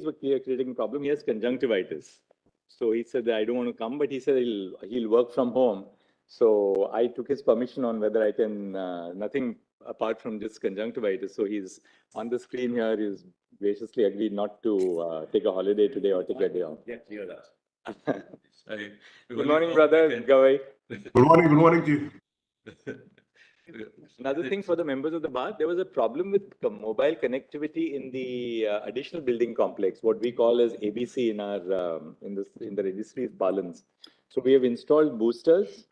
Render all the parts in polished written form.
were creating a problem. He has conjunctivitis. So he said that I don't want to come, but he said he'll work from home. So I took his permission on whether I can, nothing apart from just conjunctivitis. So he's on the screen here. He's graciously agreed not to take a holiday today or take a day off. Yeah, clear that. Good morning, brother Gawai. Good morning to you. Another thing for the members of the bar, there was a problem with mobile connectivity in the additional building complex, what we call as ABC in our in the registry's parlance. So we have installed boosters.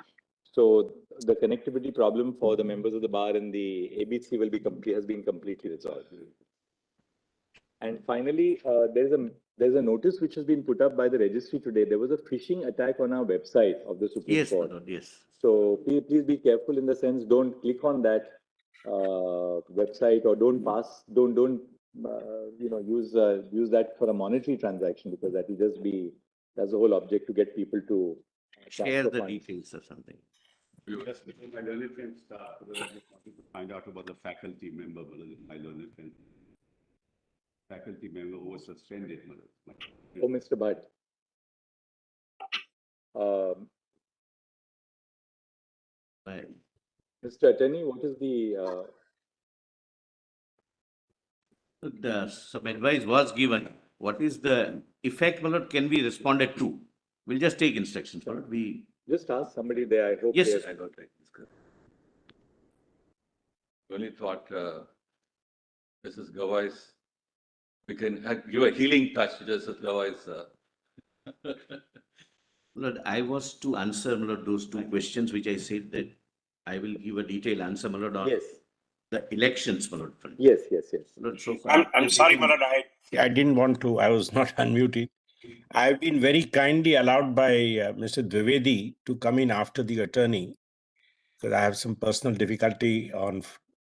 So the connectivity problem for the members of the bar in the ABC has been completely resolved. And finally, there's a notice which has been put up by the registry today. There was a phishing attack on our website of the Supreme Court. Yes. So please be careful in the sense, don't click on that website or don't use that for a monetary transaction, because that will just be, that's the whole object, to get people to Share the details or something. Yes, my learned friend wanted to find out about the faculty member, my learned friend. Faculty member who was suspended. Oh, Mr. Bhatt. Right. Mr. Attorney, what is the... Some advice was given. What is the effect, my lord, can be responded to? We'll just take instructions, my lord. We just ask somebody there. I hope. Yes, they I got right. Only thought Mrs. Gawai's, we can give a healing touch to Mrs. Gawai's. Lord, I was to answer, my lord, those two questions which I said that I will give a detailed answer, my lord, on Yes. the elections, my lord. Yes. Lord, so far, I'm sorry, my lord, I didn't want to, I was not unmuted. I've been very kindly allowed by Mr. Dwivedi to come in after the attorney, because I have some personal difficulty on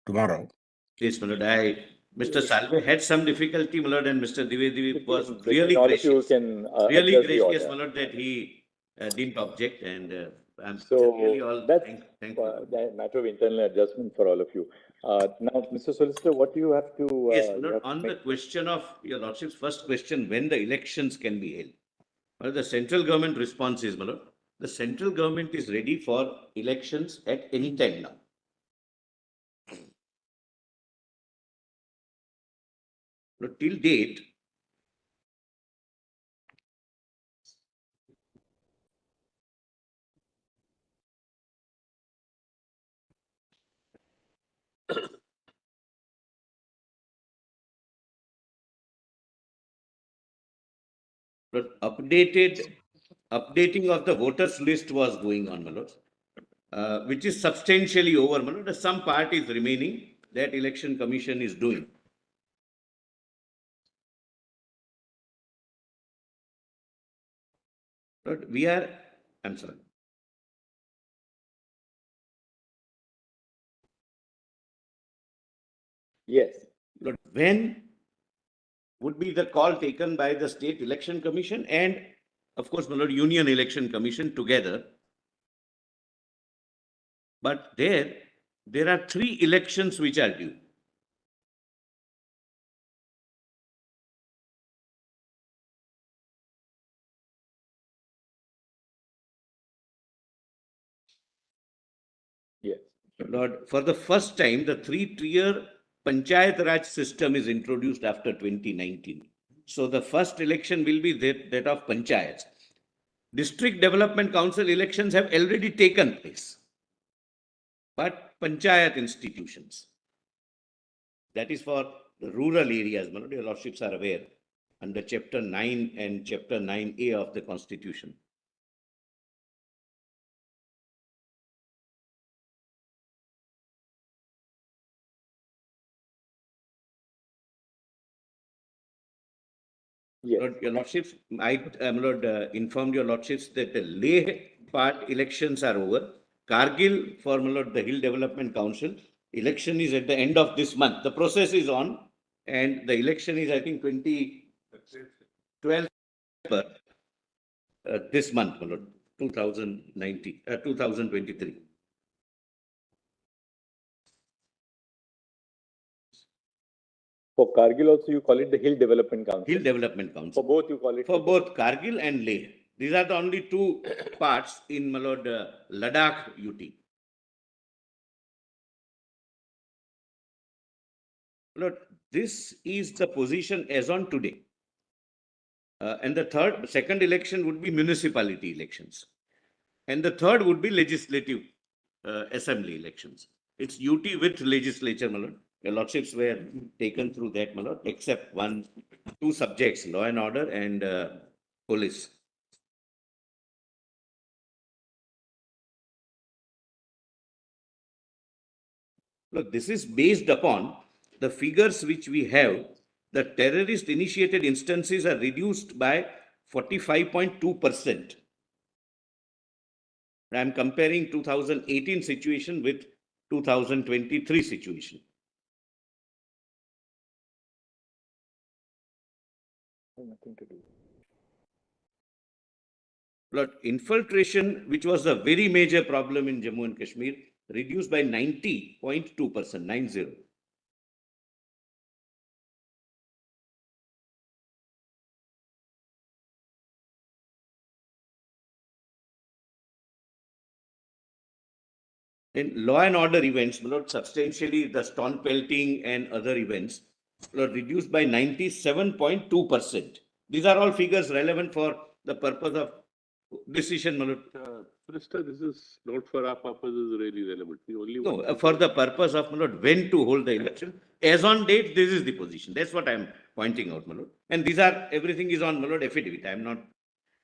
tomorrow. Yes, my lord, Mr. Salve had some difficulty, my lord, and Mr. Dwivedi was really all gracious. of you can, Really address the gracious, order. my lord, that he didn't object, and I'm So really all that's thankful. a matter of internal adjustment for all of you. Now, Mr. Solicitor, what do you have to? Yes, you Lord, have to on make... the question of your lordship's first question, when the elections can be held. Well, the central government response is, my lord, the central government is ready for elections at any time now. But till date, but updating of the voters list was going on, my lord, which is substantially over, my lord. Some part is remaining that election commission is doing. But we are, I'm sorry. Yes. But when would be the call taken by the State Election Commission and, of course, my lord, Union Election Commission together. But there are 3 elections which are due. Yes. Lord, for the first time, the 3-tier Panchayat Raj system is introduced after 2019. So the first election will be that of Panchayats. District Development Council elections have already taken place, but Panchayat institutions. That is for the rural areas, my lord, your lordships are aware, under Chapter 9 and Chapter 9A of the Constitution. Yes. Lord, your lordships, I informed your lordships that the Leh part elections are over. Kargil, for my lord, the Hill Development Council, election is at the end of this month. The process is on, and the election is, I think, 2012 this month, my lord, 2023. For Kargil also you call it the Hill Development Council. Hill Development For Council. both you call it. For both Kargil and Leh. These are the only two parts in Ladakh UT. Lord, this is the position as on today. And the second election would be municipality elections. And the third would be legislative assembly elections. It's UT with legislature, my lord. Your lordships were taken through that, my lord, except two subjects, law and order and police. Look, this is based upon the figures which we have. The terrorist initiated instances are reduced by 45.2%. I'm comparing 2018 situation with 2023 situation. Nothing to do. Lord, infiltration, which was a very major problem in Jammu and Kashmir, reduced by 90.2%, 90. In law and order events, Lord, substantially the stone pelting and other events, Lord, reduced by 97.2%. These are all figures relevant for the purpose of decision, my lord. Minister, this is not for our purposes really relevant. We only want No, for the purpose of, my lord, when to hold the election. As on date, this is the position. That's what I'm pointing out, my lord. And these are, everything is on, my lord, affidavit. I'm not.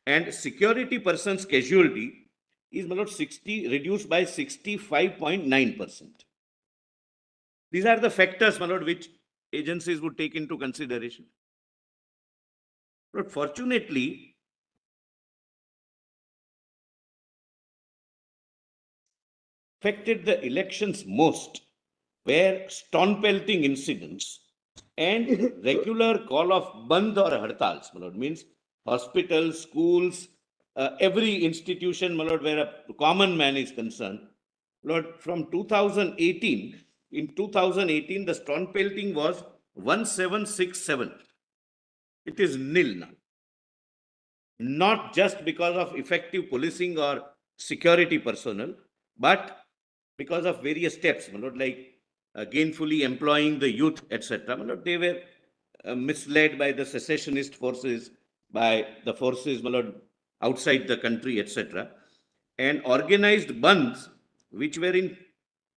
And security persons casualty is, my lord, reduced by 65.9%. These are the factors, my lord, which agencies would take into consideration. But fortunately, affected the elections most were stone pelting incidents and regular call of Bandh or Hartals, my lord, means hospitals, schools, every institution, my lord, where a common man is concerned. Lord, from 2018, in 2018, the stone pelting was 1767. It is nil now. Not just because of effective policing or security personnel, but because of various steps, my lord, like gainfully employing the youth, etc. My lord, they were misled by the secessionist forces, by the forces, my lord, outside the country, etc. And organized bandhs, which were in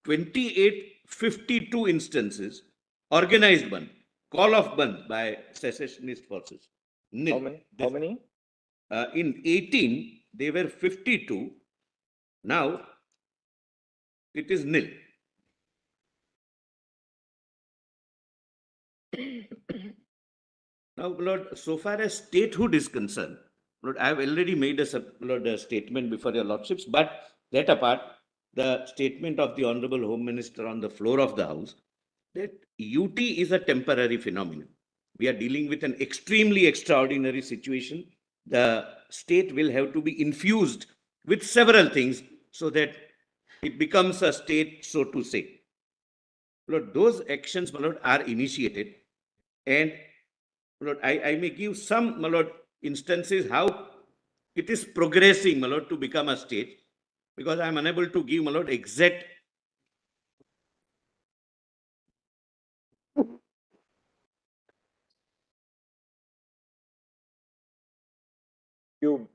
2852 instances, organized bandh, call of bandh by secessionist forces. Nil. How many? How many? In 18, they were 52. Now, it is nil. Now, Lord, so far as statehood is concerned, Lord, I have already made a statement before your lordships, but that apart, the statement of the Honorable Home Minister on the floor of the House, that UT is a temporary phenomenon. We are dealing with an extremely extraordinary situation. The state will have to be infused with several things so that it becomes a state, so to say. Lord, those actions, my lord, are initiated. And Lord, I may give some, my lord, instances how it is progressing, my lord, to become a state, because I am unable to give, my lord, exact. You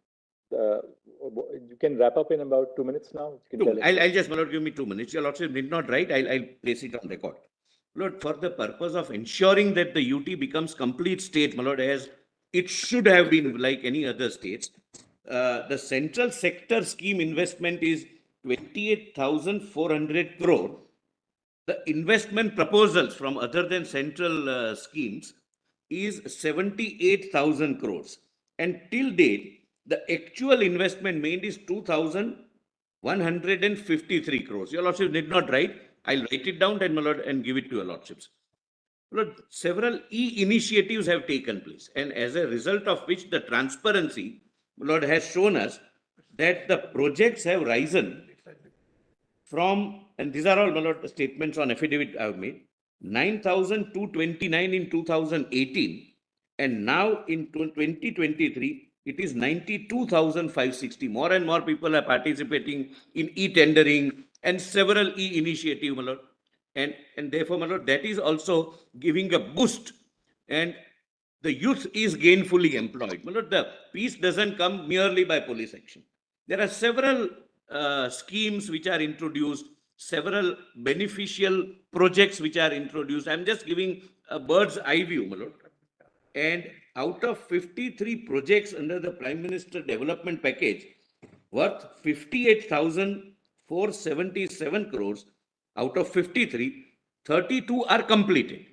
can wrap up in about 2 minutes now. I'll just, my lord, give me 2 minutes. Your lordship did not write. I'll place it on record. Lord, for the purpose of ensuring that the UT becomes complete state, my lord, as it should have been like any other states, the central sector scheme investment is 28,400 crore. The investment proposals from other than central schemes is 78,000 crores. And till date, the actual investment made is 2,153 crores. Your lordship did not write. I'll write it down, and my lord, and give it to your lordships. Lord, several initiatives have taken place, and as a result of which the transparency, Lord, has shown us that the projects have risen from, and these are all, my lord, statements on affidavit I have made, 9,229 in 2018, and now in 2023, it is 92,560. More and more people are participating in e-tendering and several e-initiatives, my lord. And therefore, my lord, that is also giving a boost, and the youth is gainfully employed. My lord, the peace doesn't come merely by police action. There are several schemes which are introduced, several beneficial projects which are introduced. I'm just giving a bird's eye view, my lord. And out of 53 projects under the Prime Minister Development Package, worth 58,477 crores, out of 53, 32 are completed.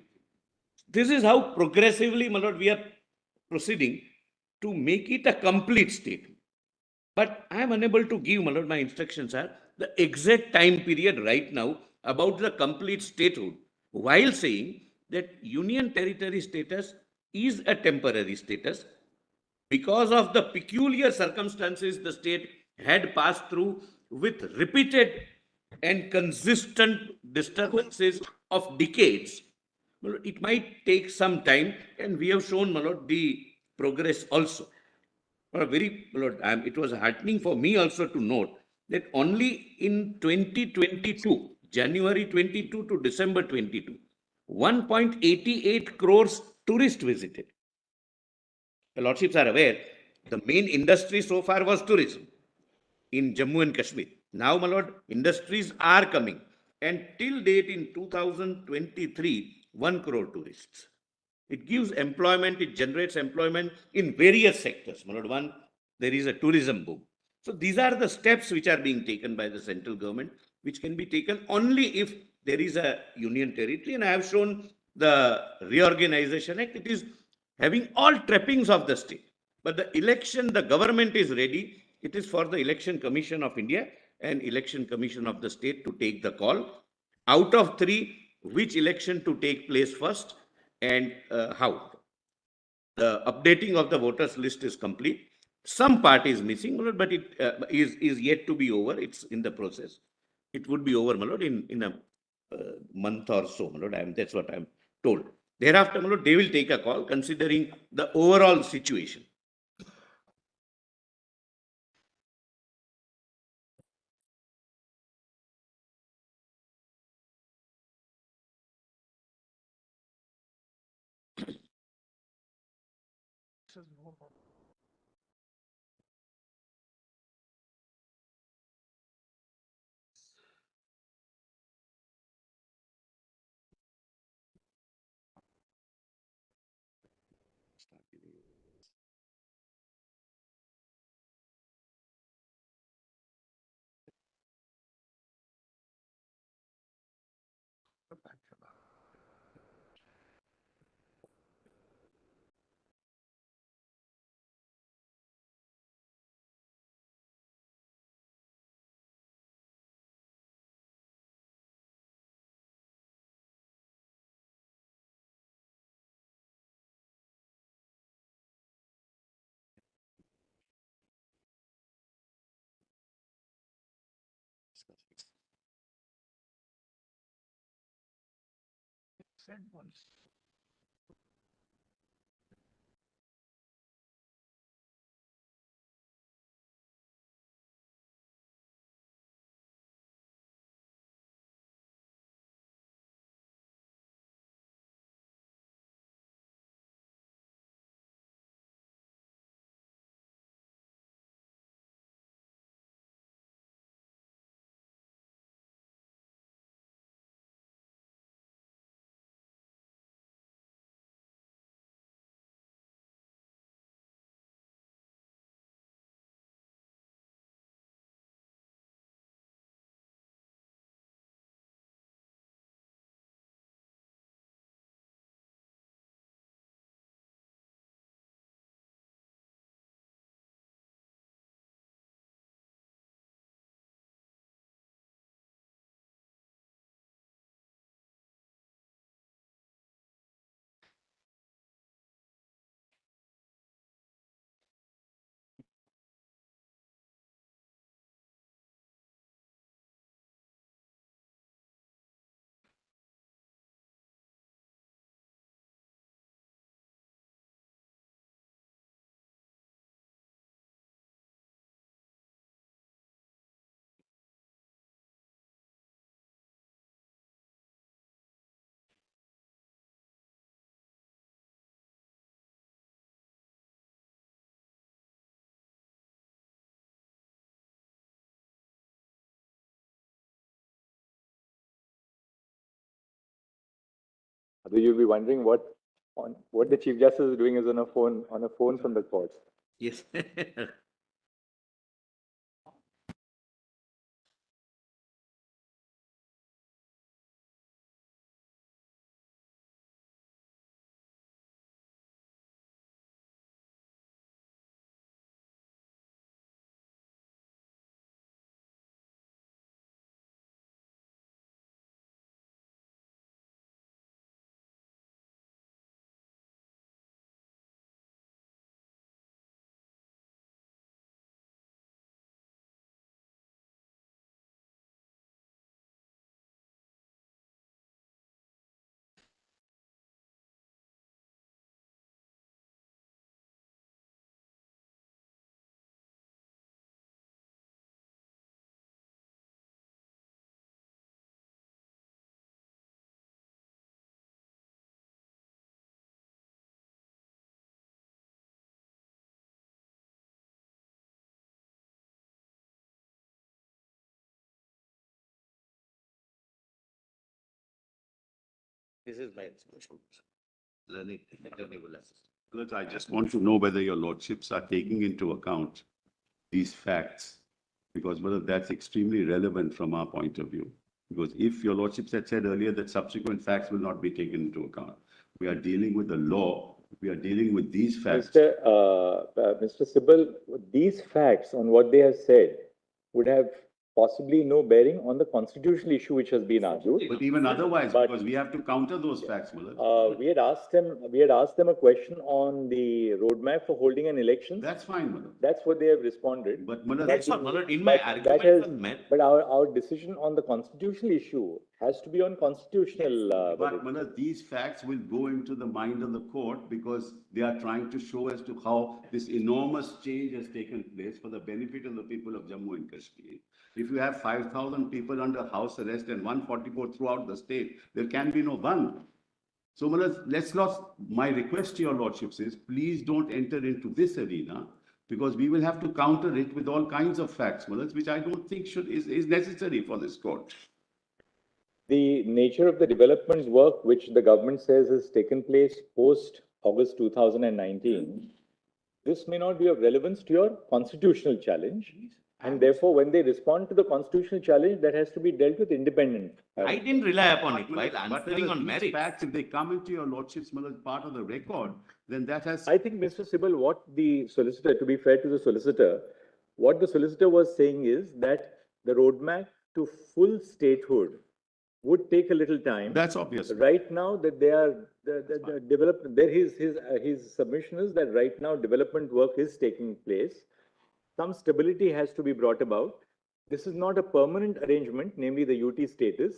This is how progressively, my lord, we are proceeding to make it a complete state. But I am unable to give, my lord, my instructions are the exact time period right now about the complete statehood, while saying that union territory status is a temporary status because of the peculiar circumstances the state had passed through with repeated and consistent disturbances of decades. Well, it might take some time, and we have shown, my lord, the progress also. Very, my lord, it was heartening for me also to note that only in 2022, January 22 to December 22, 1.88 crores tourists visited. The lordships are aware, the main industry so far was tourism in Jammu and Kashmir. Now, my lord, industries are coming. And till date in 2023, 1 crore tourists. It gives employment, it generates employment in various sectors. My lord, one, there is a tourism boom. So these are the steps which are being taken by the central government, which can be taken only if there is a union territory. And I have shown the Reorganization Act. It is having all trappings of the state. But the election, the government is ready. It is for the Election Commission of India and Election Commission of the state to take the call. Out of three, which election to take place first and how. The updating of the voters list is complete. Some part is missing, my lord, but it is yet to be over. It's in the process. It would be over, my lord, in a month or so, my lord. That's what I'm told. Thereafter, my lord, they will take a call considering the overall situation. Said once. Otherwise, you'll be wondering what the Chief Justice is doing is on a phone from the court. Yes. This is my explanation. Learning assistant. Look, I just want to know whether your lordships are taking into account these facts, because whether that's extremely relevant from our point of view. Because if your lordships had said earlier that subsequent facts will not be taken into account, we are dealing with the law, we are dealing with these facts. Mr. Sibal, these facts on what they have said would have possibly no bearing on the constitutional issue which has been argued. But even otherwise, But- because we have to counter those facts, Mullah. We had asked them a question on the roadmap for holding an election. That's fine, Mullah. That's what they have responded. But Mullah, That's what, Malad, in my But argument that has- on men. But our decision on the constitutional issue has to be on constitutional. but Mullah, these facts will go into the mind of the court because they are trying to show as to how this enormous change has taken place for the benefit of the people of Jammu and Kashmir. If you have 5,000 people under house arrest and 144 throughout the state, there can be no one. So, Mullah, my request to your lordships is, please don't enter into this arena, because we will have to counter it with all kinds of facts, Mullah, which I don't think is necessary for this court. The nature of the development work which the government says has taken place post August 2019, this may not be of relevance to your constitutional challenge. And therefore, when they respond to the constitutional challenge, that has to be dealt with independent. I didn't rely upon it while But answering Mullah, on these merit. facts, if they come into your lordships, Mullah, part of the record, then that has. I think, Mr. Sibal, what the solicitor, to be fair to the solicitor, what the solicitor was saying is that the roadmap to full statehood would take a little time. That's obvious. Right now, that they are the development. There, his submission is that right now development work is taking place. Some stability has to be brought about. This is not a permanent arrangement, namely the UT status.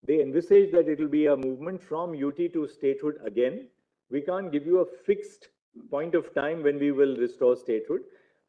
They envisage that it will be a movement from UT to statehood again. We can't give you a fixed point of time when we will restore statehood,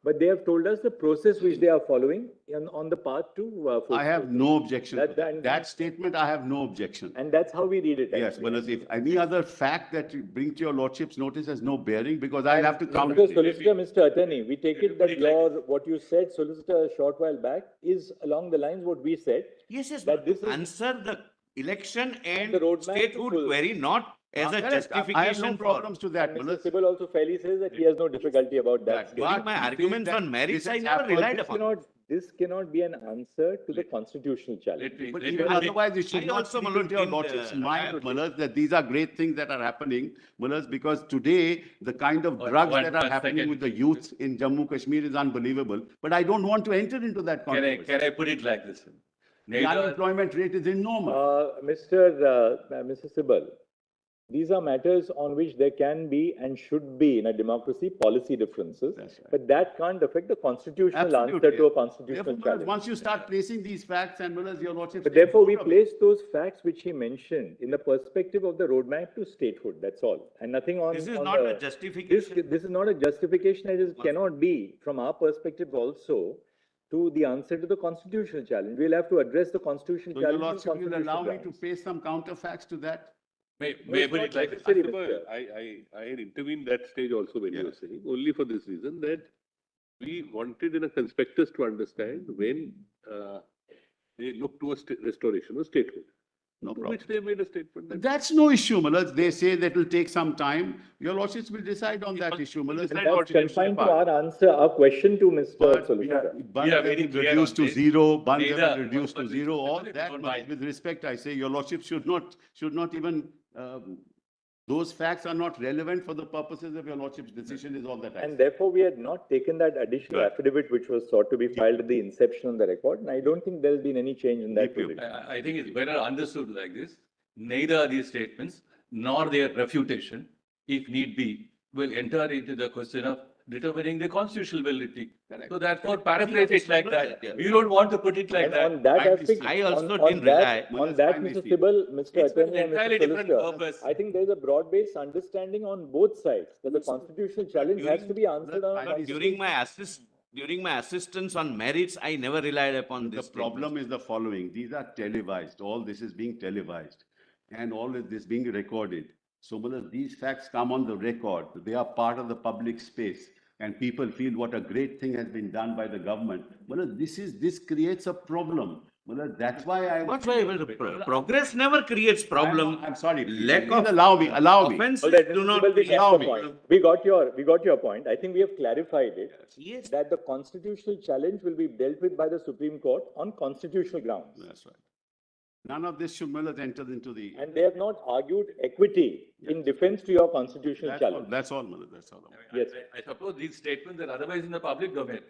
but they have told us the process which they are following on the path to. I have no objection to That- that statement. I have no objection. And that's how we read it. Yes, actually. well, if any other fact that you bring to your lordship's notice has no bearing, because I'll have to counter Mr. it. Solicitor, Mr. Attorney, we take it that what you said, Solicitor, a short while back, is along the lines what we said. Yes, yes, That this is- answer the election and The roadmap to statehood full- query, not as a Correct. justification I have no for. problems to that. And Mr. Mullah. Sibal also fairly says that he has no difficulty about that. During my arguments on merits, I never relied upon. This cannot be an answer to the constitutional challenge. But even otherwise, it should I not also, speak Mullah, into your didn't, lordship's I mind, have- Mullah, that these are great things that are happening, Mullah, because today, the kind of One- drugs one- that are one happening second. with the youth in Jammu Kashmir is unbelievable. But I don't want to enter into that controversy. Can I put it like this? The Neither, unemployment rate is enormous. Mr. Sibal, these are matters on which there can be and should be in a democracy policy differences, That's right. but that can't affect the constitutional answer Absolutely. to a constitutional Therefore, Mullah, challenge. once you start placing these facts and Mullah, your lordship. But therefore, we place those facts which he mentioned in the perspective of the roadmap to statehood, that's all, and nothing on. This is on not the- a justification. This is not a justification, as it cannot be, from our perspective also, to the answer to the constitutional challenge. We'll have to address the constitutional So your challenge. on lordship will allow me to constitutional face some counterfacts to that? may I put it like this? necessary, But Mr. I had intervened that stage also when you were saying, only for this reason that we wanted in a conspectus to understand when they look to a restoration of statehood. No To problem. which they made a statement that That's no issue, Malad. They say that will take some time. Your lordships will decide on that issue, Malad. decide That's what should confined to be our answer, our question to Mr. But Solicitor. buns We are have very been clear reduced on to this. zero, buns have Neither been reduced to purpose zero, is- all if you that, don't Malad, mind. with respect, I say, your lordship should not even, those facts are not relevant for the purposes of your lordship's decision is all that I And say. therefore, we had not taken that additional Right. affidavit which was sought to be filed at the inception of the record. And I don't think there has been any change in that Keep you. position. I think it's better understood like this. Neither are these statements nor their refutation, if need be, will enter into the question of determining the constitutional validity. Correct. So therefore, paraphrase it like that. We don't want to put it like And that. on that Finally, aspect, I also on didn't that, rely- on that, Finally, Mr. Steve. Sibal, Mr. It's for an Attorney and entirely Mr. different Solicitor, purpose. I think there is a broad-based understanding on both sides that the constitutional challenge has to be answered on. But During my assistance on merits, I never relied upon The this. problem is the following, these are televised, all this is being televised and all of this being recorded. So Malad, these facts come on the record, they are part of the public space and people feel what a great thing has been done by the government. Malad, this creates a problem. Malad, that's why I. What way? Progress never creates problem. I'm sorry. Lack Please of allow me. offenses All right, do Mr. not. Sibal, we get allow your me. point. We got your point. I think we have clarified it. Yes. That the constitutional challenge will be dealt with by the Supreme Court on constitutional grounds. That's right. None of this should Malad enter into the. And they have not argued equity in defense to your constitutional challenge. That's all, Malad, that's all. Yes. I suppose these statements are otherwise in the public domain.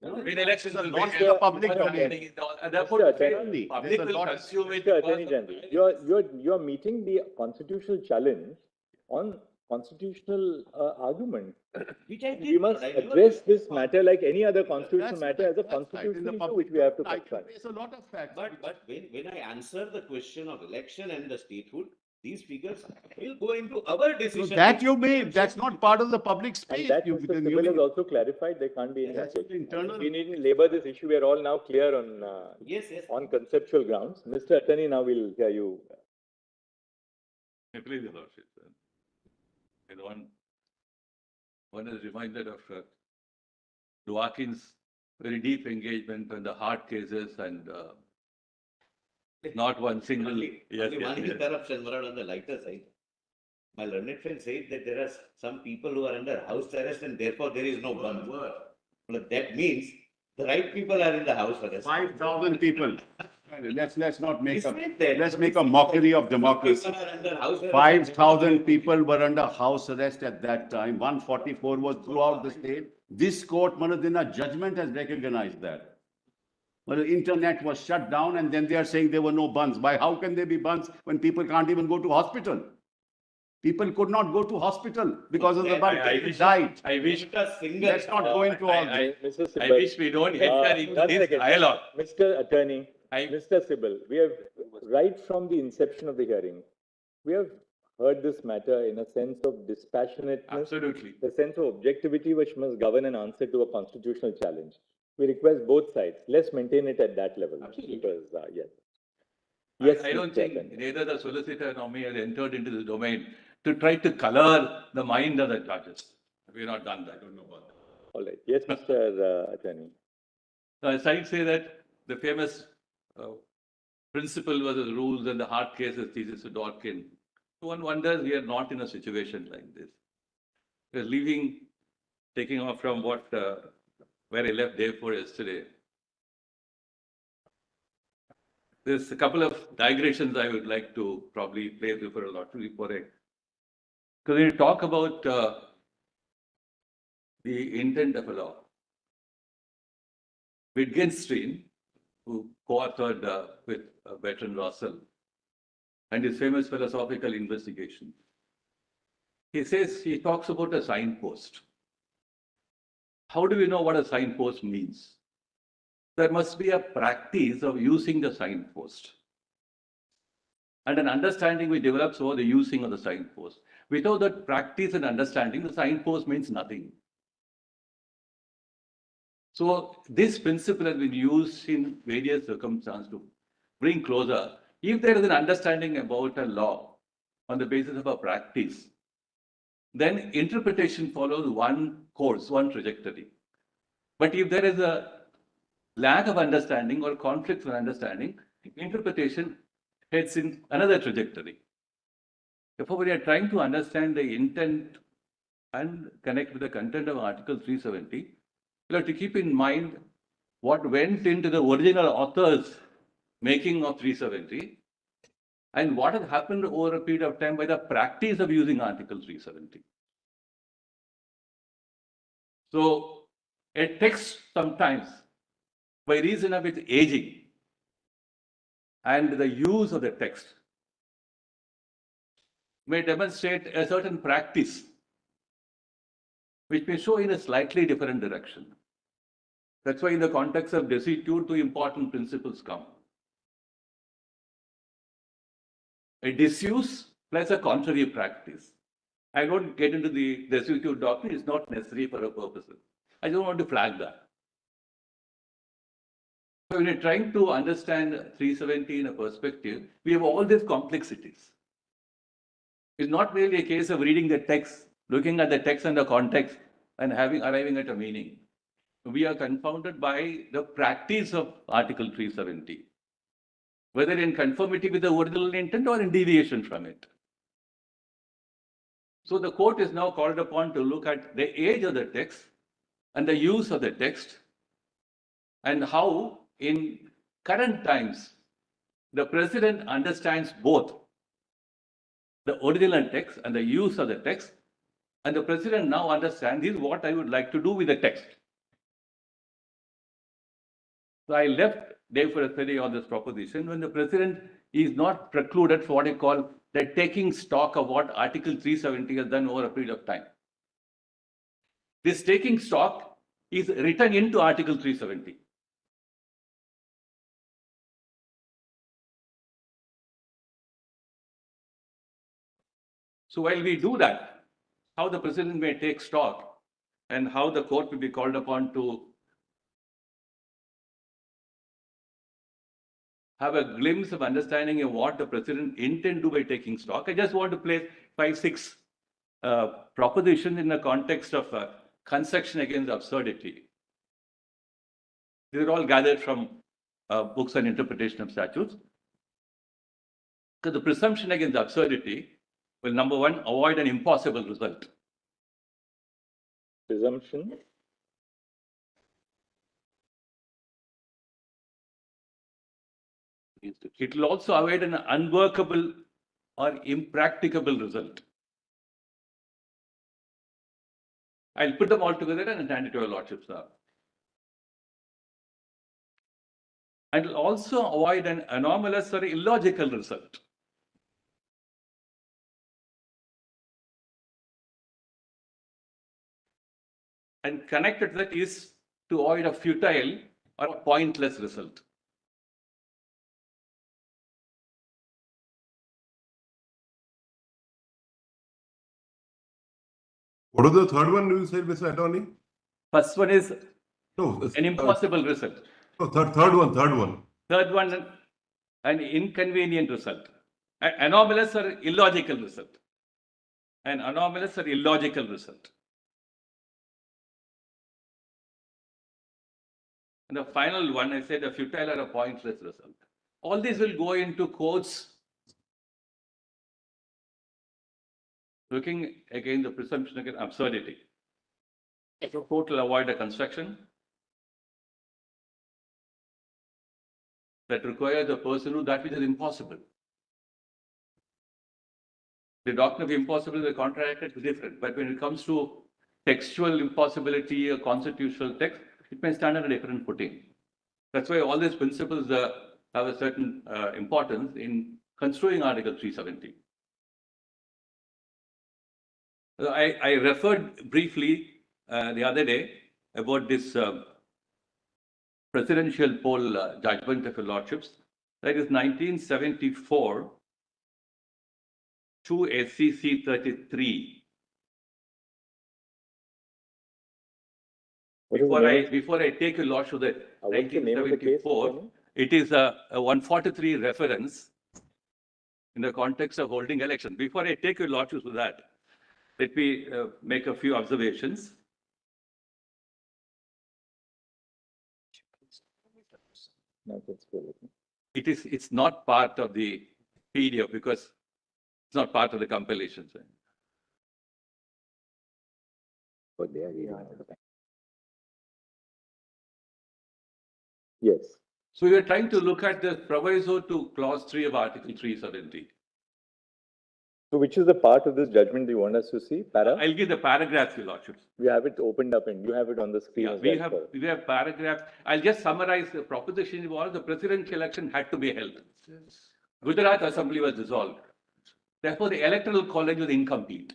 In elections, will Not be- in the public Mr. domain. And therefore, Mr. Attorney, public there's a will lot of- consume it. Mr. Attorney because- General, you're meeting the constitutional challenge on constitutional argument. Which I We did, must but I never- address this matter like any other constitutional That's matter as a right, that's right. In the constitutional issue public which we have to domain, I can confront. raise a lot of facts. But when I answer the question of election and the statehood, these figures will go into our So decision. that you made, that's not part of the public space. And that You- Mr. because you Sibal has need- also clarified, there can't be any That's objection. internal. We needn't labor this issue, we are all now clear on, Yes, yes. on conceptual grounds. Mr. Attorney, now we'll hear you. Please, Your Lordship. And one is reminded of Dworkin's very deep engagement on the hard cases and not one single. Only Yes, one yes, yes. interruption, Murad, on the lighter side. My learned friend said that there are some people who are under house arrest and therefore there is no bond. But that means the right people are in the house arrest. 5,000 people. Let's not make Isn't it there? let's make a mockery of democracy. People are under house arrest. 5,000 people were under house arrest at that time. 144 was throughout the state. This court, Manadina judgment has recognized that. Well, the internet was shut down and then they are saying there were no buns. Why? How can there be buns when people can't even go to hospital? People could not go to hospital because of the bun. I People wish- died. I wish, Not a single. Let's not go into all this. Mr. I Sibal. wish we don't enter into One this second. dialogue. Mr. Attorney, I- Mr. Sibal, we have, right from the inception of the hearing, we have heard this matter in a sense of dispassionateness, Absolutely. a sense of objectivity which must govern an answer to a constitutional challenge. We request both sides. Let's maintain it at that level. Absolutely. Because, yes. Yes, I don't Mr. think Attorney. neither the solicitor nor me has entered into the domain to try to color the mind of the judges. We've not done that. I don't know about that. All right. Yes, Mr. Attorney. Now, as I say that the famous principle versus rules and the hard cases thesis to Dworkin, one wonders we are not in a situation like this. We're leaving, taking off from what, where I left day before yesterday. There's a couple of digressions I would like to probably play before a lot before I. Because when you talk about the intent of a law, Wittgenstein, who co-authored with Bertrand Russell, and his famous philosophical investigation, he talks about a signpost. How do we know what a signpost means? There must be a practice of using the signpost and an understanding which develops over the using of the signpost. Without that practice and understanding, the signpost means nothing. So this principle has been used in various circumstances to bring closer. If there is an understanding about a law on the basis of a practice, then interpretation follows one course, one trajectory. But if there is a lack of understanding or conflict of understanding, interpretation heads in another trajectory. Therefore, when you are trying to understand the intent and connect with the content of Article 370, you have to keep in mind what went into the original author's making of 370 and what has happened over a period of time by the practice of using Article 370. So a text sometimes, by reason of its aging and the use of the text, may demonstrate a certain practice which may show in a slightly different direction. That's why in the context of desuetude, two important principles come. A disuse plus a contrary practice. I don't get into the desuetude doctrine, it's not necessary for a purpose. I don't want to flag that. So when you're trying to understand 370 in a perspective, we have all these complexities. It's not really a case of reading the text, looking at the text and the context and arriving at a meaning. We are confounded by the practice of Article 370, whether in conformity with the original intent or in deviation from it. So the court is now called upon to look at the age of the text and the use of the text and how in current times the president understands both the original text and the use of the text, and the president now understands this is what I would like to do with the text. So I left day for yesterday on this proposition when the president is not precluded for what I call the taking stock of what Article 370 has done over a period of time. This taking stock is written into Article 370. So while we do that, how the president may take stock and how the court will be called upon to have a glimpse of understanding of what the president intended to do by taking stock. I just want to place 5, 6 propositions in the context of construction against absurdity. These are all gathered from books on interpretation of statutes. Because the presumption against absurdity will, number one, avoid an impossible result. Presumption. It will also avoid an unworkable or impracticable result. I'll put them all together and hand it to your lordships now. And will also avoid an anomalous or illogical result. And connected to that is to avoid a futile or a pointless result. What was the third one you said, Mr. Attorney? First one is No, an impossible result. no, third one. Third one, an inconvenient result. An anomalous or illogical result. An anomalous or illogical result. And the final one, I said a futile or a pointless result. All these will go into courts looking again the presumption against absurdity. So court will avoid a construction that requires a person to do that which is impossible. The doctrine of impossibility is contracted is different, but when it comes to textual impossibility or constitutional text, it may stand on a different footing. That's why all these principles have a certain importance in construing Article 370. I referred briefly the other day about this presidential poll judgment of your lordships. That is 1974 to SCC 33. Before I take a lordship the 1974, it is a 143 reference in the context of holding elections. Before I take your lordship with that, let me make a few observations. It's not part of the PDF because it's not part of the compilation. So. But they are reading all the time. Yes. So we are trying to look at the proviso to clause 3 of Article 370. So which is the part of this judgment you want us to see? Para? I'll give the paragraphs, Your Lordship. We have it opened up and you have it on the screen Yeah, as we well, have sir. we have paragraphs. I'll just summarize the proposition. Was the presidential election had to be held. Gujarat Assembly was dissolved. Therefore, the electoral college was incomplete.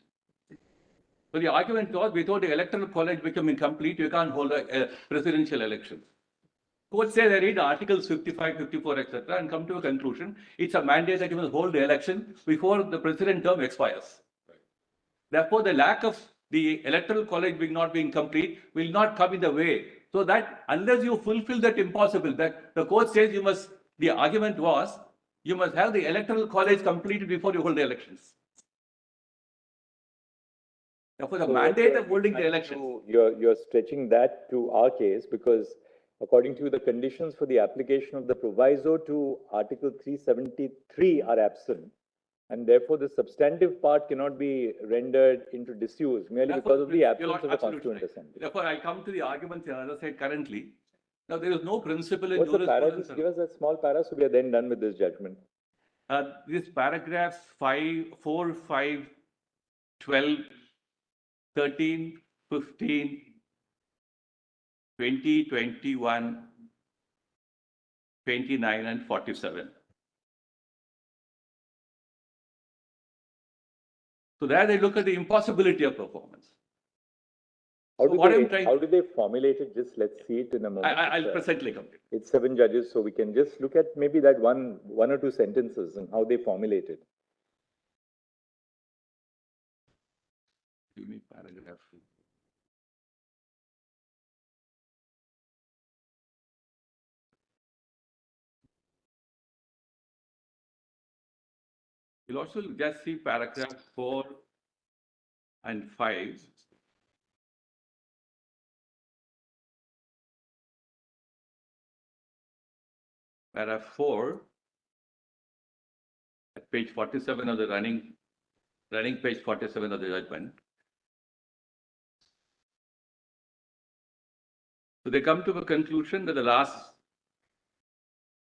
So the argument was, without the electoral college becoming complete, you can't hold a presidential election. Court says they read Articles 55, 54, etc., and come to a conclusion. It's a mandate that you must hold the election before the president term expires. Therefore, the lack of the electoral college not being complete will not come in the way. So that unless you fulfill that impossible, that the court says you must, the argument was, you must have the electoral college completed before you hold the elections. Therefore, the So mandate you're of holding the trying election. you're stretching that to our case because according to the conditions for the application of the proviso to Article 373 are absent. And therefore, the substantive part cannot be rendered into disuse merely because of the absence of the Constituent Assembly. Therefore, I come to the arguments on the other side currently. Now, there is no principle in What's the para? jurisprudence. Just give us a small para so we are then done with this judgment. These paragraphs 5, 4, 5, 12, 13, 15, 20, 21, 29, and 47. So there they look at the impossibility of performance. How So do they formulate it? Just let's see it in a moment. I'll presently come to it. It's 7 judges, so we can just look at maybe that one or two sentences and how they formulate it. Give me paragraph. You'll also just see paragraph 4 and 5. Paragraph 4 at page 47 of the running page 47 of the judgment. So they come to a conclusion that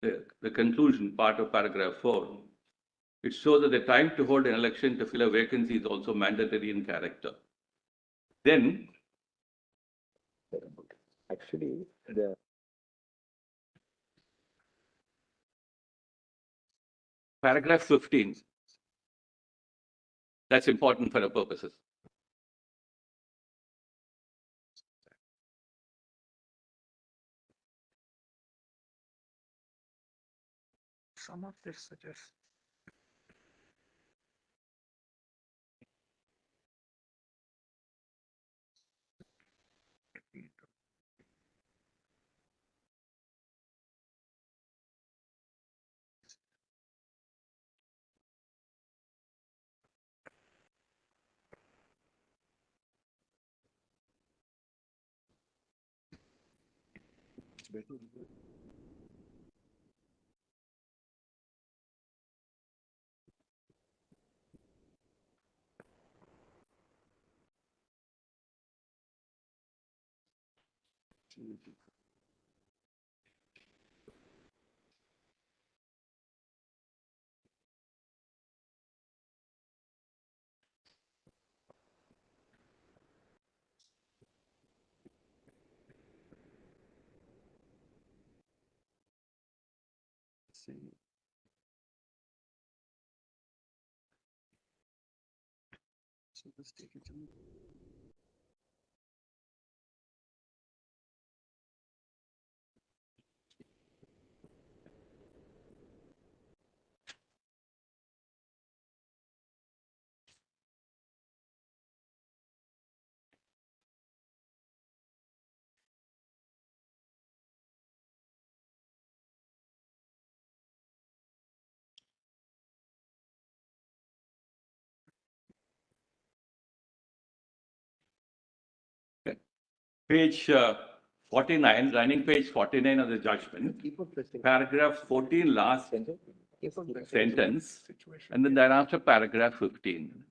the conclusion part of paragraph 4, it shows that the time to hold an election to fill a vacancy is also mandatory in character. Then, Actually, the paragraph 15, that's important for our purposes. Some of this suggests. So let's take it to Page 49, running page 49 of the judgment, paragraph 14 last sentence, and then thereafter paragraph 15.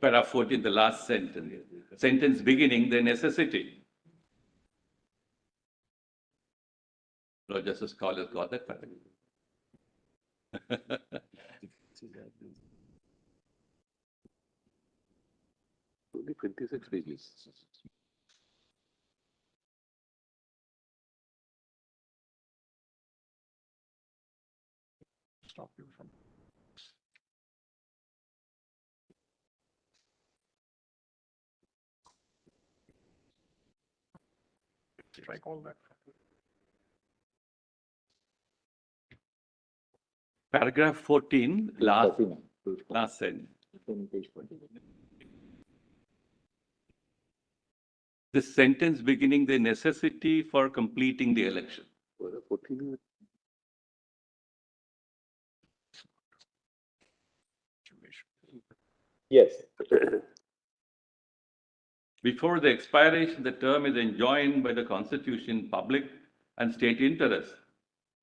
Paragraph 14, the last sentence. Sentence beginning, the necessity. No, just a scholar got that paragraph. Only 26 pages. Stop you from. Strike all that. Paragraph 14, last sentence. The sentence beginning, the necessity for completing the election. 14. Yes. Before the expiration, the term is enjoined by the Constitution, public and state interests,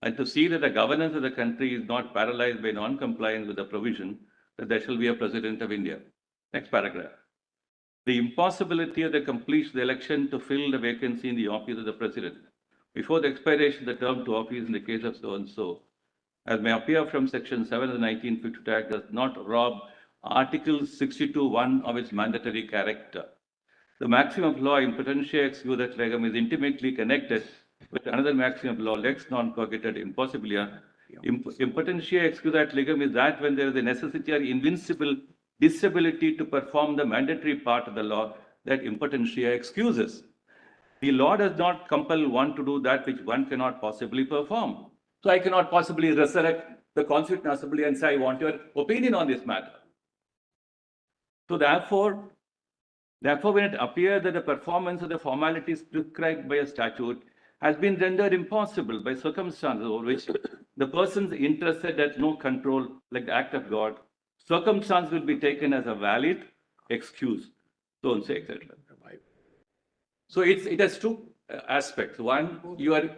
and to see that the governance of the country is not paralyzed by non-compliance with the provision that there shall be a President of India. Next paragraph. The impossibility of the completion of the election to fill the vacancy in the office of the President before the expiration of the term to office in the case of so-and-so, as may appear from Section 7 of the 1952 Act, does not rob Article 62(1) of its mandatory character. The maxim of law in potentiae excusat legem is intimately connected with another maxim of law, lex non cogita impossibilia. Impotentiae excusat legem is that when there is a necessity or invincible disability to perform the mandatory part of the law, that impotentiae excuses. The law does not compel one to do that which one cannot possibly perform. So I cannot possibly resurrect the Constituent Assembly and say, I want your opinion on this matter. So therefore, when it appears that the performance of the formalities prescribed by a statute has been rendered impossible by circumstances over which the persons interested has no control, like the act of God, circumstance will be taken as a valid excuse, so and so, etc. So it has two aspects. One, you are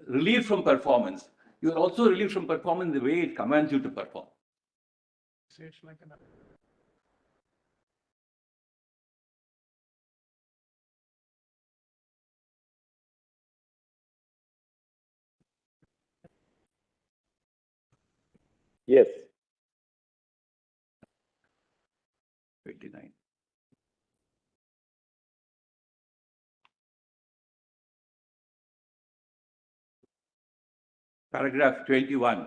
relieved from performance. You are also relieved from performance the way it commands you to perform. Yes. 29. Paragraph 21.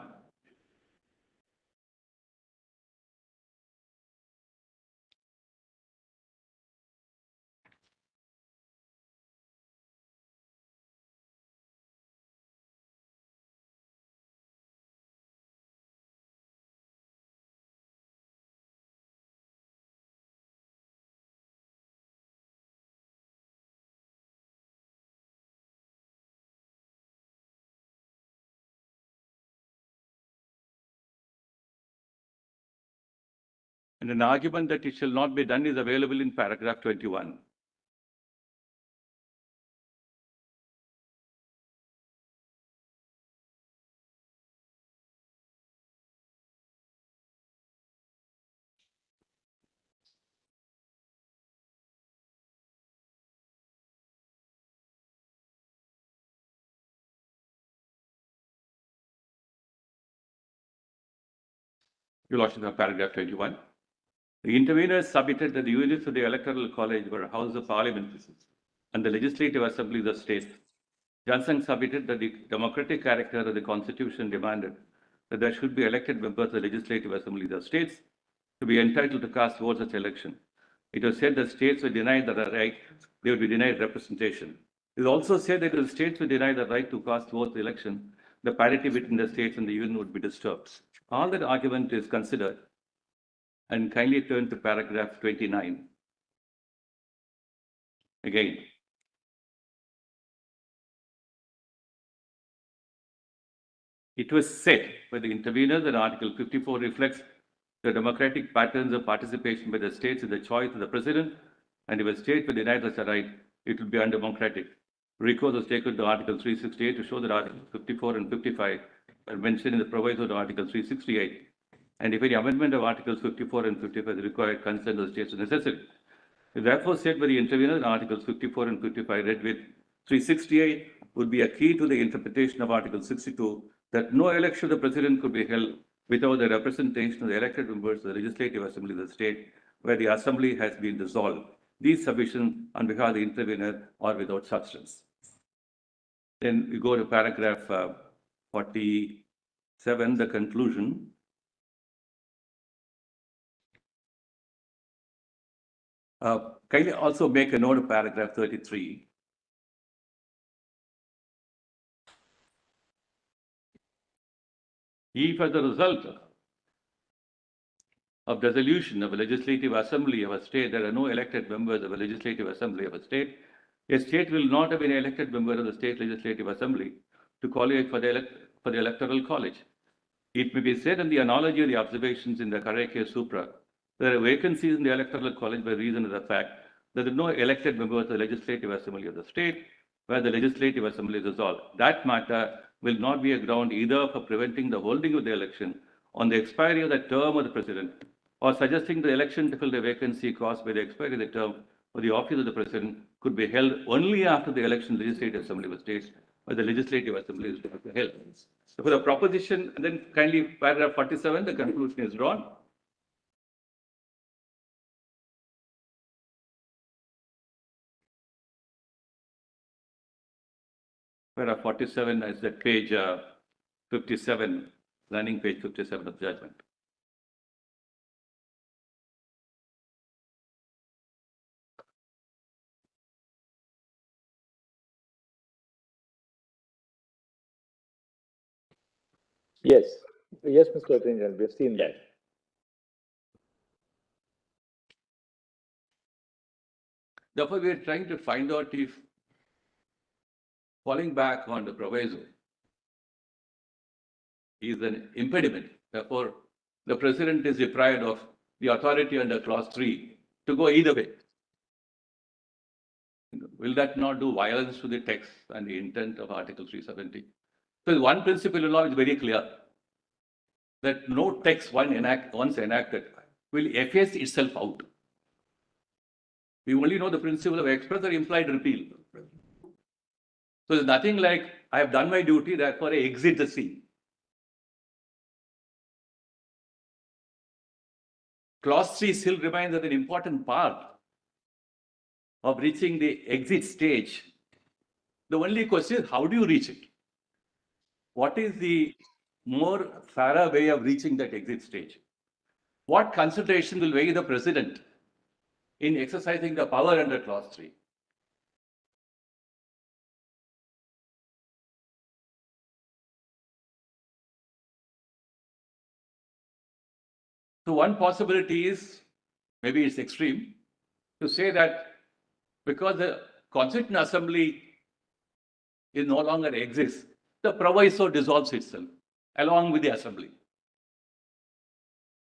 And an argument that it shall not be done is available in paragraph 21. Your Lordship, paragraph 21. The interveners submitted that the units of the Electoral College were House of Parliament and the Legislative Assemblies of States. Johnson submitted that the democratic character of the Constitution demanded that there should be elected members of the Legislative Assemblies of States to be entitled to cast votes at election. It was said that states were denied the right, they would be denied representation. It was also said that if the states were denied the right to cast votes at election, the parity between the states and the union would be disturbed. All that argument is considered. And kindly turn to paragraph 29. Again. It was said by the interveners that Article 54 reflects the democratic patterns of participation by the states in the choice of the president, and if a state will deny such a right, it will be undemocratic. Recourse was taken to Article 368 to show that Articles 54 and 55 are mentioned in the proviso to Article 368. And if any amendment of Articles 54 and 55 is required, consent of the states is necessary. It therefore said by the intervener in Articles 54 and 55 read with 368 would be a key to the interpretation of Article 62 that no election of the president could be held without the representation of the elected members of the Legislative Assembly of the state where the Assembly has been dissolved. These submissions on behalf of the intervener are without substance. Then we go to paragraph 47, the conclusion. Kindly also make a note of paragraph 33. If as a result of dissolution of a legislative assembly of a state, there are no elected members of a legislative assembly of a state will not have an elected member of the state legislative assembly to qualify for the electoral college. It may be said in the analogy of the observations in the Karake Supra, there are vacancies in the electoral college by reason of the fact that there are no elected members of the legislative assembly of the state where the legislative assembly is dissolved. That matter will not be a ground either for preventing the holding of the election on the expiry of the term of the president or suggesting the election to fill the vacancy caused by the expiry of the term of the office of the president could be held only after the election legislative assembly of the states where the legislative assembly is held. So for the proposition, and then kindly paragraph 47, the conclusion is drawn. Paragraph 47 is that page 57, landing page 57 of judgment. Yes, yes, Mr. Attorney General, we've seen that. Therefore, we are trying to find out if falling back on the proviso is an impediment. Therefore, the president is deprived of the authority under clause 3 to go either way. Will that not do violence to the text and the intent of Article 370? So one principle in law is very clear that no text once enacted will efface itself out. We only know the principle of express or implied repeal. So there's nothing like I have done my duty, therefore I exit the scene. Clause 3 still remains as an important part of reaching the exit stage. The only question is, how do you reach it? What is the more thorough way of reaching that exit stage? What consideration will weigh the president in exercising the power under clause 3? So one possibility is, maybe it's extreme, to say that because the Constituent Assembly is no longer exists, the proviso dissolves itself along with the Assembly.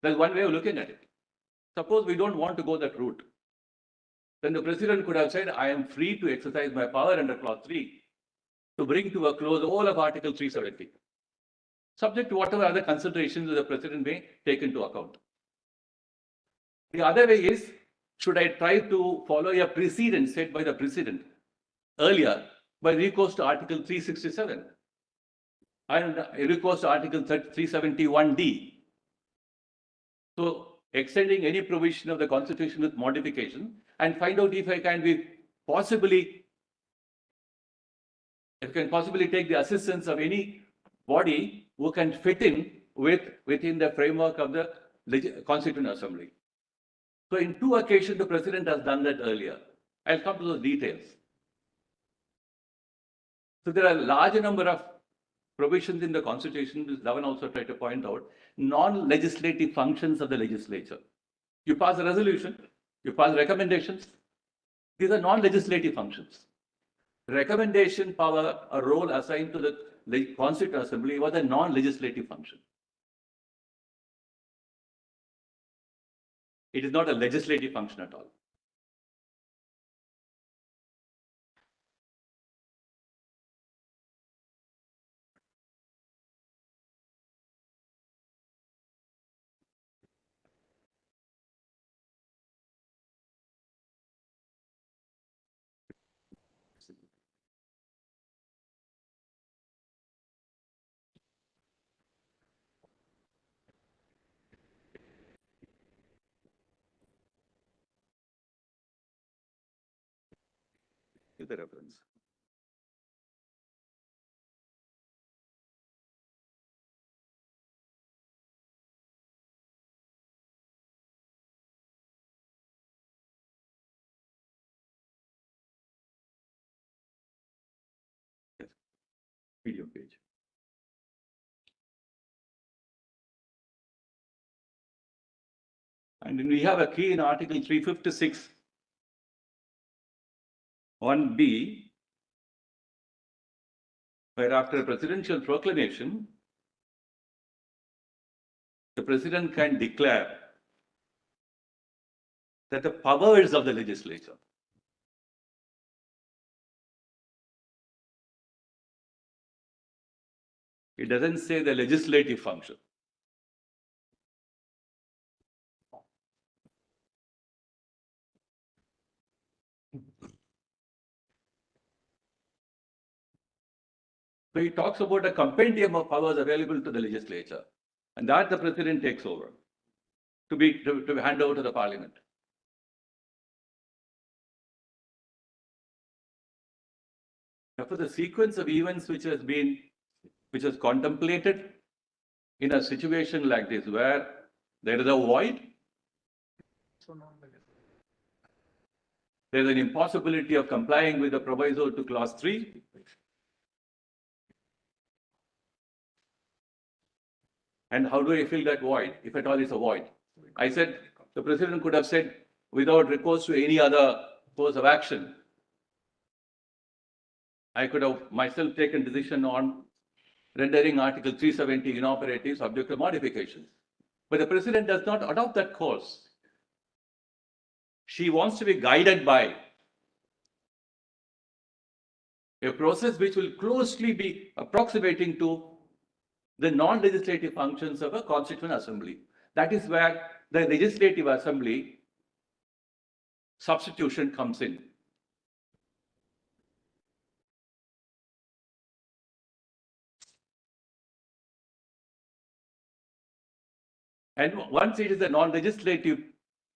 That's one way of looking at it. Suppose we don't want to go that route. Then the president could have said, I am free to exercise my power under clause 3 to bring to a close all of Article 370, subject to whatever other considerations the president may take into account. The other way is, should I try to follow a precedent set by the president earlier by recourse to Article 367 and recourse to Article 371D? So extending any provision of the Constitution with modification and find out if I can possibly take the assistance of any body who can fit in within the framework of the Constituent Assembly. So in 2 occasions, the president has done that earlier. I'll come to those details. So there are a large number of provisions in the Constitution, which Dhawan also tried to point out, non-legislative functions of the legislature. You pass a resolution, you pass recommendations. These are non-legislative functions. Recommendation power, a role assigned to the Constituent Assembly, was a non-legislative function. It is not a legislative function at all. Give the reference. Yes. Video page. And then we have a key in Article 356, 1B, where after a presidential proclamation, the president can declare that the powers of the legislature it doesn't say the legislative function. So he talks about a compendium of powers available to the legislature, and that the president takes over to hand over to the parliament. Therefore, the sequence of events which is contemplated in a situation like this, where there is a void, there is an impossibility of complying with the proviso to clause 3. And how do I fill that void, if at all it's a void? I said the president could have said, without recourse to any other course of action, I could have myself taken decision on rendering Article 370 inoperative subject to modifications. But the president does not adopt that course. She wants to be guided by a process which will closely be approximating to the non-legislative functions of a constituent assembly. That is where the legislative assembly substitution comes in. And once it is the non-legislative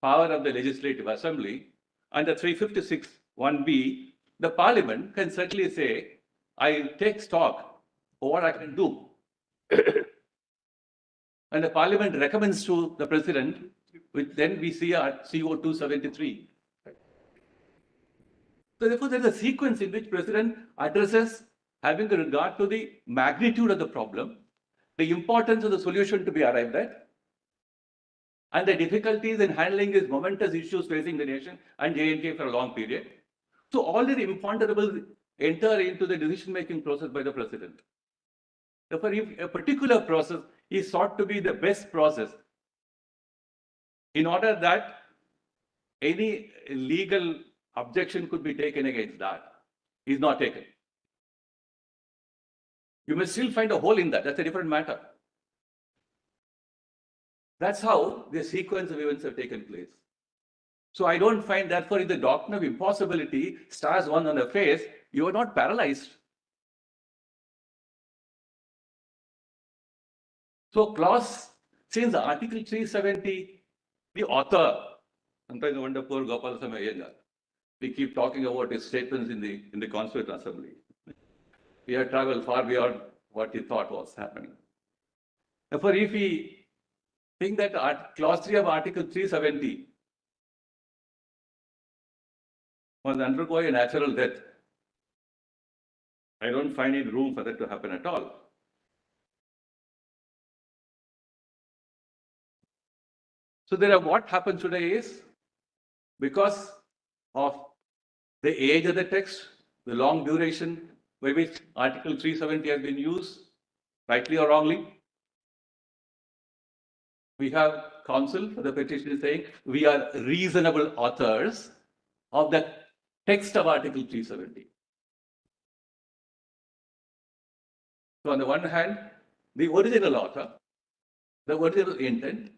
power of the legislative assembly, under 356 1B, the parliament can certainly say, I take stock of what I can do. And the parliament recommends to the president, which then we see at CO 273. So therefore, there is a sequence in which president addresses, having regard to the magnitude of the problem, the importance of the solution to be arrived at, and the difficulties in handling these momentous issues facing the nation and J&K for a long period. So all the imponderables enter into the decision-making process by the president. Therefore, if a particular process is sought to be the best process, in order that any legal objection could be taken against that, is not taken. You may still find a hole in that. That's a different matter. That's how the sequence of events have taken place. So I don't find, therefore, if the doctrine of impossibility stars one on the face, you are not paralyzed. So clause, since Article 370, the author, sometimes I wonder poor Gopalasamy Iyengar, we keep talking about his statements in the Constituent Assembly. We have traveled far beyond what he thought was happening. Therefore, if we think that clause 3 of Article 370 was undergoing a natural death, I don't find any room for that to happen at all. So what happens today is, because of the age of the text, the long duration by which Article 370 has been used, rightly or wrongly, We have counsel for the petition saying we are reasonable authors of the text of Article 370. So on the one hand, the original author, the original intent,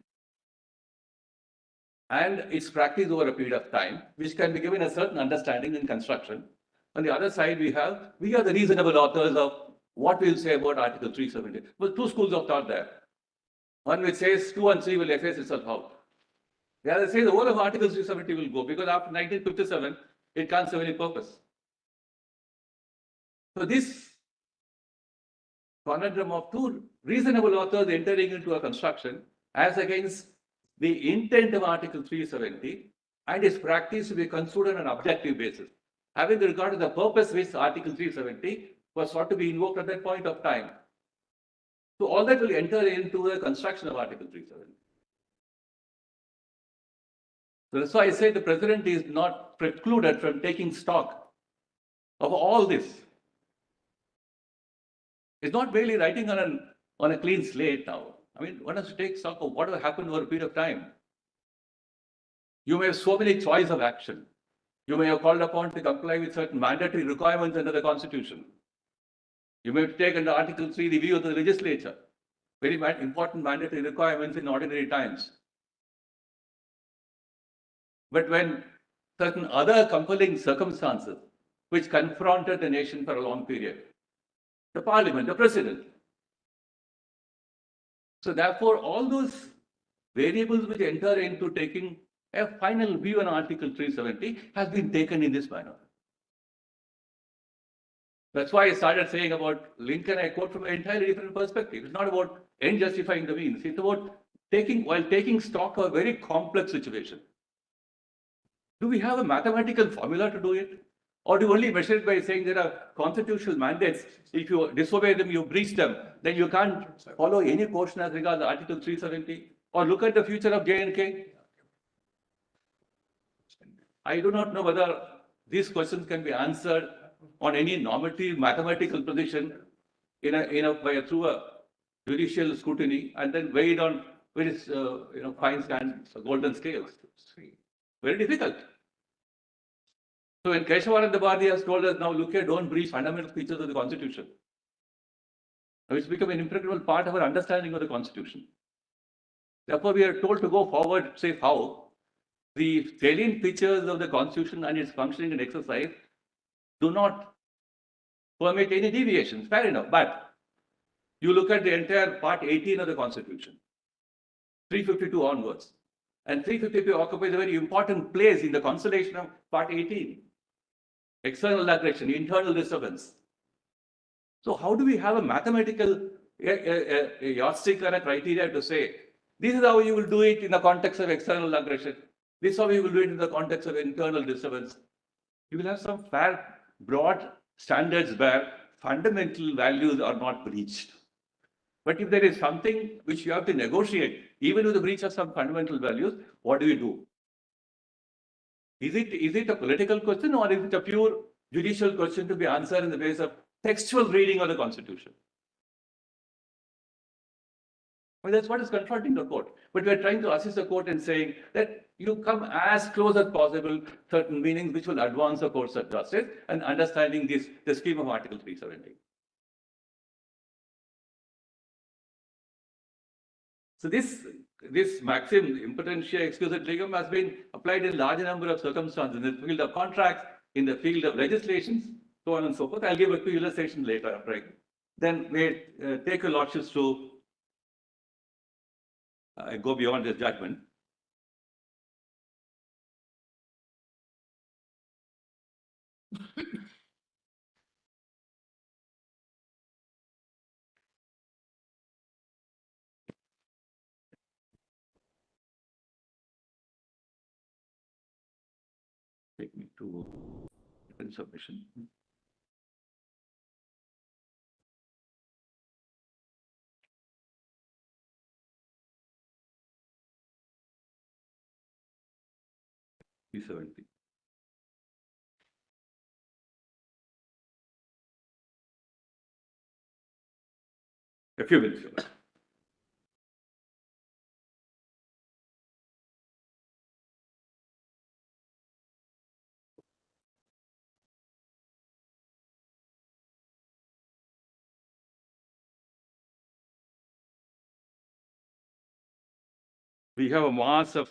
and its practice over a period of time, which can be given a certain understanding in construction. On the other side, we are the reasonable authors of what we'll say about Article 370. Well, two schools of thought there. One which says 2 and 3 will efface itself out. The other says the whole of Article 370 will go because after 1957, it can't serve any purpose. So this conundrum of two reasonable authors entering into a construction as against the intent of Article 370 and its practice to be construed on an objective basis, having regard to the purpose which Article 370 was sought to be invoked at that point of time. So all that will enter into the construction of Article 370. So that's why I say the President is not precluded from taking stock of all this. It's not merely writing on a clean slate now. I mean, one has to take stock of what has happened over a period of time. You may have so many choices of action. You may have called upon to comply with certain mandatory requirements under the Constitution. You may take under Article 3 the view of the legislature. Very important mandatory requirements in ordinary times. But when certain other compelling circumstances which confronted the nation for a long period, the Parliament, the President. So therefore, all those variables which enter into taking a final view on Article 370 has been taken in this manner. That's why I started saying about Lincoln, I quote from an entirely different perspective. It's not about end justifying the means. It's about taking stock of a very complex situation. Do we have a mathematical formula to do it? Or do you only measure it by saying there are constitutional mandates? If you disobey them, you breach them, then you can't follow any portion as regards Article 370? Or look at the future of J&K. I do not know whether these questions can be answered on any normative mathematical position through a judicial scrutiny and then weighed on various fine golden scales. Very difficult. So when Keshavananda Bharati has told us now, look here, don't breach fundamental features of the Constitution. Now it's become an integral part of our understanding of the Constitution. Therefore, we are told to go forward, say how the salient features of the Constitution and its functioning and exercise do not permit any deviations. Fair enough. But you look at the entire Part 18 of the Constitution, 352 onwards. And 352 occupies a very important place in the constellation of Part 18. External aggression, internal disturbance. So how do we have a mathematical yardstick and a criteria to say, this is how you will do it in the context of external aggression. This is how you will do it in the context of internal disturbance. You will have some fair, broad standards where fundamental values are not breached. But if there is something which you have to negotiate, even with the breach of some fundamental values, what do you do? Is it a political question or is it a pure judicial question to be answered in the basis of textual reading of the Constitution? I mean, that's what is confronting the court. But we are trying to assist the court in saying that you come as close as possible certain meanings which will advance the course of justice and understanding the scheme of Article 370. So this maxim, impotentia excusa legum, has been applied in large number of circumstances in the field of contracts, in the field of legislations, so on and so forth. I'll give a few illustrations later after I then may take your lordships to go beyond this judgment. Take me to written submission. P70. A few minutes. We have a mass of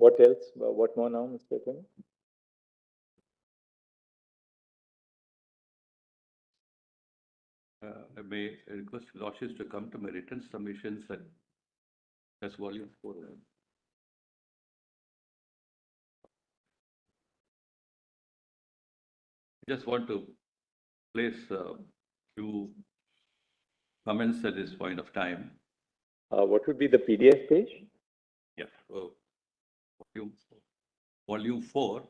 What else? What more now, Mr. Attorney? I may request Lordships to come to my written submissions and that's volume 4. I just want to place a few comments at this point of time. What would be the PDF page? Yeah. Volume 4.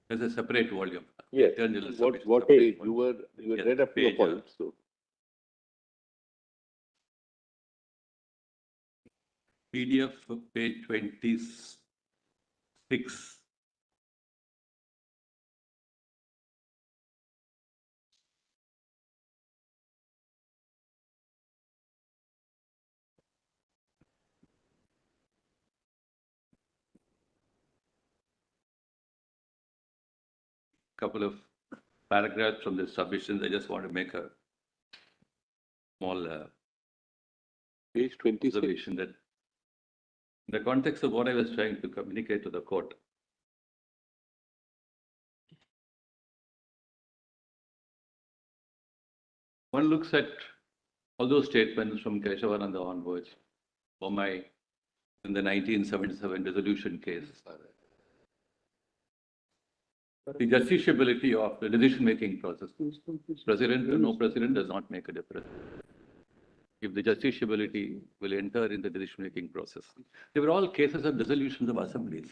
There's a separate volume. Yes. Internal What submissions. page? You Yes, read up to a page, point, so. PDF page 26. Couple of paragraphs from the submissions. I just want to make a small Page 26. observation that in the context of what I was trying to communicate to the court, one looks at all those statements from Keshavananda onwards, for my in the 1977 resolution case. The justiciability of the decision-making process. President or no president does not make a difference. If the justiciability will enter in the decision-making process. They were all cases of dissolutions of assemblies.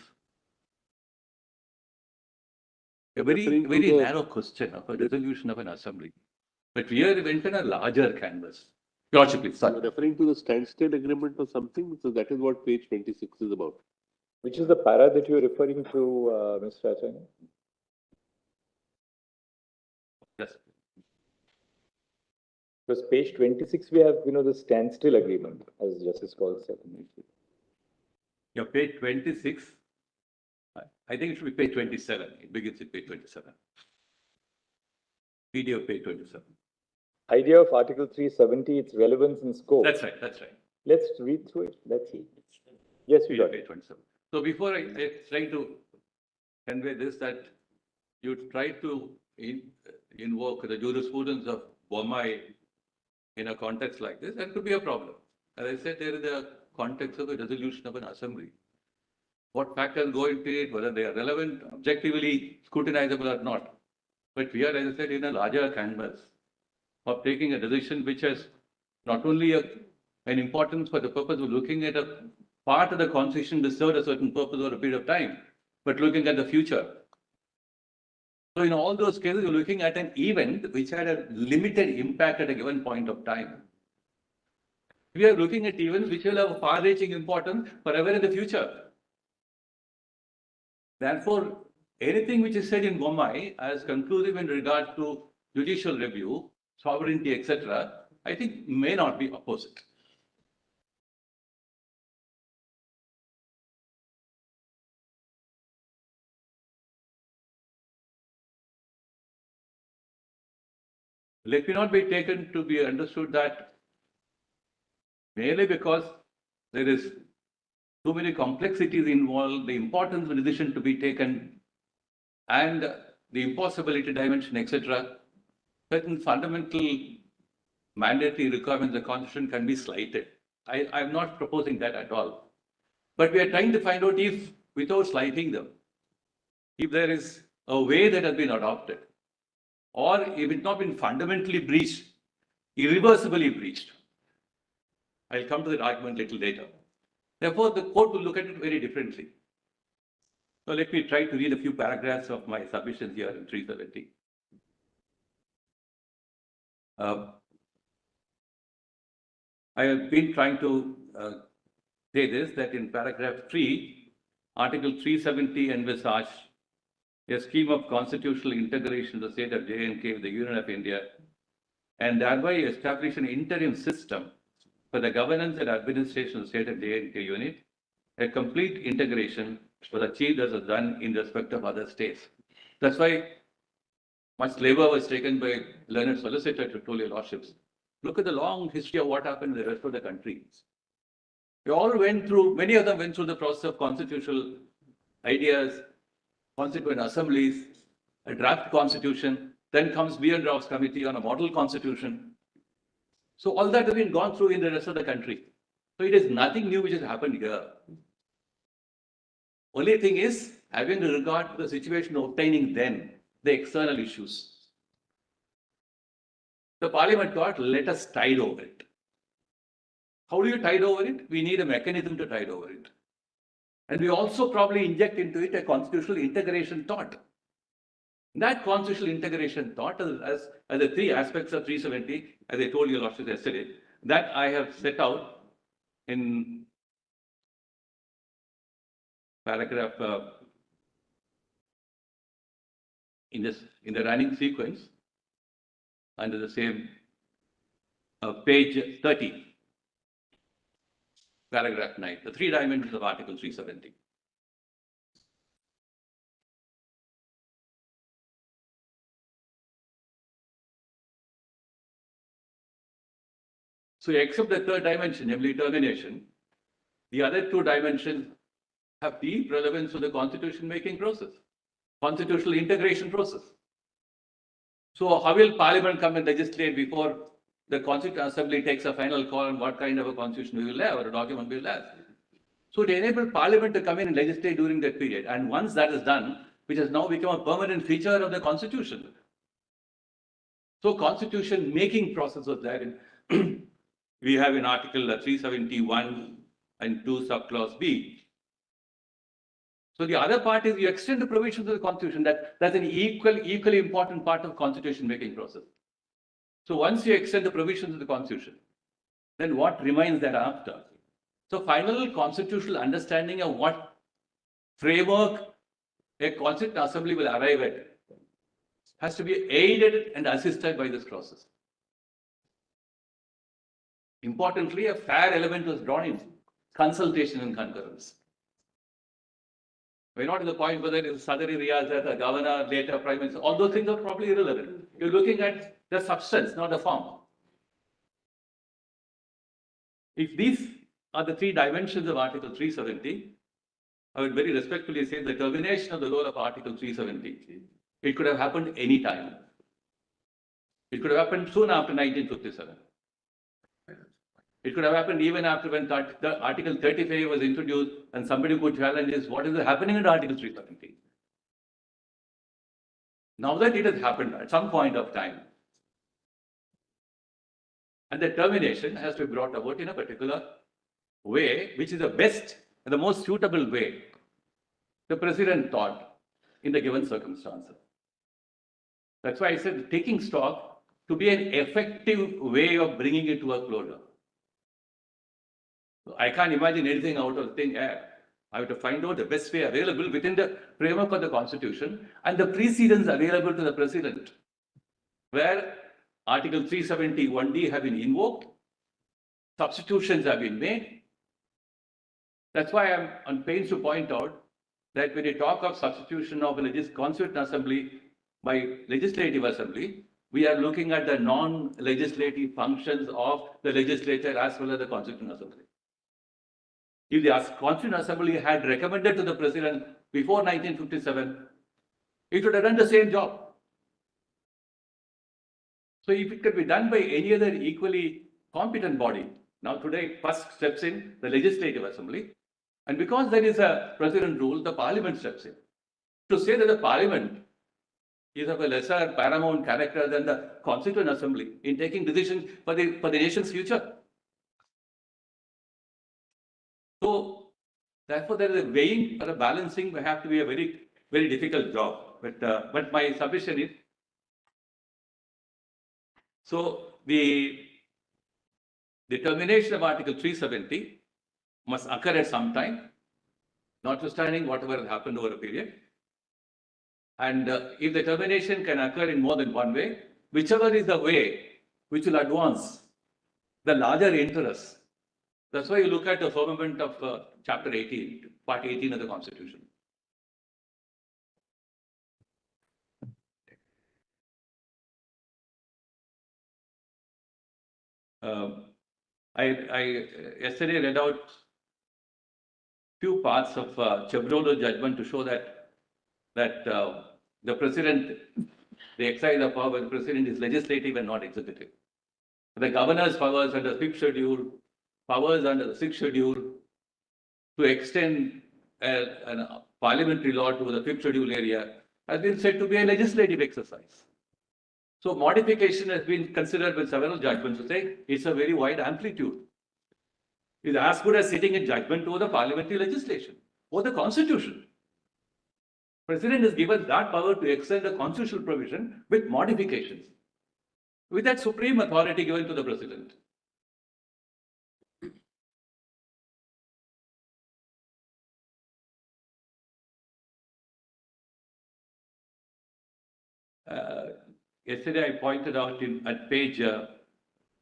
A very narrow question of a dissolution of an assembly. But we are went in a larger canvas. Lordship, please. You're referring to the standstill agreement or something? So that is what page 26 is about. Which is the para that you're referring to, Mr. Attorney? Yes. Because page 26, we have, the standstill agreement, as Justice Call said. Yeah, page 26. I think it should be page 27. It begins at page 27. PDF page 27. Idea of Article 370, its relevance and scope. That's right, that's right. Let's read through it. Let's see. Yes, we got PDF it. page 27. So before I try to convey this, that you try to invoke the jurisprudence of Bommai in a context like this, that could be a problem. As I said, there is a context of a resolution of an assembly. What factors go into it, whether they are relevant, objectively scrutinizable or not. But we are, as I said, in a larger canvas of taking a decision which has not only an importance for the purpose of looking at a part of the constitution to serve a certain purpose over a period of time, but looking at the future. So in all those cases, you're looking at an event which had a limited impact at a given point of time. We are looking at events which will have far-reaching importance forever in the future. Therefore, anything which is said in Bommai as conclusive in regard to judicial review, sovereignty, etc., I think may not be opposite. Let me not be taken to be understood that merely because there is too many complexities involved, the importance of the decision to be taken, and the impossibility dimension, etc., certain fundamental mandatory requirements of the Constitution can be slighted. I'm not proposing that at all. But we are trying to find out if, without slighting them, if there is a way that has been adopted, or if it's not been fundamentally breached, irreversibly breached. I'll come to that argument a little later. Therefore, the court will look at it very differently. So let me try to read a few paragraphs of my submissions here in 370. I have been trying to say this, that in paragraph 3, Article 370 envisage a scheme of constitutional integration of the state of J&K with the Union of India, and thereby establish an interim system for the governance and administration of the state of J&K unit. A complete integration was achieved as was done in respect of other states. That's why much labor was taken by learned solicitor to told your lordships. Look at the long history of what happened in the rest of the country. They all went through, many of them went through the process of constitutional ideas, constituent assemblies, a draft constitution, then comes B.N. Rao's committee on a model constitution. So all that has been gone through in the rest of the country. So it is nothing new which has happened here. Only thing is having regard to the situation obtaining then, the external issues. The parliament thought, let us tide over it. How do you tide over it? We need a mechanism to tide over it. And we also probably inject into it a constitutional integration thought. That constitutional integration thought as the three aspects of 370, as I told you last yesterday, that I have set out in paragraph in the running sequence under the same page 30, paragraph 9, the three dimensions of Article 370. So except the third dimension, namely termination, the other two dimensions have deep relevance to the constitution making process, constitutional integration process. So how will Parliament come and legislate before the Constituent Assembly takes a final call on what kind of a constitution we will have or a document we will have? So to enable Parliament to come in and legislate during that period, and once that is done, which has now become a permanent feature of the Constitution. So constitution making process was there. We have in Article 371 and 2 subclause B. So the other part is you extend the provisions of the Constitution. That's an equally important part of constitution making process. So once you extend the provisions of the Constitution, then what remains thereafter? So final constitutional understanding of what framework a Constituent Assembly will arrive at has to be aided and assisted by this process. Importantly, a fair element was drawn in, consultation and concurrence. We're not to the point whether it's Sadri Riyazat, a governor, later prime minister, all those things are probably irrelevant. You're looking at the substance, not the form. If these are the three dimensions of Article 370, I would very respectfully say the termination of the role of Article 370, it could have happened any time. It could have happened soon after 1957. It could have happened even after when the Article 35 was introduced and somebody could challenge is what is happening in Article 370. Now that it has happened at some point of time, and the termination has to be brought about in a particular way, which is the best and the most suitable way the President thought in the given circumstances. That's why I said taking stock to be an effective way of bringing it to a closure. I can't imagine anything out of thin air. I have to find out the best way available within the framework of the Constitution and the precedents available to the President, where Article 371D have been invoked, substitutions have been made. That's why I'm on pains to point out that when you talk of substitution of a Constituent Assembly by Legislative Assembly, we are looking at the non-legislative functions of the legislature as well as the Constituent Assembly. If the Constituent Assembly had recommended to the President before 1957, it would have done the same job. So if it could be done by any other equally competent body, now today first steps in the Legislative Assembly, and because there is a President rule, the Parliament steps in. To say that the Parliament is of a lesser paramount character than the Constituent Assembly in taking decisions for the nation's future. So, therefore, there is a weighing or a balancing may have to be a very, very difficult job. But my submission is, so the termination of Article 370 must occur at some time, notwithstanding whatever has happened over a period. And if the termination can occur in more than one way, whichever is the way which will advance the larger interests. That's why you look at the firmament of Chapter 18, Part 18 of the Constitution. I yesterday read out few parts of Chevrol's judgment to show that the president, the exercise of power of the president is legislative and not executive. The governor's powers under the 5th schedule, powers under the 6th schedule to extend a parliamentary law to the 5th schedule area has been said to be a legislative exercise. So modification has been considered with several judgments to say it's a very wide amplitude. It's as good as sitting in judgment over the parliamentary legislation or the constitution. President is given that power to extend the constitutional provision with modifications, with that supreme authority given to the president. Yesterday I pointed out at page,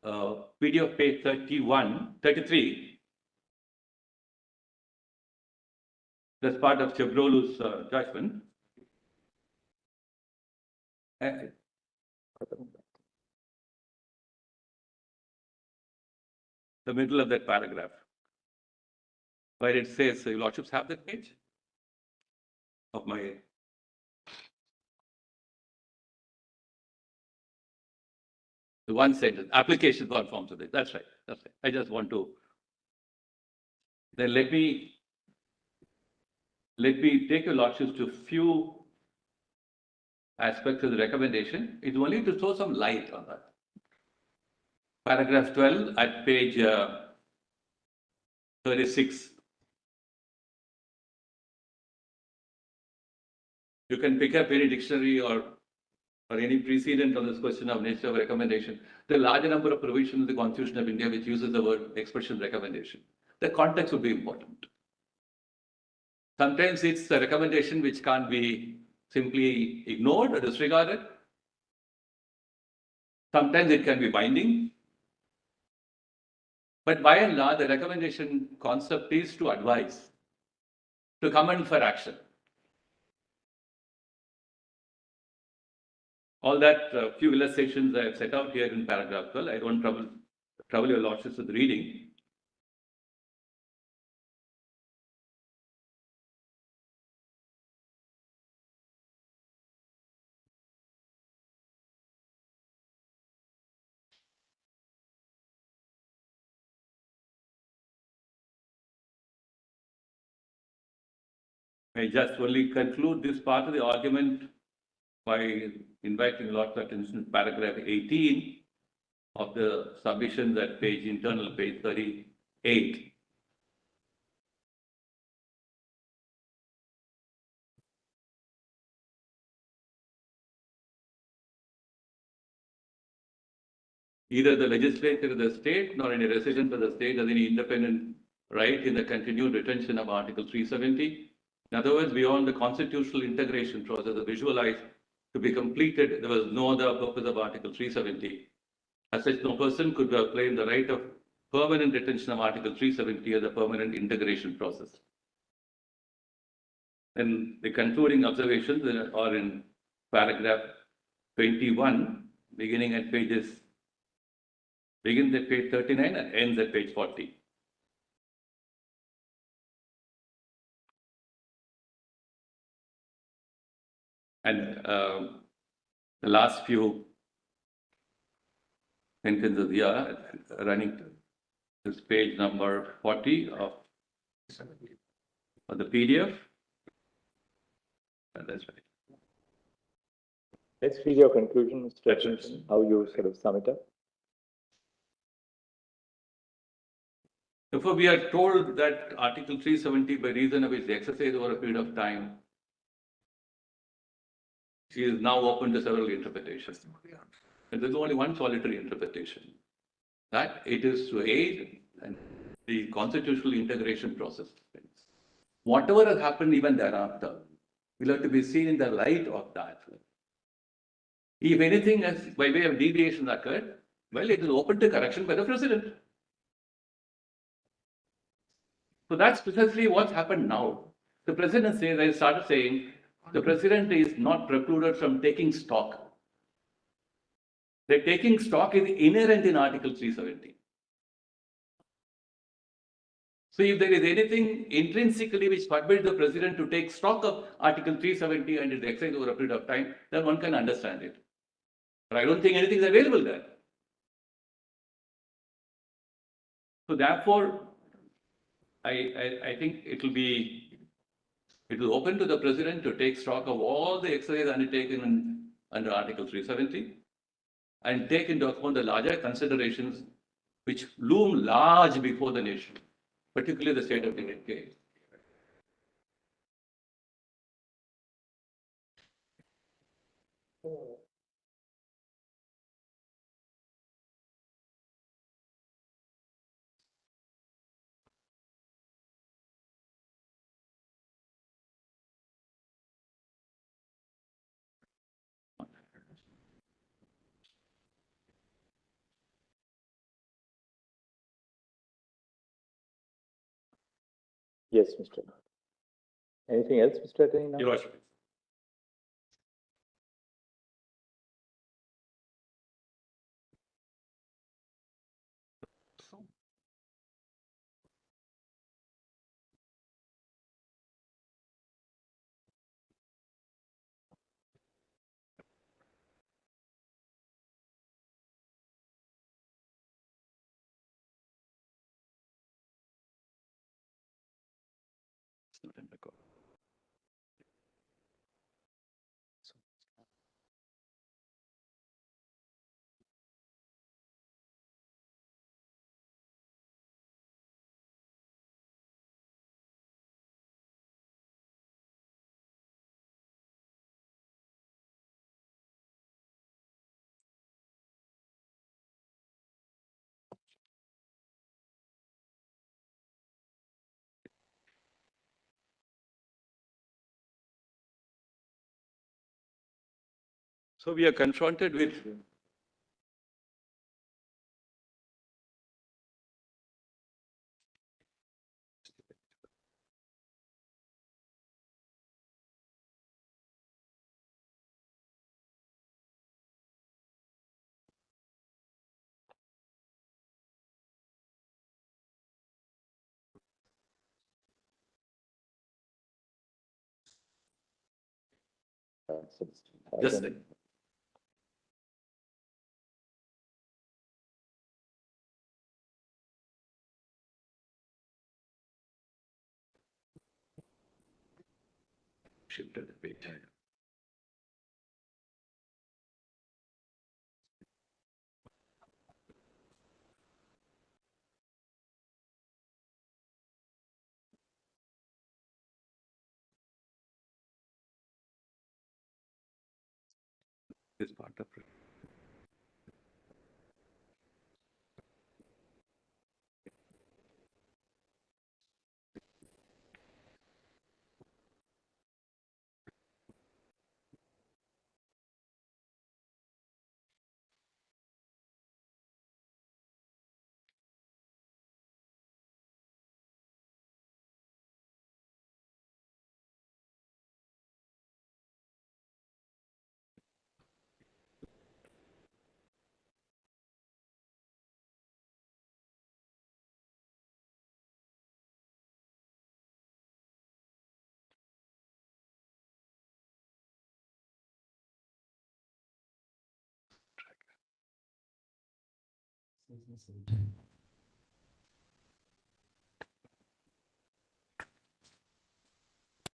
PDF page 33, that's part of Chevrol's judgment. The middle of that paragraph, where it says, Your Lordships have that page of my. The one sentence, application conforms to this. That's right. That's right. I just want to. Then let me take your Lordships to few aspects of the recommendation. It's only to throw some light on that. Paragraph 12 at page 36. You can pick up any dictionary or any precedent on this question of nature of recommendation. There are a larger number of provisions in the Constitution of India which uses the word expression recommendation. The context would be important. Sometimes it's a recommendation which can't be simply ignored or disregarded. Sometimes it can be binding. But by and large, the recommendation concept is to advise, to commend for action. All that few illustrations I have set out here in paragraph 12, I don't trouble your Lordships with reading. I just only conclude this part of the argument by inviting Lord's attention to paragraph 18 of the submission that internal page 38. Either the legislature of the state nor any resident of the state has any independent right in the continued retention of Article 370. In other words, beyond the constitutional integration process visualized to be completed, there was no other purpose of Article 370. As such, no person could claim the right of permanent retention of Article 370 as a permanent integration process. And the concluding observations are in paragraph 21, begins at page 39 and ends at page 40. And the last few sentences here, running to this page number 40 of the PDF. And that's right. Let's read your conclusion, Mr. That's Atkinson, how you sort of sum it up. Therefore, we are told that Article 370, by reason of its exercise over a period of time, is now open to several interpretations. And there's only one solitary interpretation, that it is to aid the constitutional integration process. Whatever has happened even thereafter will have to be seen in the light of that. If anything has, by way of deviation occurred, well, it is open to correction by the president. So that's precisely what's happened now. The president says, I started saying, the president is not precluded from taking stock. The taking stock is inherent in Article 370. So if there is anything intrinsically which forbids the president to take stock of Article 370 and its exercise over a period of time, then one can understand it. But I don't think anything is available there. So therefore, I think it will open to the president to take stock of all the exercise undertaken under Article 370 and take into account the larger considerations which loom large before the nation, particularly the state of the case. Yes, Mr. Anything else, Mr. Attorney? Now? Your Worship. So we are confronted with just shifted the page. This part of it.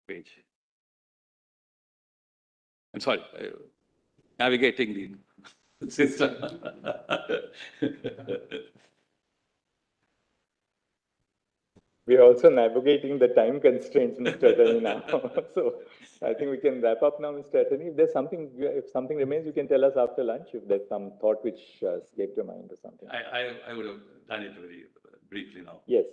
Page. I'm sorry, navigating the system. We are also navigating the time constraints, Mr. Attorney, now. So I think we can wrap up now, Mr. Attorney. If something remains, you can tell us after lunch if there's some thought which escaped your mind or something. I would have done it very briefly now. Yes.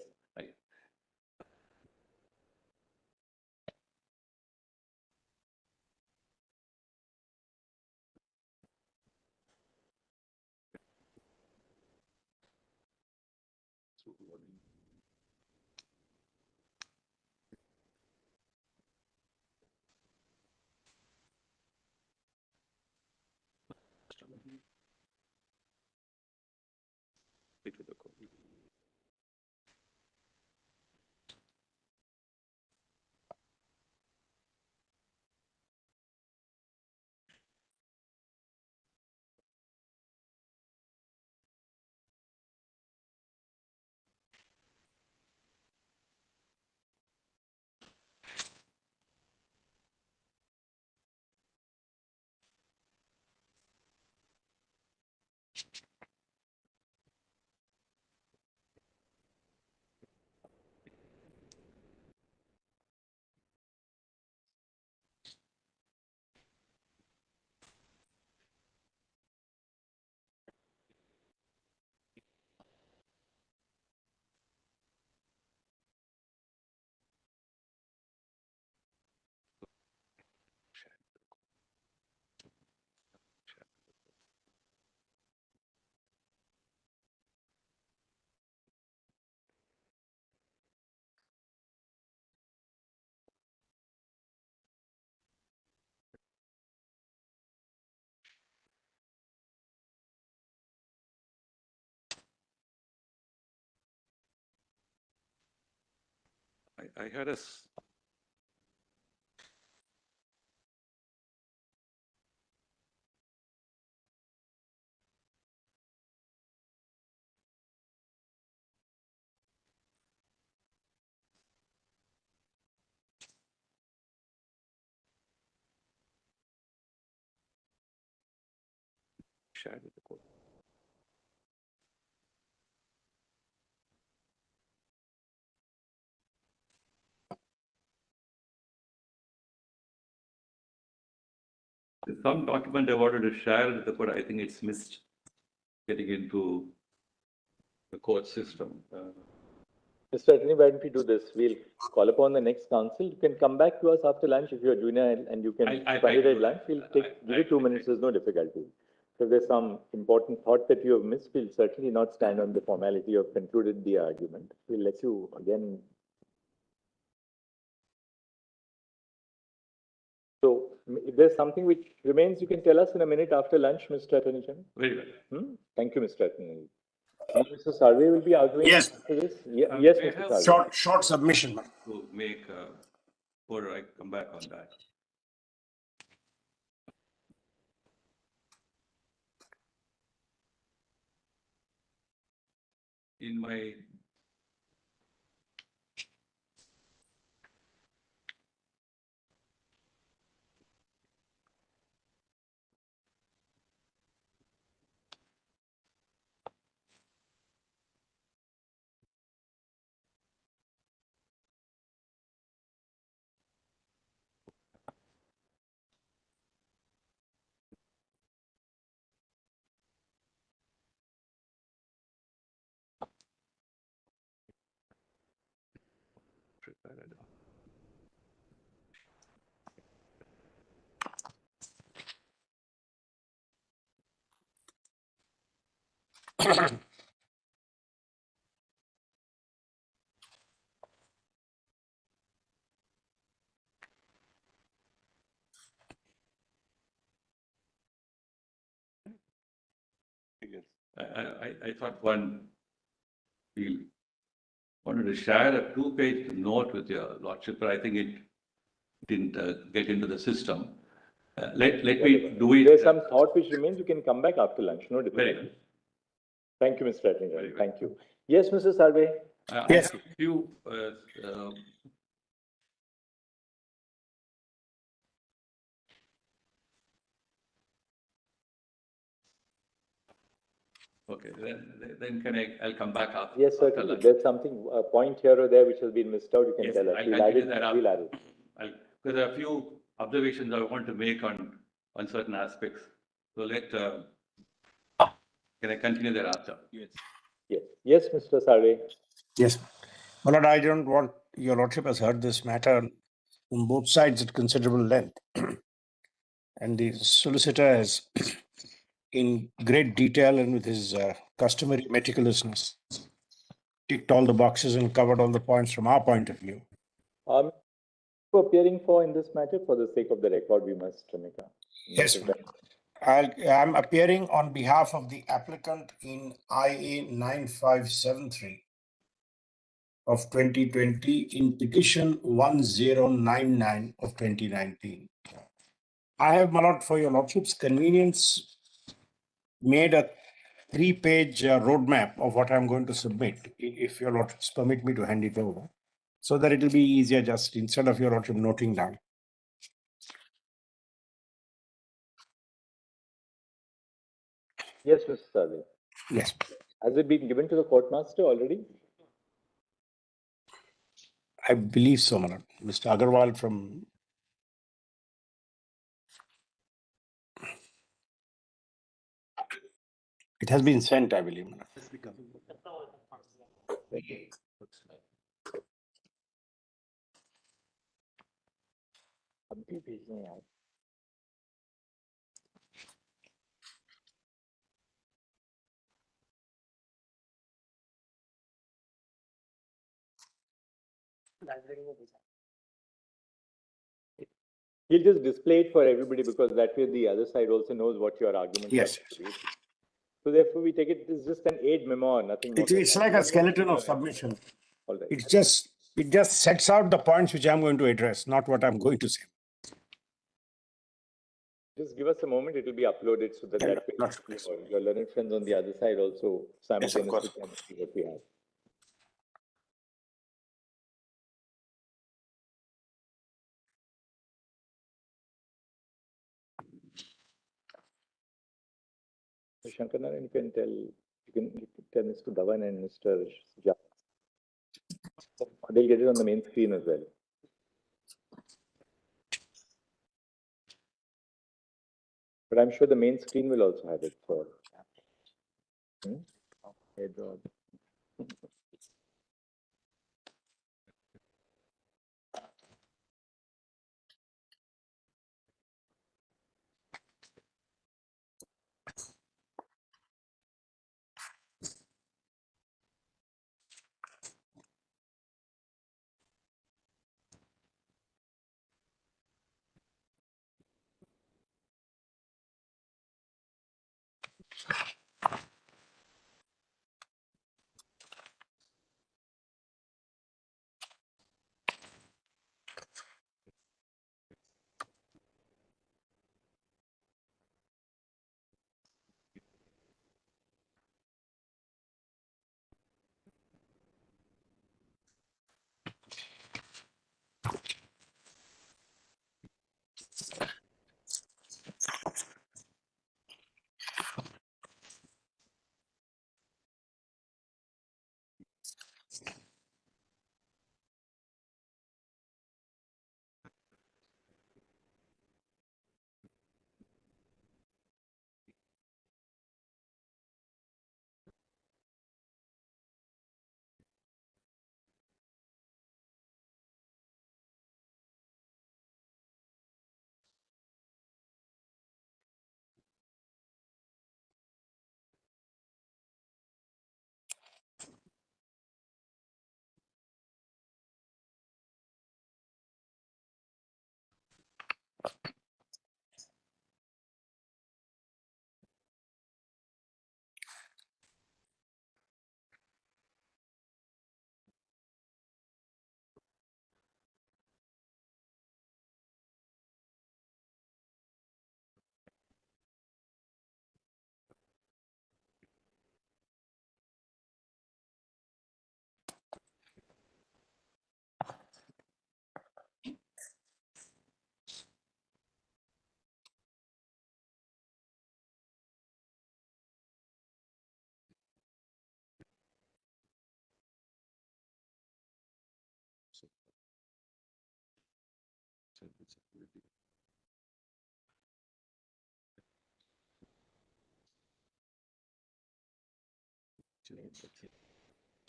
I had a. Shared with the court. There's some document I wanted to share with the court. I think it's missed getting into the court system. Mr. Attorney, why don't we do this? We'll call upon the next counsel. You can come back to us after lunch if you're junior and you can I spend it do at lunch. that. We'll give you 2 minutes. There's no difficulty. So if there's some important thought that you have missed, we'll certainly not stand on the formality of concluded the argument. We'll let you again. So if there's something which remains, you can tell us in a minute after lunch, Mr. Attorney General. Very well. Thank you, Mr. Attorney. Mr. Sarve will be arguing Yes. after this. Yes, may I Mr. have Sarve. Short submission, ma'am. To make, before I come back on that. In my I thought we wanted to share a 2-page note with your lordship, but I think it didn't get into the system. Let me do it. There's some thought which remains. You can come back after lunch. No difficulty. Very well. Thank you, Mr. Attorney General. Very well. Thank you. Yes, Mr. Sarve. Yes. I have a few okay, then I'll come back after. Yes, after certainly. lunch. There's something, a point here or there which has been missed out. You can Yes, tell us. I'll We'll add continue it. that up. We'll add it. Because there are a few observations I want to make on certain aspects. So can I continue thereafter? Yes. Yes. Yes, Mr. Sarve. Yes. My lord, I don't want, your lordship has heard this matter on both sides at considerable length. And the solicitor has, in great detail and with his customary meticulousness, ticked all the boxes and covered all the points from our point of view. Appearing for in this matter, for the sake of the record, we must make a Yes, note of that. I'm appearing on behalf of the applicant in IA 9573 of 2020 in petition 1099 of 2019. I have, my lord, for your lordship's convenience, made a 3-page roadmap of what I'm going to submit, if your lordships permit me to hand it over, so that it will be easier just instead of your lordship noting down. Yes, Mr. Sarve. Yes. Has it been given to the court master already? I believe so, my lord. Mr. Agarwal from. It has been sent, I believe. He'll just display it for everybody because that way the other side also knows what your argument Yes. is. So therefore we take it as just an aid memo, nothing more. It's like a skeleton of submission. All right. It's just It just sets out the points which I'm going to address, not what I'm going to say. Just give us a moment, it will be uploaded so that Yeah, that way not surprised. your learned friends on the other side also simultaneously course. can see what we have. Shankaran, you can tell Mr. Dhawan and Mr. Jha. They'll get it on the main screen as well. But I'm sure the main screen will also have it for.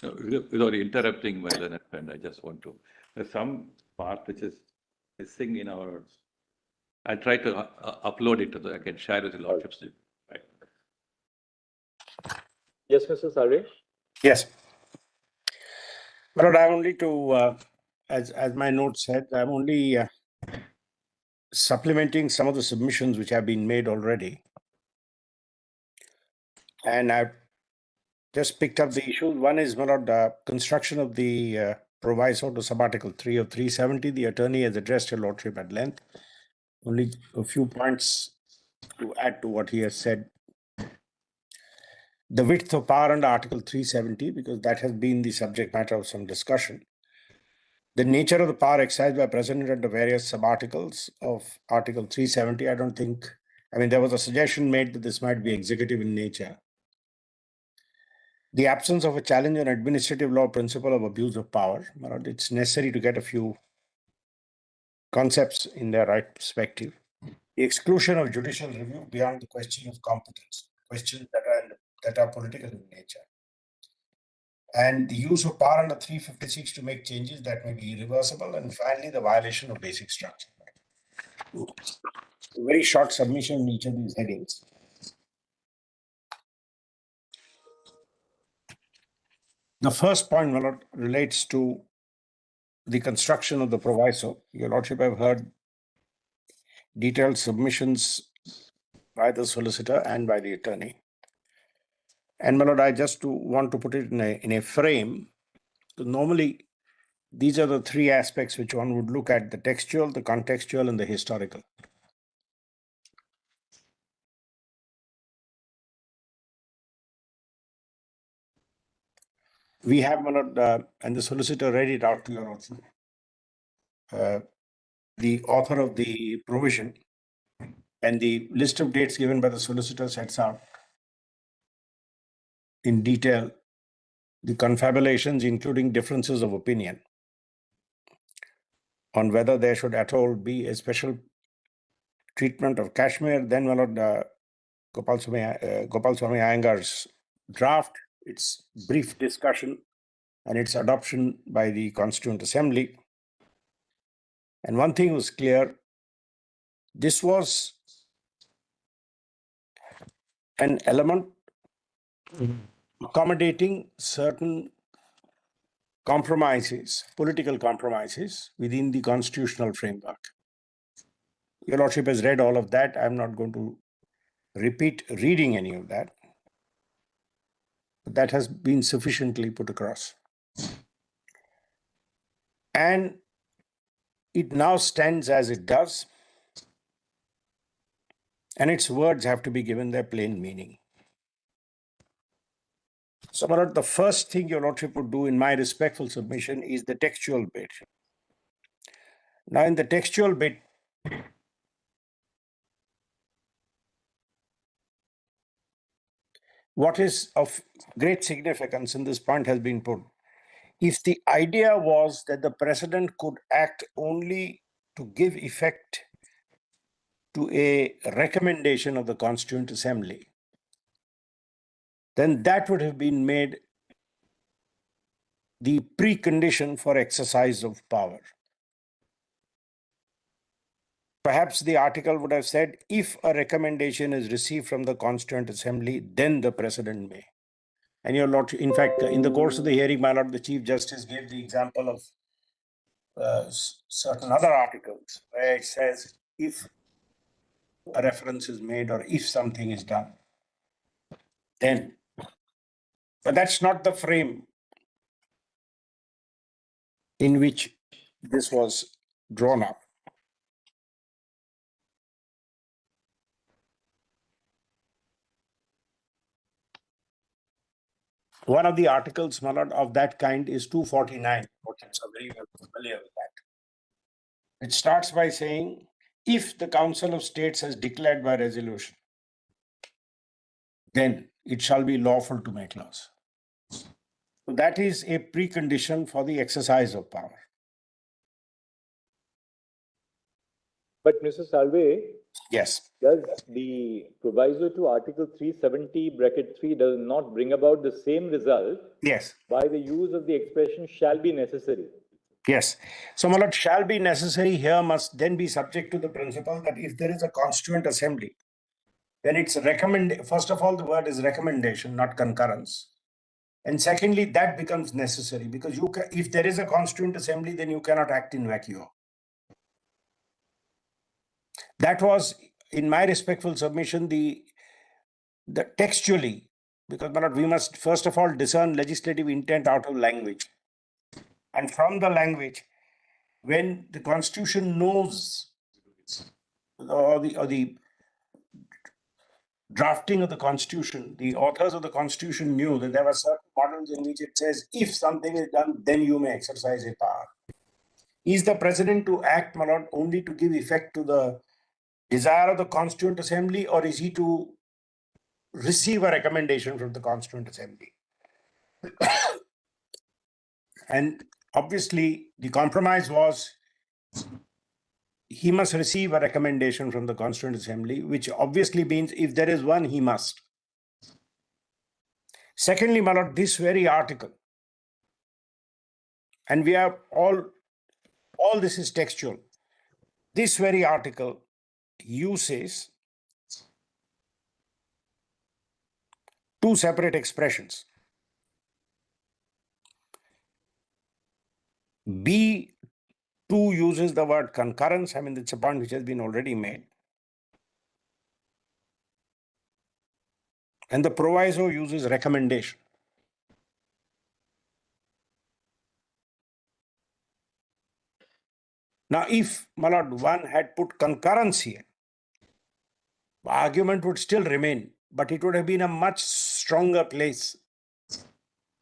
Without interrupting my learned friend, I just want to, there's some part which is missing in our, I try to upload it I can share with the lordships. Right. Yes, Mr. Saresh? Yes. But I'm only to, as my note said, I'm only supplementing some of the submissions which have been made already. And I've just picked up the issue. One is the construction of the proviso to sub-article 3 of 370. The attorney has addressed your lordship at length. Only a few points to add to what he has said. The width of power under Article 370, because that has been the subject matter of some discussion. The nature of the power exercised by President under various sub-articles of Article 370, I don't think, there was a suggestion made that this might be executive in nature. The absence of a challenge on administrative law principle of abuse of power. It's necessary to get a few concepts in their right perspective. The exclusion of judicial review beyond the question of competence, questions that are political in nature. And the use of power under 356 to make changes that may be irreversible. And finally, the violation of basic structure. Very short submission in each of these headings. The first point, my lord, relates to the construction of the proviso. Your lordship, I've heard detailed submissions by the solicitor and by the attorney. And my lord, I just want to put it in a frame. So normally, these are the three aspects which one would look at: the textual, the contextual, and the historical. We have, and the solicitor read it out to your author. The author of the provision and the list of dates given by the solicitor sets out in detail the confabulations, including differences of opinion on whether there should at all be a special treatment of Kashmir. Then, Gopal Swami Iyengar's draft, its brief discussion, and its adoption by the Constituent Assembly. And one thing was clear: this was an element accommodating certain compromises, political compromises within the constitutional framework. Your Lordship has read all of that. I'm not going to repeat reading any of that. But that has been sufficiently put across. And it now stands as it does, and its words have to be given their plain meaning. So, my Lord, the first thing Your Lordship would do in my respectful submission is the textual bit. Now, in the textual bit, what is of great significance in this point has been put. If the idea was that the President could act only to give effect to a recommendation of the Constituent Assembly, then that would have been made the precondition for exercise of power. Perhaps the article would have said, if a recommendation is received from the Constituent Assembly, then the President may. And Your Lordship, in fact, in the course of the hearing, my Lord, the Chief Justice gave the example of certain other articles where it says, if a reference is made or if something is done, then. But that's not the frame in which this was drawn up. One of the articles, my Lord, of that kind is 249. Merchants are very well familiar with that. It starts by saying, if the Council of States has declared by resolution, then it shall be lawful to make laws. So that is a precondition for the exercise of power. But Mr. Salve, Yes. does the proviso to Article 370(3) does not bring about the same result Yes. by the use of the expression shall be necessary? Yes. So, my Lord, shall be necessary here must then be subject to the principle that if there is a Constituent Assembly, then it's first of all, the word is recommendation, not concurrence. And secondly, that becomes necessary because if there is a Constituent Assembly, then you cannot act in vacuo. That was, in my respectful submission, the textually, because, my Lord, we must first of all discern legislative intent out of language. And from the language, when the Constitution knows, or the drafting of the Constitution, the authors of the Constitution knew that there were certain models in which it says, if something is done, then you may exercise a power. Is the President to act, my Lord, only to give effect to the desire of the Constituent Assembly, or is he to receive a recommendation from the Constituent Assembly? And obviously, the compromise was he must receive a recommendation from the Constituent Assembly, which obviously means if there is one, he must. Secondly, my Lord, this very article, and we are all this is textual. This very article uses two separate expressions. B2 uses the word concurrence. I mean, it's a point which has been already made. And the proviso uses recommendation. Now, if, my lord, one had put concurrence here, the argument would still remain, but it would have been a much stronger place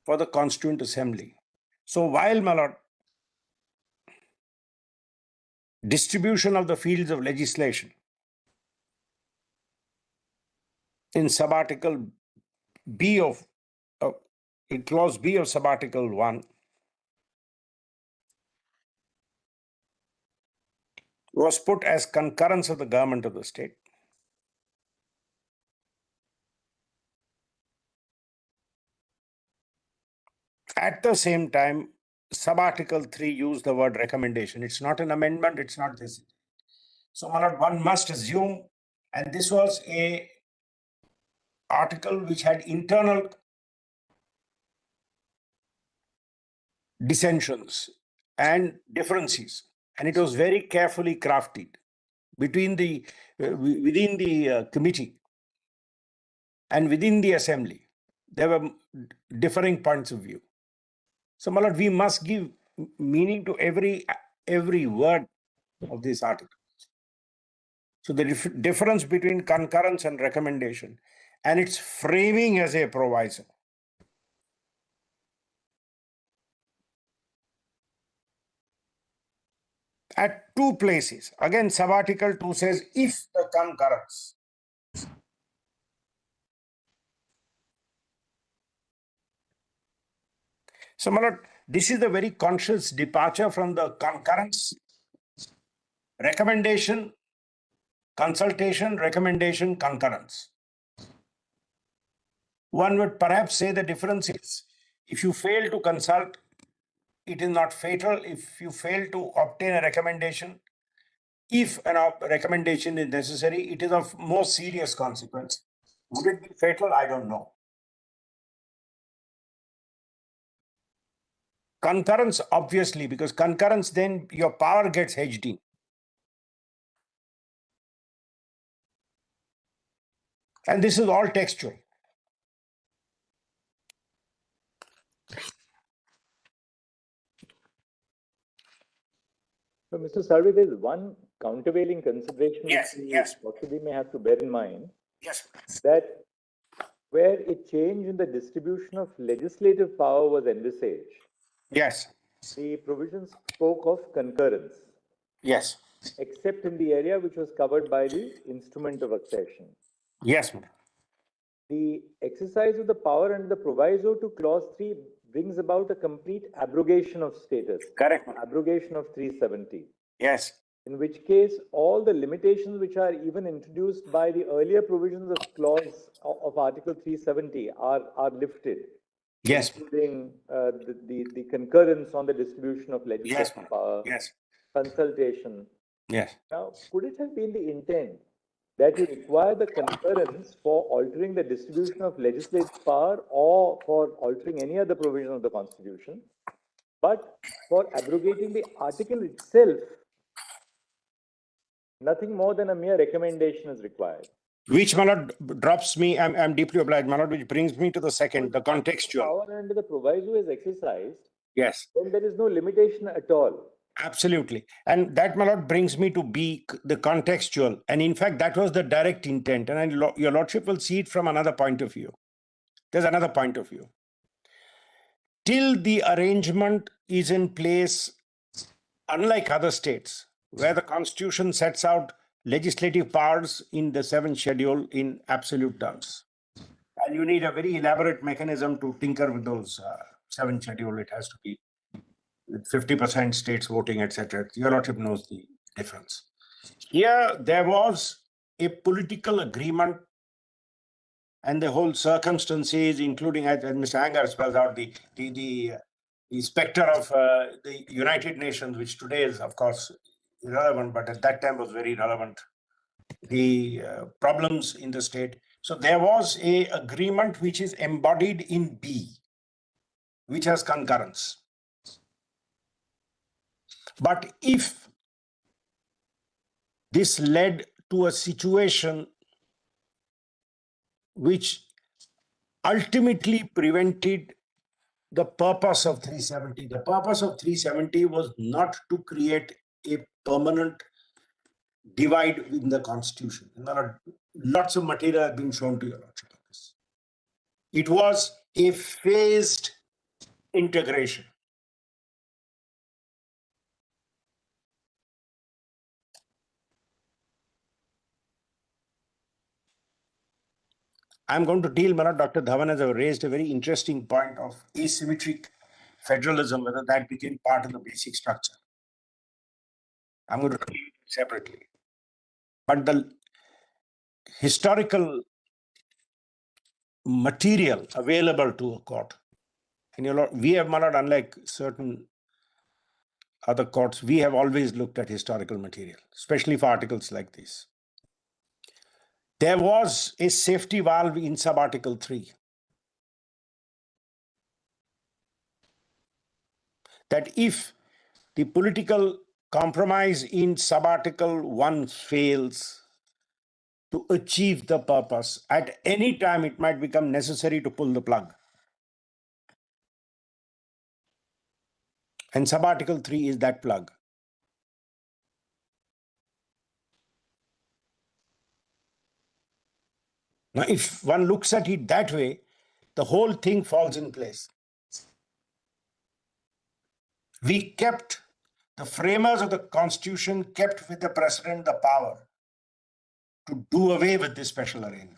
for the Constituent Assembly. So while, my lord, distribution of the fields of legislation in subarticle B of, in clause B of subarticle 1 was put as concurrence of the government of the state. At the same time, subarticle 3 used the word recommendation. It's not an amendment, it's not this. So, my lord, one must assume, and this was a article which had internal dissensions and differences, and it was very carefully crafted between the within the committee and within the assembly. There were differing points of view. So, my lord, we must give meaning to every word of this article. So the difference between concurrence and recommendation and its framing as a proviso. At two places, again, subarticle 2 says, if the concurrence. So, my lord, this is the very conscious departure from the concurrence, recommendation, consultation, recommendation, concurrence. One would perhaps say the difference is, if you fail to consult, it is not fatal. If you fail to obtain a recommendation, if a recommendation is necessary, it is of more serious consequence. Would it be fatal? I don't know. Concurrence, obviously, because concurrence, then your power gets hedged in. And this is all textual. So, Mr. Sarve, there is one countervailing consideration Yes, which we yes. possibly may have to bear in mind, Yes. that where a change in the distribution of legislative power was envisaged, Yes. the provisions spoke of concurrence, Yes. except in the area which was covered by the instrument of accession. Yes, madam. The exercise of the power under the proviso to clause 3 brings about a complete abrogation of status. Correct, madam. Abrogation of 370. Yes. In which case, all the limitations which are even introduced by the earlier provisions of clause of Article 370 are lifted. Yes. Including the concurrence on the distribution of legislative Yes, power, yes. consultation. Yes. Now, could it have been the intent that you require the concurrence for altering the distribution of legislative power or for altering any other provision of the Constitution, but for abrogating the article itself, nothing more than a mere recommendation is required? Which, my lord, drops me, I'm deeply obliged, my lord, which brings me to the second, the If the contextual. power under the proviso is exercised, Yes. then there is no limitation at all. Absolutely. And that, my lord, brings me to B, the contextual. And in fact, that was the direct intent. And your lordship will see it from another point of view. There's another point of view. Till the arrangement is in place, unlike other states, where the Constitution sets out legislative powers in the 7th schedule in absolute terms. And you need a very elaborate mechanism to tinker with those 7th schedule. It has to be 50% states voting, etc. Your lordship knows the difference. Here, there was a political agreement, and the whole circumstances, including, as Mr. Anger spells out, the specter of the United Nations, which today is, of course, irrelevant, but at that time was very relevant. The problems in the state. So there was a agreement which is embodied in B, which has concurrence. But if this led to a situation which ultimately prevented the purpose of 370, the purpose of 370 was not to create a permanent divide in the constitution. And there are lots of material has been shown to your lordship on this. It was a phased integration. I'm going to deal, Manoj. Dr. Dhawan has raised a very interesting point of asymmetric federalism, whether that became part of the basic structure. I'm going to deal it separately. But the historical material available to a court, and we have, Manoj, unlike certain other courts, we have always looked at historical material, especially for articles like this. There was a safety valve in sub-article 3 that if the political compromise in sub-article 1 fails to achieve the purpose, at any time it might become necessary to pull the plug. And sub-article 3 is that plug. Now, if one looks at it that way, the whole thing falls in place. We kept, the framers of the Constitution kept with the President the power to do away with this special arrangement.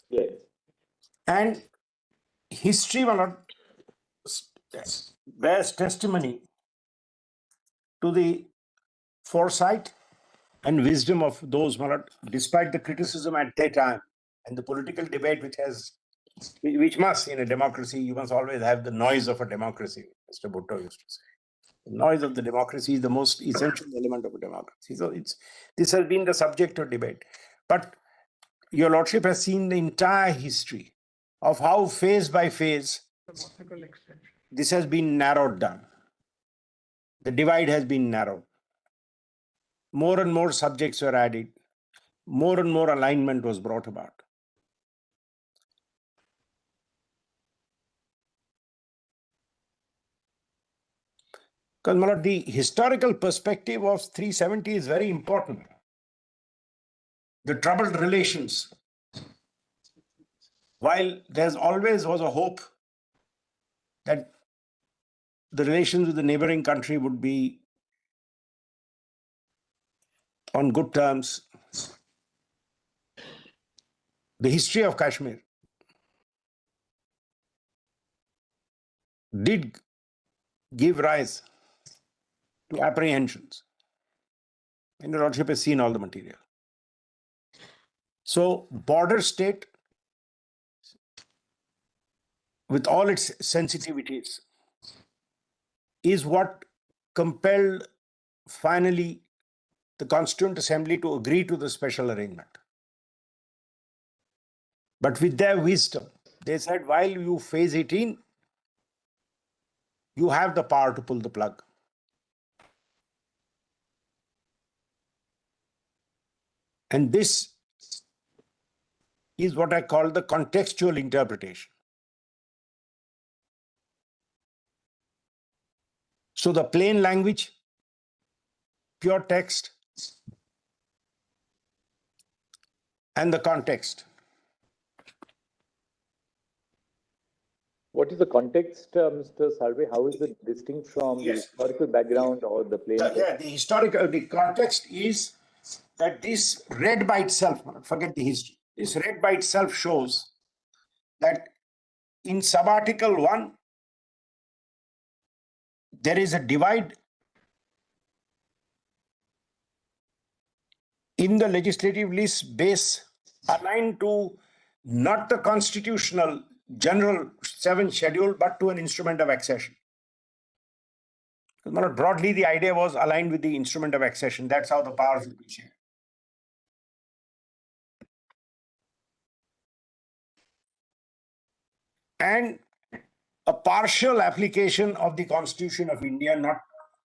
Yes. And history bears testimony to the foresight and wisdom of those, despite the criticism at that time and the political debate which must, in a democracy, you must always have the noise of a democracy, Mr. Bhutto used to say. The noise of the democracy is the most essential element of a democracy. So this has been the subject of debate. But your lordship has seen the entire history of how phase by phase this has been narrowed down. The divide has been narrowed. More and more subjects were added. More and more alignment was brought about. Because, my lord, the historical perspective of 370 is very important. The troubled relations. While there's always was a hope that the relations with the neighboring country would be on good terms, the history of Kashmir did give rise to apprehensions. And your lordship has seen all the material. So, border state, with all its sensitivities, is what compelled finally the Constituent Assembly to agree to the special arrangement. But with their wisdom, they said, while you phase it in, you have the power to pull the plug. And this is what I call the contextual interpretation. So the plain language, pure text, and the context. What is the context, Mr. Salve? How is it distinct from the historical background or the plain text? The context is that this read by itself, forget the history, this read by itself shows that in sub-article 1, there is a divide in the legislative list base aligned to not the constitutional general 7th schedule, but to an instrument of accession. Broadly, the idea was aligned with the instrument of accession. That's how the powers will be shared. And a partial application of the Constitution of India, not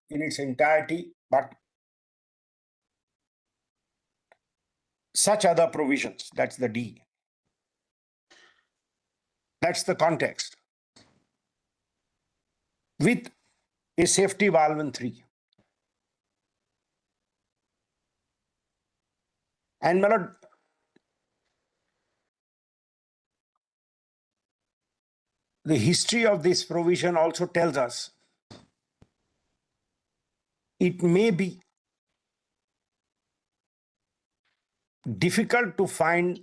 in its entirety, but such other provisions. That's the D. That's the context. With a safety valve in 3. And my lord, the history of this provision also tells us it may be difficult to find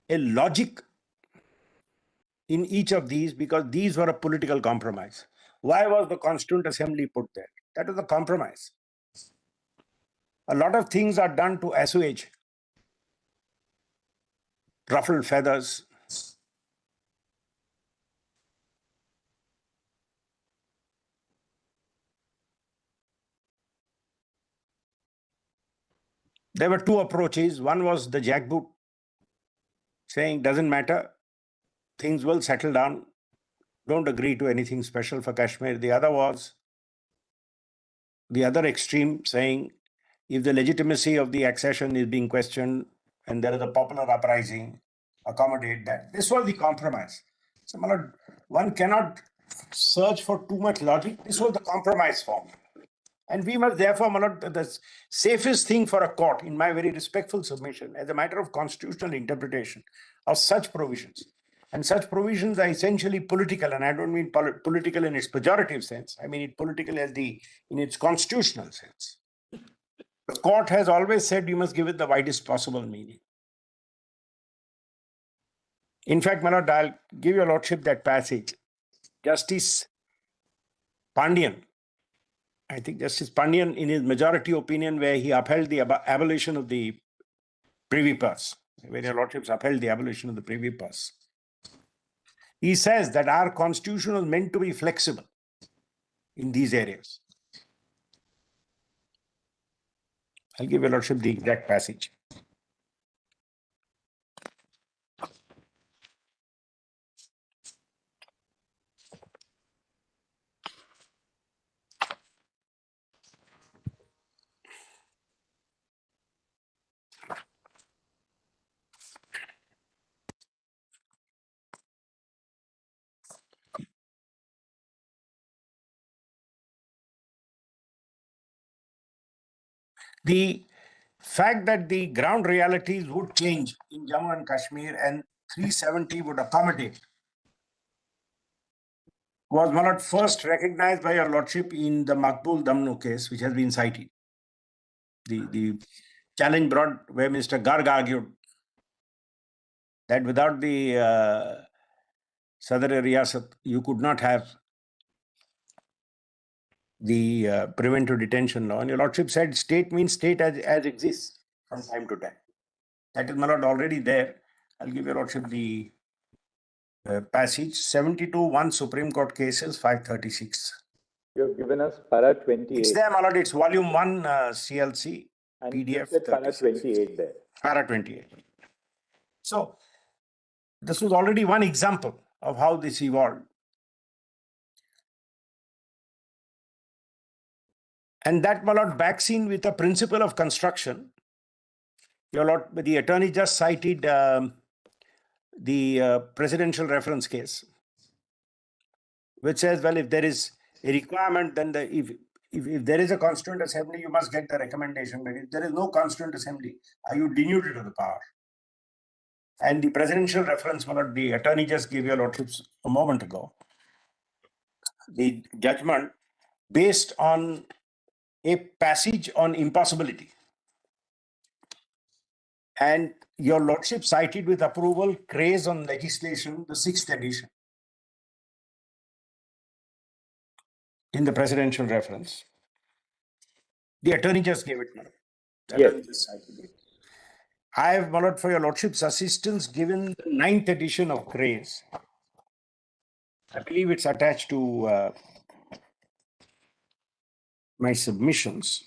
a logic in each of these because these were a political compromise. Why was the Constituent Assembly put there? That was a compromise. A lot of things are done to assuage ruffled feathers. There were two approaches. One was the jackboot, saying doesn't matter, things will settle down, don't agree to anything special for Kashmir. The other was the other extreme, saying if the legitimacy of the accession is being questioned and there is a popular uprising, accommodate that. This was the compromise. So, my lord, one cannot search for too much logic. This was the compromise form. And we must therefore, my lord, the safest thing for a court, in my very respectful submission, as a matter of constitutional interpretation of such provisions. And such provisions are essentially political, and I don't mean political in its pejorative sense. I mean it political as in its constitutional sense. The court has always said you must give it the widest possible meaning. In fact, my lord, I'll give your lordship that passage. Justice Pandian, I think Justice Pandian, in his majority opinion, where he upheld the abolition of the privy purse, where your lordships upheld the abolition of the privy purse, he says that our constitution was meant to be flexible in these areas. I'll give your lordship the exact passage. The fact that the ground realities would change in Jammu and Kashmir and 370 would accommodate was not first recognized by your lordship in the Makbul Damno case, which has been cited. The challenge brought where Mr. Garg argued that without the Sadr Riyasat, you could not have the preventive detention law. And your lordship said state means state as exists from time to time. That is, my lord, already there. I'll give your lordship the passage 72-1 Supreme Court cases 536. You have given us para 28. It's there, my lord. It's volume 1 CLC and PDF. you said para 36. 28 there. Para 28. So this was already one example of how this evolved. And that, my lord, backs in with a principle of construction. Your lord, the attorney just cited the presidential reference case, which says, well, if there is a requirement, then if there is a constituent assembly, you must get the recommendation. But if there is no constituent assembly, are you denuded of the power? And the presidential reference, my lord, the attorney just gave your lordships a moment ago. The judgment based on a passage on impossibility. And your lordship cited with approval Craze on Legislation, the 6th edition, in the presidential reference. The attorney just gave it, madam. The Yes. attorney just cited it. I have, my lord, for your lordship's assistance, given the 9th edition of Craze. I believe it's attached to my submissions.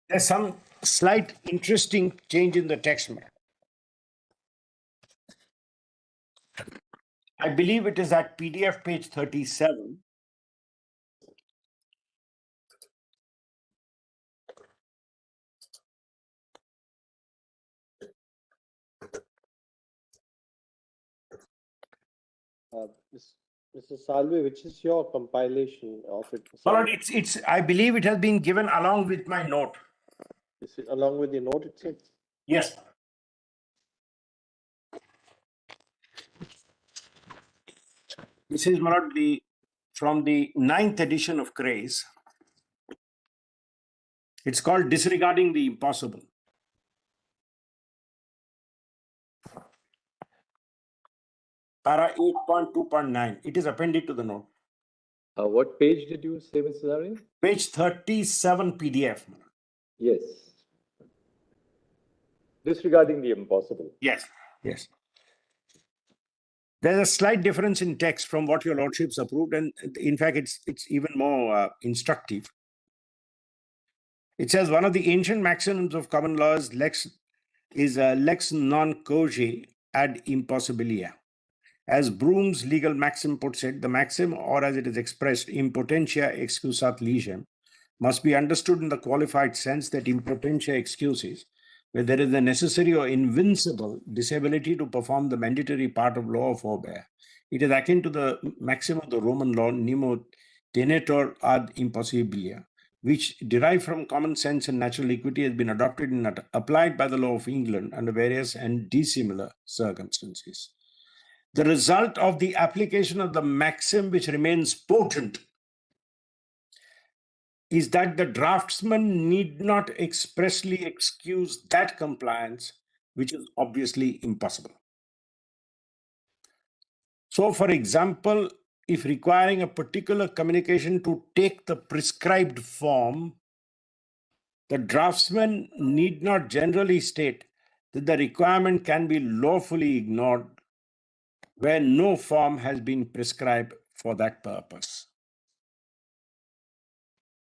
There's some slight interesting change in the text. I believe it is at PDF page 37. Mr. Salve, which is your compilation of it? Well, it's. I believe it has been given along with my note. Is it along with the note itself? Yes. This is not from the 9th edition of Grace. It's called Disregarding the Impossible. Para 8.2.9. It is appended to the note. What page did you say, Mr. Zari? Page 37 PDF. Yes. Disregarding the impossible. Yes. Yes. There's a slight difference in text from what your lordships approved, and in fact, it's even more instructive. It says one of the ancient maxims of common law is lex non causa ad impossibilia. As Broom's legal maxim puts it, the maxim, or as it is expressed, impotentia excusat legem, must be understood in the qualified sense that impotentia excuses, where there is a necessary or invincible disability to perform the mandatory part of law or forbear. It is akin to the maxim of the Roman law, nemo tenetur ad impossibilia, which, derived from common sense and natural equity, has been adopted and applied by the law of England under various and dissimilar circumstances. The result of the application of the maxim, which remains potent, is that the draftsman need not expressly excuse that compliance, which is obviously impossible. So, for example, if requiring a particular communication to take the prescribed form, the draftsman need not generally state that the requirement can be lawfully ignored where no form has been prescribed for that purpose.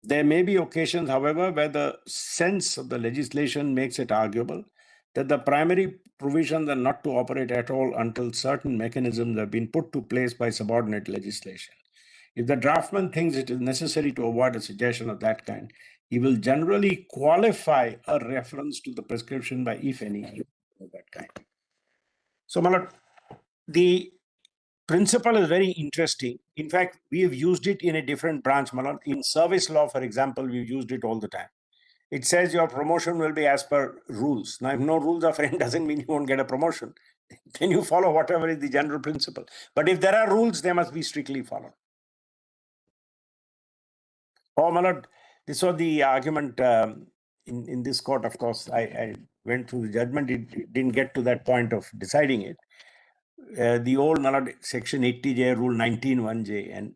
There may be occasions, however, where the sense of the legislation makes it arguable that the primary provisions are not to operate at all until certain mechanisms have been put to place by subordinate legislation. If the draftsman thinks it is necessary to avoid a suggestion of that kind, he will generally qualify a reference to the prescription by, if any, of that kind. So, Malad, the principle is very interesting. In fact, we have used it in a different branch, Malad. In service law, for example, we've used it all the time. It says your promotion will be as per rules. Now, if no rules are framed, doesn't mean you won't get a promotion. Then you follow whatever is the general principle. But if there are rules, they must be strictly followed. Oh, Malad, this was the argument in this court. Of course, I went through the judgment. It didn't get to that point of deciding it. The old Malad section 80J, rule 19(1)J.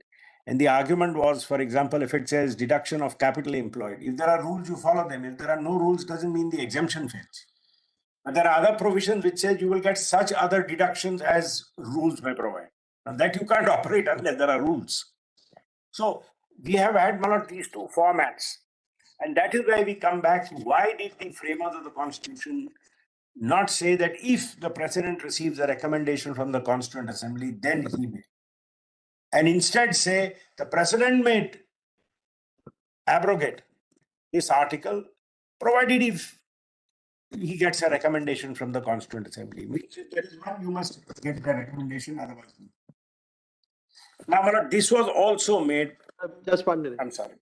And the argument was, for example, if it says deduction of capital employed, if there are rules, you follow them. If there are no rules, doesn't mean the exemption fails. But there are other provisions which says you will get such other deductions as rules may provide. And that you can't operate unless there are rules. So we have had Malad these two formats. And that is why we come back. Why did the framers of the Constitution not say that if the President receives a recommendation from the Constituent Assembly, then he may? And instead say the President may abrogate this article, provided if he gets a recommendation from the Constituent Assembly. Which there is one, you must get the recommendation, otherwise. Now, Malad, this was also made. Just 1 minute. I'm sorry.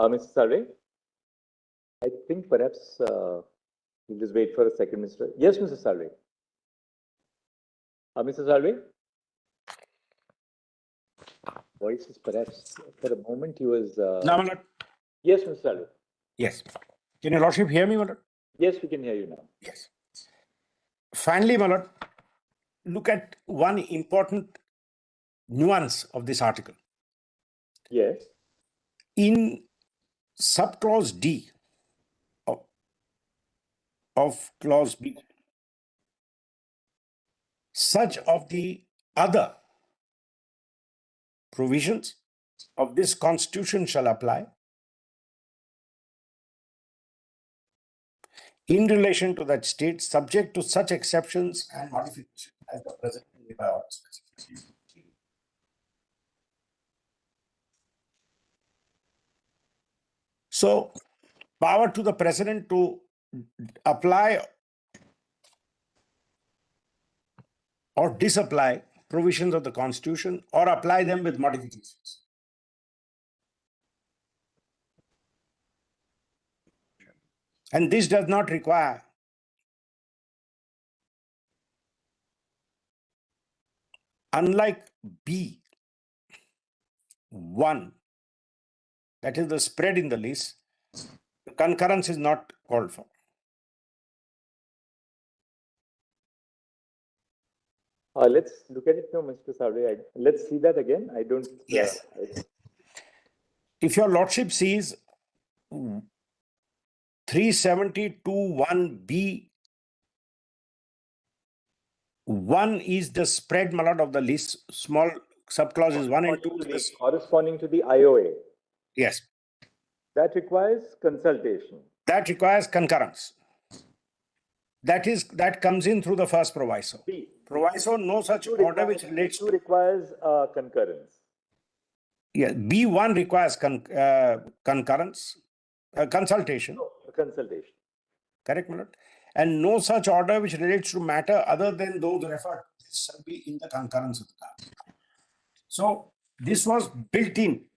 Mr. Salve? I think perhaps we'll just wait for a second, Mr. Yes, Mr. Salve. Mr. Salve? Voice is perhaps, for a moment he was... Now, my lord. Yes, Mr. Salve. Yes. Can your lordship hear me, my lord? Yes, we can hear you now. Yes. Finally, my lord, look at one important nuance of this article. Yes. In subclause D of clause B, such of the other provisions of this constitution shall apply in relation to that state, subject to such exceptions and modifications as the present by order specifies. So, power to the president to apply or disapply provisions of the constitution or apply them with modifications. And this does not require unlike B1, that is the spread in the list, the concurrence is not called for. Let's look at it now, Mr. Salve. Let's see that again. I don't... Yes. If your lordship sees 372(1)(b), 1 is the spread, my lord, of the list. Small subclauses 1 and 2. Corresponding to the IOA. Yes. That requires consultation. That requires concurrence. That comes in through the first proviso. B. Proviso, no such order which relates to... requires concurrence. Yeah, B1 requires concurrence, consultation. No, consultation. Correct, my lord? And no such order which relates to matter other than those referred to shall be in the concurrence of the court. So, this was built in.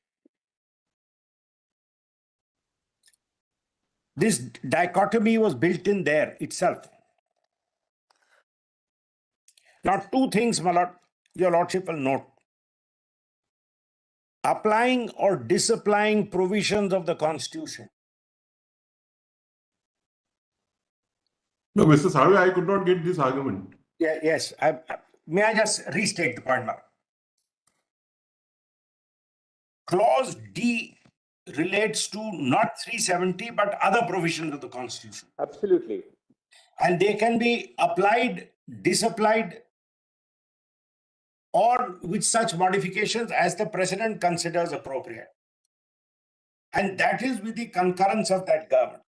This dichotomy was built in there itself. Now, two things, my lord, your lordship will note. Applying or disapplying provisions of the constitution. No, Mr. Salve, I could not get this argument. Yeah, yes. may I just restate the point, Mark? Clause D relates to not 370, but other provisions of the Constitution. Absolutely. And they can be applied, disapplied, or with such modifications as the President considers appropriate. And that is with the concurrence of that government.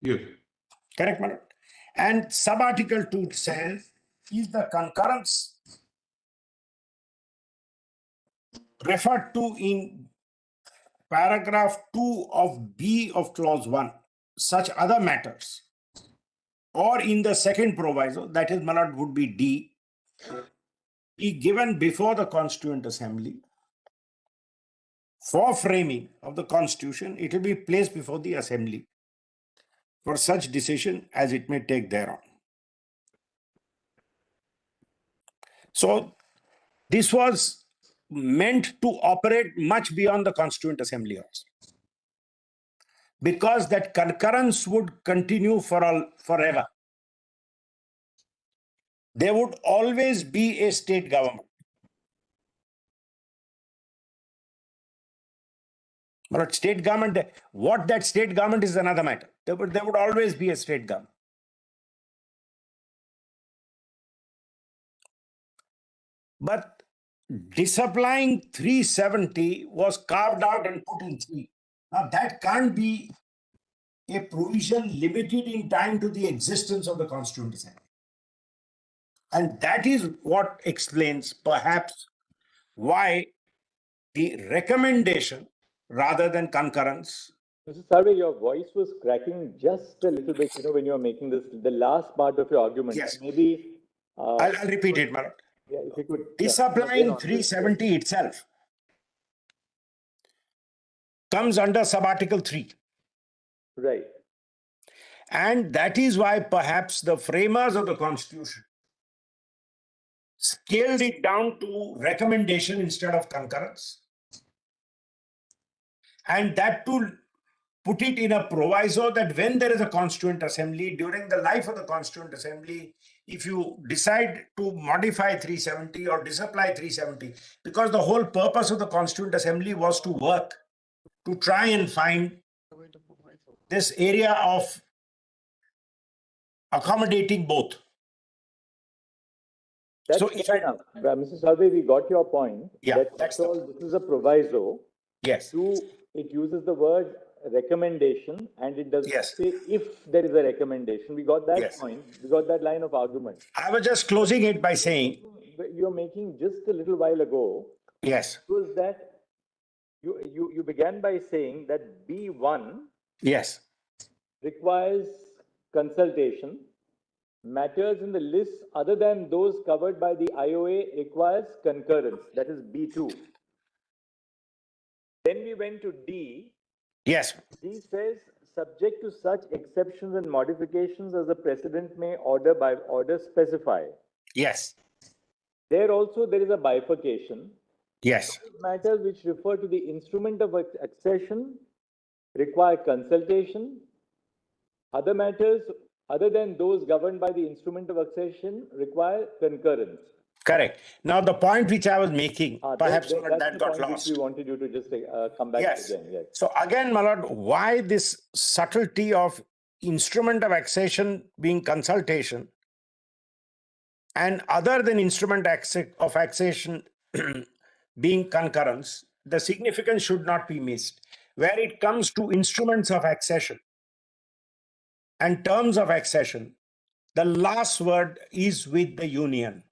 Yes. Correct, madam? And sub-article 2 says, is the concurrence referred to in paragraph 2 of B of clause 1, such other matters, or in the second proviso, that is, my lord, would be D, be given before the Constituent Assembly for framing of the Constitution, it will be placed before the Assembly for such decision as it may take thereon. So this was meant to operate much beyond the Constituent Assembly also, because that concurrence would continue forever. There would always be a state government. But state government, what that state government is another matter. There would always be a state government. But disapplying 370 was carved out and put in 3. Now that can't be a provision limited in time to the existence of the Constituent Assembly. And that is what explains perhaps why the recommendation rather than concurrence. Mr. Sarve, your voice was cracking just a little bit, when you were making this, the last part of your argument. Yes. Maybe. I'll repeat it, Marat. Yeah, if you could. Disapplying 370 itself comes under sub-article 3. Right. And that is why perhaps the framers of the Constitution scaled it down to recommendation instead of concurrence. And that to put it in a proviso that when there is a Constituent Assembly, during the life of the Constituent Assembly, if you decide to modify 370 or disapply 370, because the whole purpose of the Constituent Assembly was to work, to try and find this area of accommodating both. That's So if fair enough. Mr. Sarve, we got your point. Yeah, That's all. This is a proviso. Yes. It uses the word recommendation and it does Yes. say if there is a recommendation. We got that Yes. point. We got that line of argument. I was just closing it by saying, You're making just a little while ago yes, was that you began by saying that B1 yes, requires consultation. Matters in the list other than those covered by the IOA requires concurrence. That is B2. Then we went to D. yes, D says, subject to such exceptions and modifications as the President may order by order specify. yes, There also there is a bifurcation. yes, Matters which refer to the instrument of accession require consultation. Other matters other than those governed by the instrument of accession require concurrence. correct. Now the point which I was making, perhaps that's that the got point lost. which we wanted you to just come back Yes. to again. Yes. So again, my lord, why this subtlety of instrument of accession being consultation and other than instrument of accession being concurrence, the significance should not be missed. Where it comes to instruments of accession and terms of accession, the last word is with the union.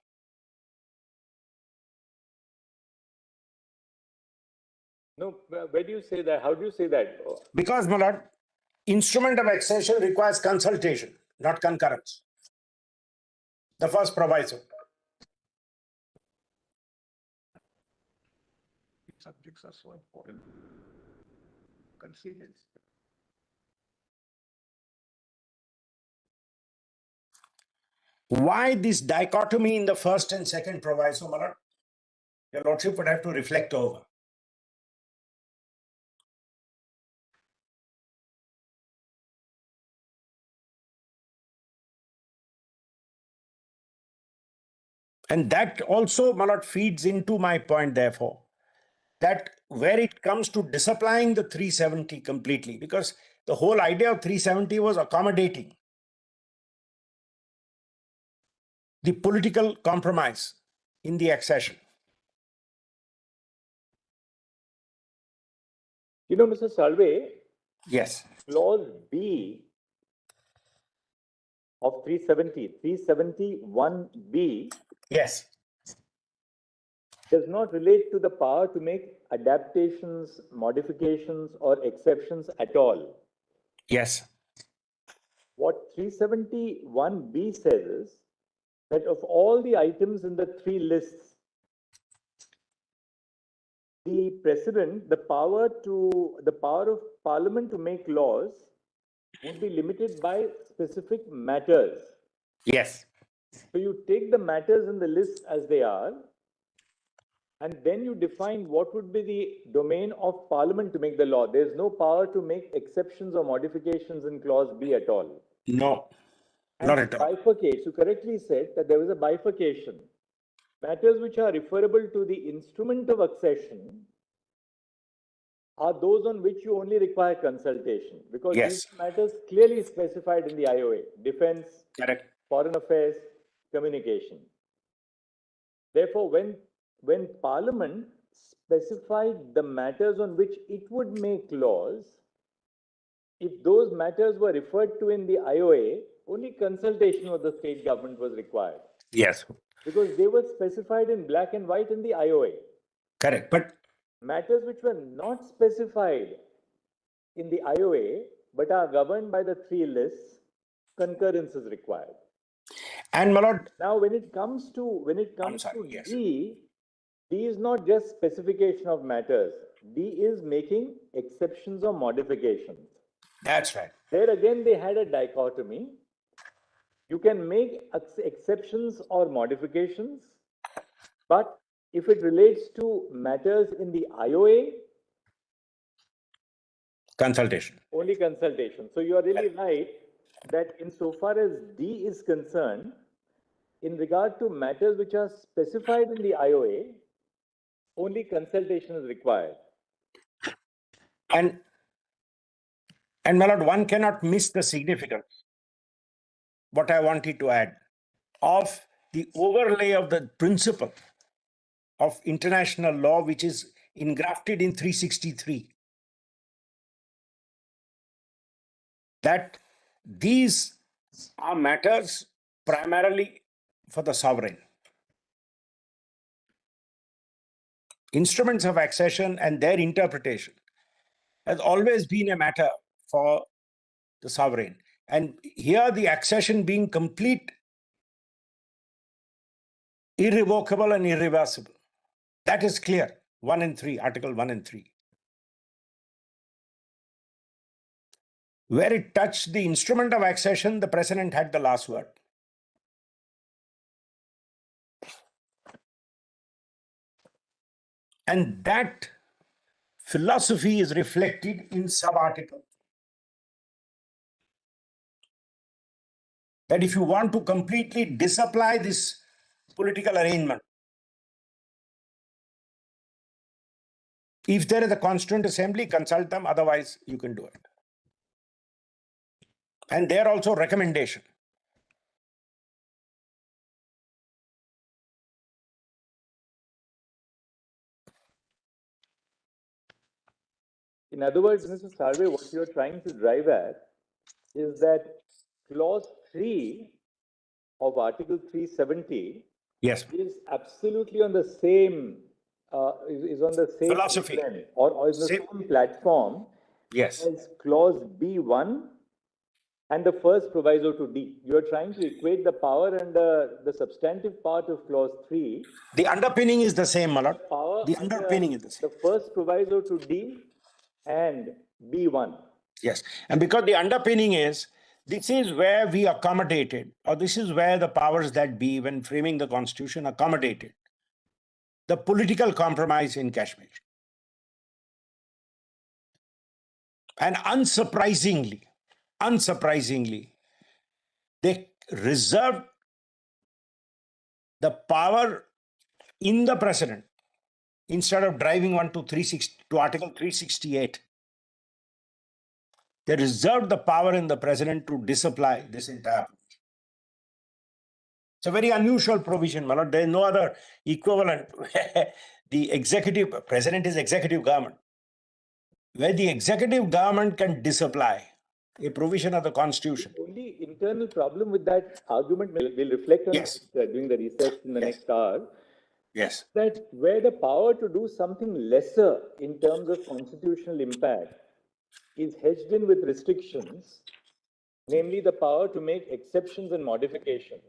No, where do you say that? How do you say that? Because, my lord, instrument of accession requires consultation, not concurrence. The first proviso. Subjects are so important. Convenience. Why this dichotomy in the first and second proviso, my lord? Your lordship would have to reflect over. And that also, Malad, feeds into my point, therefore, that where it comes to disapplying the 370 completely, because the whole idea of 370 was accommodating the political compromise in the accession. You know, Mr. Salve, Yes. clause B of 370, 371B Yes. does not relate to the power to make adaptations, modifications, or exceptions at all. Yes. What 371B says is that of all the items in the three lists, the president, the power of parliament to make laws would be limited by specific matters. Yes. So you take the matters in the list as they are, and then you define what would be the domain of parliament to make the law. There's no power to make exceptions or modifications in clause B at all. No, And not at all. bifurcates, you correctly said that there was a bifurcation. Matters which are referable to the instrument of accession are those on which you only require consultation, because Yes. these matters clearly specified in the IOA: defense, Correct. foreign affairs, communication. Therefore, when Parliament specified the matters on which it would make laws, if those matters were referred to in the IOA, only consultation with the state government was required, Yes. because they were specified in black and white in the IOA. Correct. But Matters which were not specified in the IOA but are governed by the three lists, concurrence is required. and Malad, Now, when it comes to yes. D is not just specification of matters. D is making exceptions or modifications. That's right. There again, they had a dichotomy. You can make exceptions or modifications, but if it relates to matters in the IOA, Consultation. only consultation. So you are really right that insofar as D is concerned, in regard to matters which are specified in the IOA, only consultation is required. And Malad, one cannot miss the significance, what I wanted to add, of the overlay of the principle of international law, which is engrafted in 363. That these are matters primarily for the sovereign. Instruments of accession and their interpretation has always been a matter for the sovereign. And here the accession being complete, irrevocable and irreversible. That is clear. 1 and 3, Article 1 and 3. Where it touched the instrument of accession, the president had the last word. And that philosophy is reflected in sub-article. That if you want to completely disapply this political arrangement, if there is a constituent assembly, consult them, otherwise you can do it. And there also recommendation. In other words, Mr. Salve, what you're trying to drive at is that clause 3 of Article 370 Yes. is absolutely on the same is on the same Philosophy. trend, or is the same platform Yes. as clause B1 and the first proviso to D. You're trying to equate the power and the substantive part of clause 3. The underpinning is the same, Malad. Power The under underpinning is the same. the first proviso to D and B1. Yes. And because the underpinning is, this is where we accommodated, or this is where the powers that be, when framing the constitution, accommodated the political compromise in Kashmir. And unsurprisingly, they reserved the power in the president, instead of driving one to Article 368, they reserved the power in the president to disapply this entire. It's a very unusual provision, my lord. There is no other equivalent. The executive president is executive government, where the executive government can disapply a provision of the constitution. The only internal problem with that argument, we'll reflect on Yes. it during the recess in the Yes. next hour, Yes. that where the power to do something lesser in terms of constitutional impact is hedged in with restrictions, namely the power to make exceptions and modifications,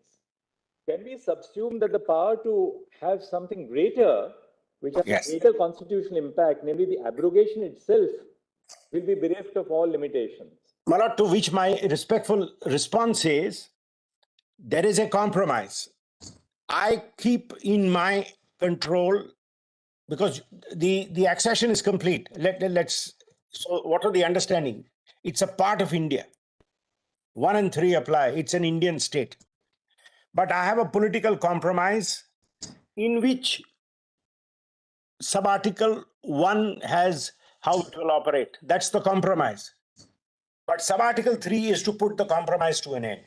can we subsume that the power to have something greater, which has Yes. greater constitutional impact, namely the abrogation itself, will be bereft of all limitations? My lord, to which my respectful response is, there is a compromise. I keep in my control, because the accession is complete. Let's, so what are the understanding? It's a part of India. 1 and 3 apply. It's an Indian state. But I have a political compromise in which sub-article 1 has how it will operate. That's the compromise. But sub-article 3 is to put the compromise to an end.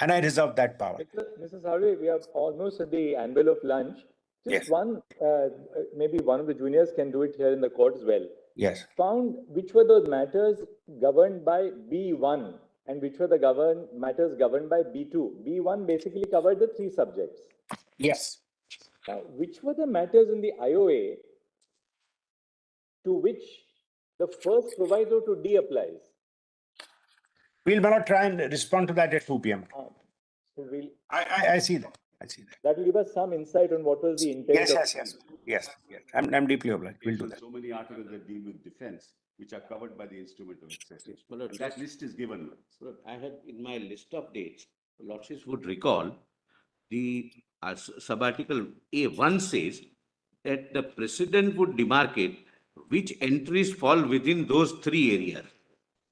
And I reserve that power. Mr. Salve, we are almost at the anvil of lunch. Just Yes. one, maybe one of the juniors can do it here in the court as well. Yes. Found which were those matters governed by B1 and which were the matters governed by B2. B1 basically covered the 3 subjects. Yes. Now, which were the matters in the IOA to which the first proviso to D applies? We'll not try and respond to that at 2 p.m. So we'll, I see that. I see that. that will give us some insight on what was the intent of. Yes. I'm deeply obliged. We'll do that. So many articles that deal with defense, which are covered by the instrument of accession. Yes, my lord, And that list is given. So I had in my list of dates, Lordships would recall the sub-article A1 says that the president would demarcate which entries fall within those 3 areas.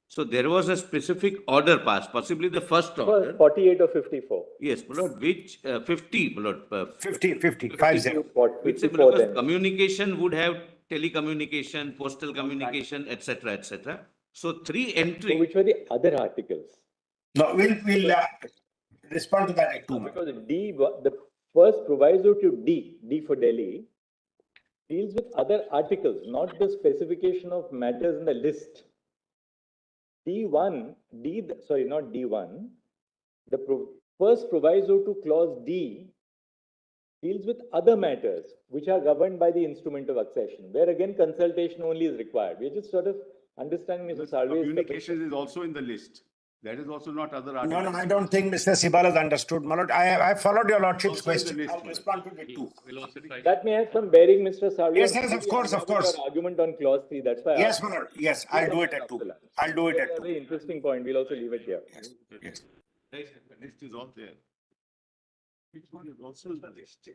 So there was a specific order passed, possibly the first order. 48 or 54. Yes, my lord, which 50, my lord, 50. which say, my 54 lord, then. communication would have telecommunication, postal communication, etc., etc. So 3 entries. So which were the other articles? No, we'll respond to that at 2. Because D, the first proviso to D for Delhi, deals with other articles, not the specification of matters in the list. not D1, the first proviso to clause D deals with other matters which are governed by the instrument of accession, where again consultation only is required. We're just sort of understanding Mr. Salve's. Communications is also in the list. That is also not other articles. No, I don't think Mr. Sibal has understood. My lord, I followed your lordship's Also in the question. list, I'll respond to it too. We'll also try. That may have some bearing, Mr. Salve. Yes, of course. Your argument on clause 3, that's why. Yes, my lord. Yes, I'll do it at 2. I'll do it at That's a 2. very interesting point. We'll also leave it here. Yes. The list is all there. Which one is also in the list?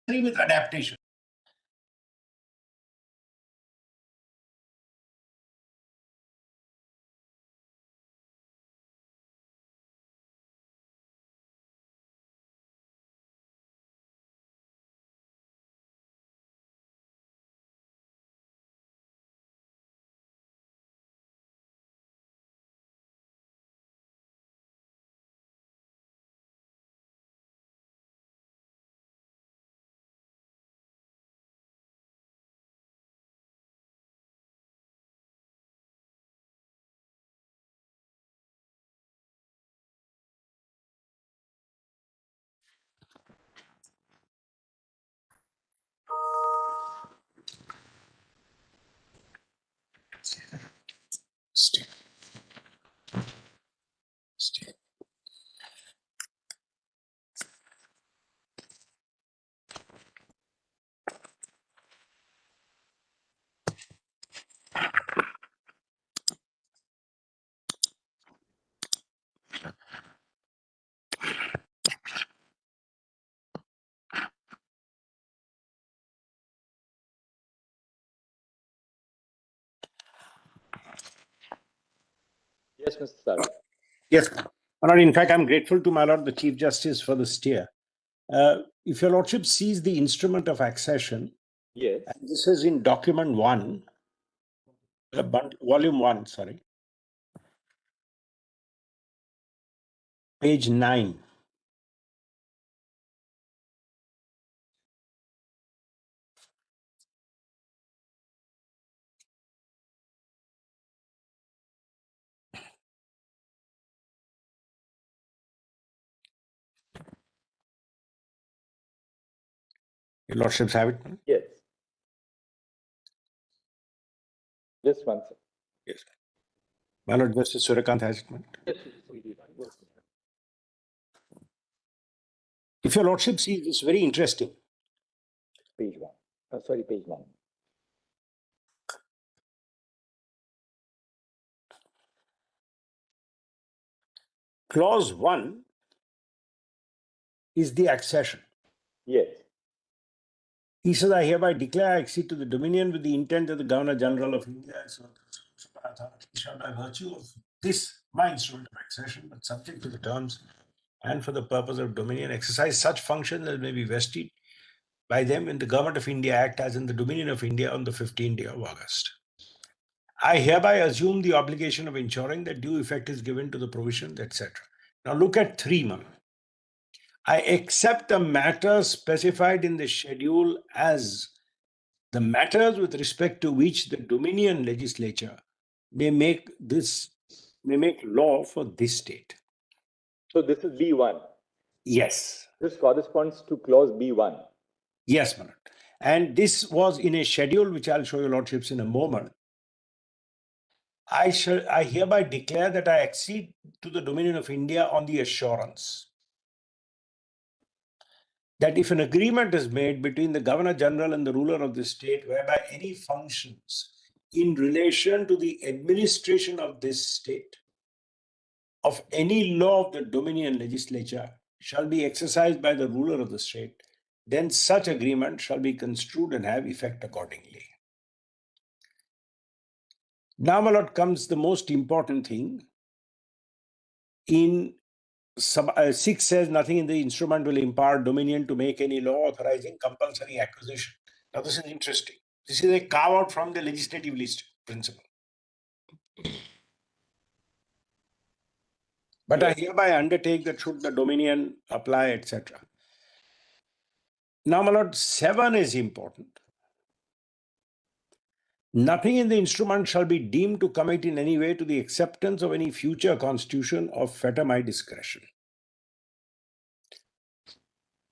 with adaptation. Stay. Stay. Yes, Mr. Salve. Yes, my lord. In fact, I'm grateful to my lord, the Chief Justice, for the steer. If your lordship sees the instrument of accession, Yes. and this is in document 1, volume 1, sorry, page 9. Your lordships have it? Yes. Just one second. Yes. My lord, Justice Suryakanth has it. If your lordship sees this, very interesting. Page 1. Sorry, page 1. Clause 1 is the accession. Yes. He says, I hereby declare I accede to the dominion with the intent that the Governor General of India shall, by virtue of this, my instrument of accession, but subject to the terms and for the purpose of dominion, exercise such functions as may be vested by them in the Government of India Act as in the Dominion of India on the 15th day of August. I hereby assume the obligation of ensuring that due effect is given to the provisions, etc. Now look at 3, man. I accept the matters specified in the schedule as the matters with respect to which the Dominion legislature may make law for this state. So this is B1. Yes. This corresponds to clause B1. Yes, my lord. And this was in a schedule which I'll show your lordships in a moment. I hereby declare that I accede to the Dominion of India on the assurance that if an agreement is made between the Governor General and the ruler of the state whereby any functions in relation to the administration of this state of any law of the Dominion legislature shall be exercised by the ruler of the state, then such agreement shall be construed and have effect accordingly. Now, my lord, comes the most important thing. In 6 says, nothing in the instrument will impart dominion to make any law authorizing compulsory acquisition. Now, this is interesting. This is a carve out from the legislative list principle. But I hereby undertake that should the dominion apply, etc. Now, my lord, 7 is important. Nothing in the instrument shall be deemed to commit in any way to the acceptance of any future constitution or fetter my discretion.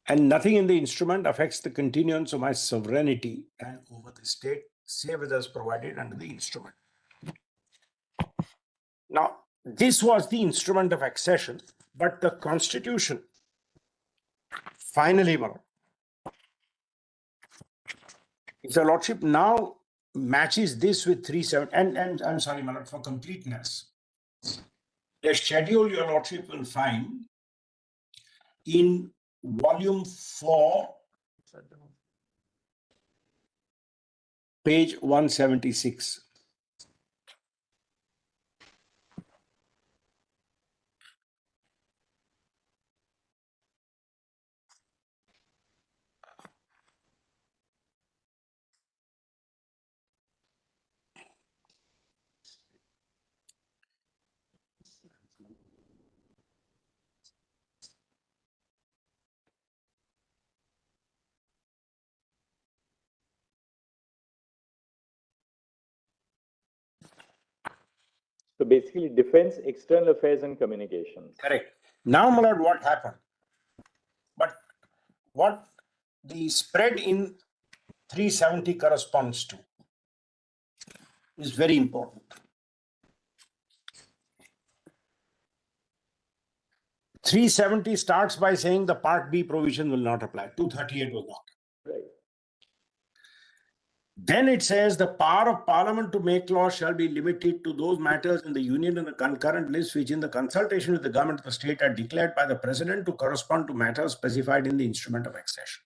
And nothing in the instrument affects the continuance of my sovereignty and over the state, save as provided under the instrument. Now, this was the instrument of accession, but the Constitution finally, if your lordship now matches this with 3.7, and I'm sorry, my lord, for completeness, the schedule your lordship will find in volume 4, page 176. So basically defense, external affairs and communications. Correct. Now, my lord, what happened? But what the spread in 370 corresponds to is very important. 370 starts by saying the Part B provision will not apply. 238 will not. Right. Then it says the power of Parliament to make laws shall be limited to those matters in the Union and the concurrent list which in the consultation with the government of the state are declared by the President to correspond to matters specified in the instrument of accession.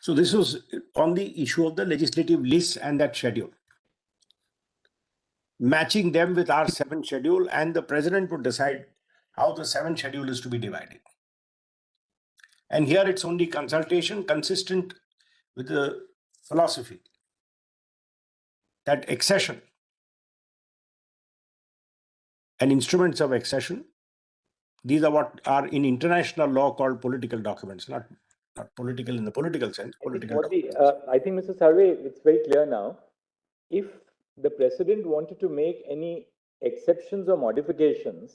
So this was on the issue of the legislative lists and that schedule. Matching them with our 7th schedule, and the President would decide how the 7th schedule is to be divided. And here it's only consultation consistent with the philosophy that accession and instruments of accession, these are what are in international law called political documents, not political in the political sense, political documents. I think, Mr. Salve, it's very clear now. If the President wanted to make any exceptions or modifications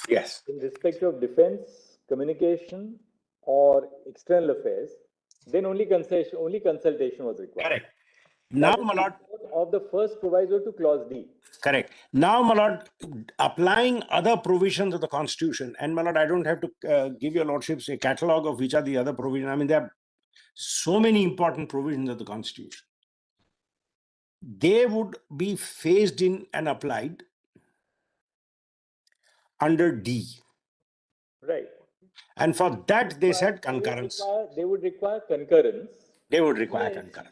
Yes. in respect of defense, communication, or external affairs, then only consultation was required. Correct. Now, my lord, of the first proviso to clause D. correct. Now, my lord, applying other provisions of the Constitution, and my lord, I don't have to give your lordships a catalogue of which are the other provisions. I mean, there are so many important provisions of the Constitution. They would be phased in and applied under D. Right. And for that, they said concurrence. They would require concurrence. They would require Yes. concurrence.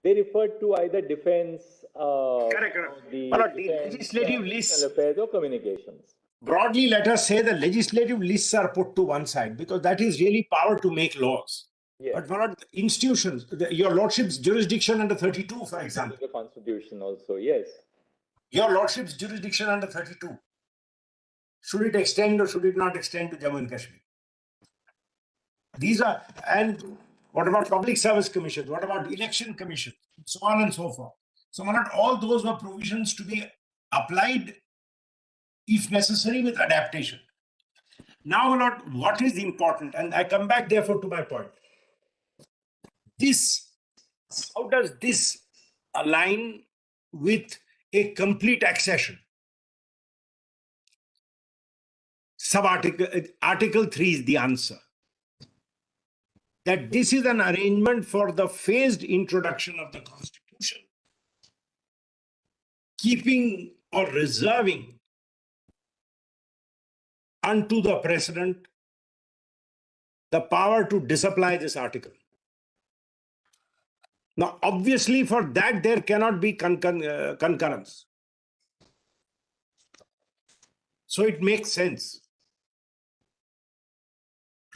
They referred to either defense, Correct. the legislative lists. external affairs or communications. Broadly, let us say the legislative lists are put to one side because that is really power to make laws. Yes. But for not institutions, your lordship's jurisdiction under 32, for example. The Constitution also, yes. Your lordship's jurisdiction under 32. Should it extend or should it not extend to Jammu and Kashmir? These are, and what about public service commissions? What about election commissions? So on and so forth. So not all those were provisions to be applied if necessary with adaptation. Now, my lord, what is important? And I come back therefore to my point. How does this align with a complete accession? Article 3 is the answer. That this is an arrangement for the phased introduction of the Constitution, keeping or reserving unto the President the power to disapply this article. Now, obviously, for that, there cannot be concurrence. So it makes sense.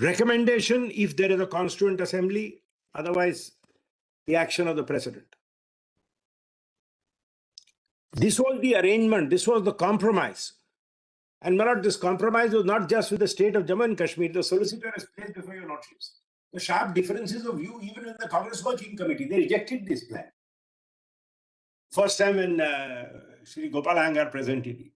Recommendation if there is a constituent assembly, otherwise the action of the President. This was the arrangement, this was the compromise. And my lord, this compromise was not just with the state of Jammu and Kashmir. The solicitor has placed before your lordships the sharp differences of view even in the Congress Working Committee. They rejected this plan. First time when Shri Gopal Ayangar presented it.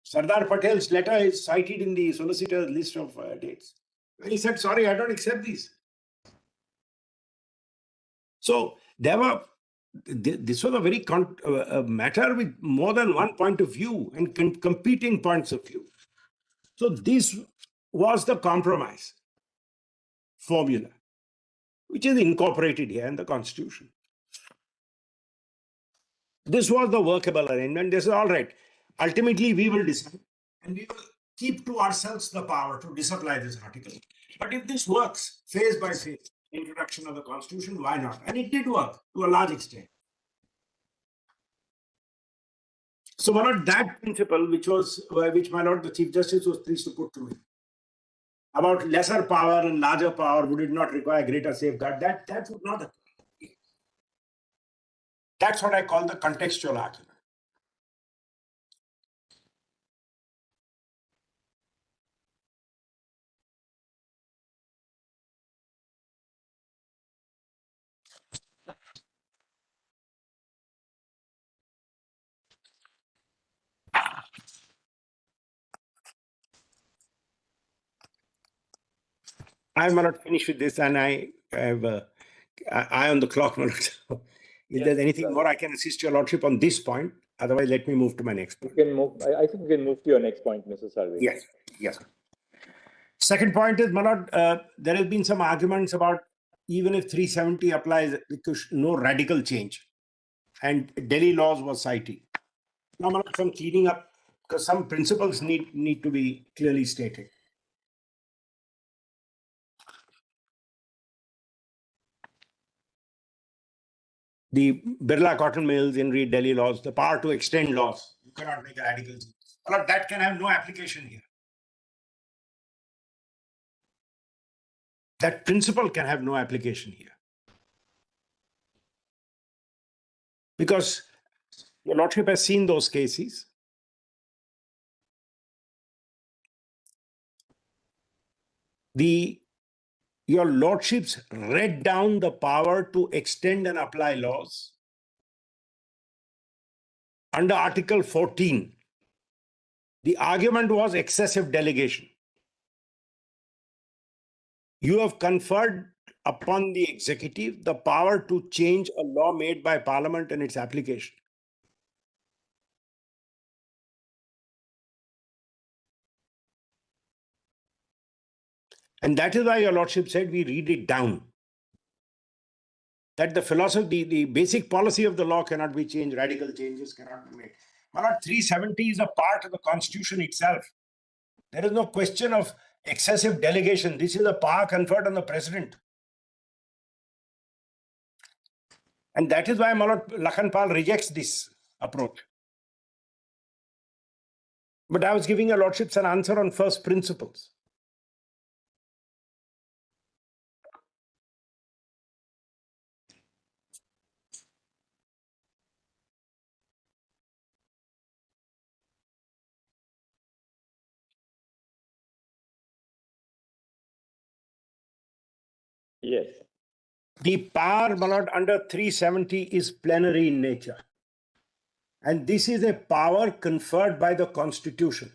Sardar Patel's letter is cited in the solicitor's list of dates. And he said, sorry, I don't accept these. So there were, this was a very matter with more than one point of view and competing points of view. So this was the compromise formula, which is incorporated here in the Constitution. This was the workable arrangement. This is all right. Ultimately, we will decide and we will keep to ourselves the power to disapply this article. But if this works phase by phase, introduction of the Constitution, why not? And it did work to a large extent. So, my lord, that principle, which my lord, the Chief Justice was pleased to put to me, about lesser power and larger power, would it not require greater safeguard? That would not occur. That's what I call the contextual argument. I'm not finished with this, and I have eye on the clock, my lord. So if there's anything more, I can assist your lordship on this point. Otherwise, let me move to my next You point. can move, I think we can move to your next point, Mr. Salve. Yes, yes. Second point is, my lord, there has been some arguments about even if 370 applies, because no radical change, and Delhi laws was cited. Now, my lord, some cleaning up, because some principles need to be clearly stated. The Birla cotton mills in Delhi laws, the power to extend laws, you cannot make a radical change. My lord, that can have no application here. That principle can have no application here. Because your lordship has seen those cases. Your lordships read down the power to extend and apply laws under Article 14. The argument was excessive delegation. You have conferred upon the executive the power to change a law made by Parliament and its application. And that is why your lordship said we read it down. That the philosophy, the basic policy of the law cannot be changed, radical changes cannot be made. My lord, 370 is a part of the Constitution itself. There is no question of excessive delegation. This is a power conferred on the president. And that is why my lord Lakhanpal rejects this approach. But I was giving your lordships an answer on first principles. Yes. The power, my lord, under 370 is plenary in nature. And this is a power conferred by the Constitution.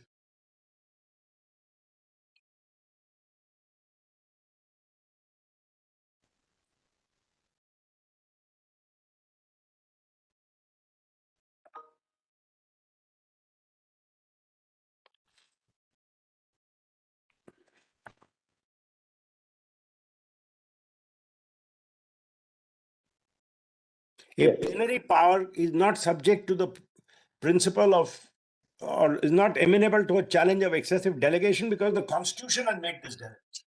A plenary power is not subject to the principle of, or is not amenable to a challenge of excessive delegation, because the Constitution has made this delegation.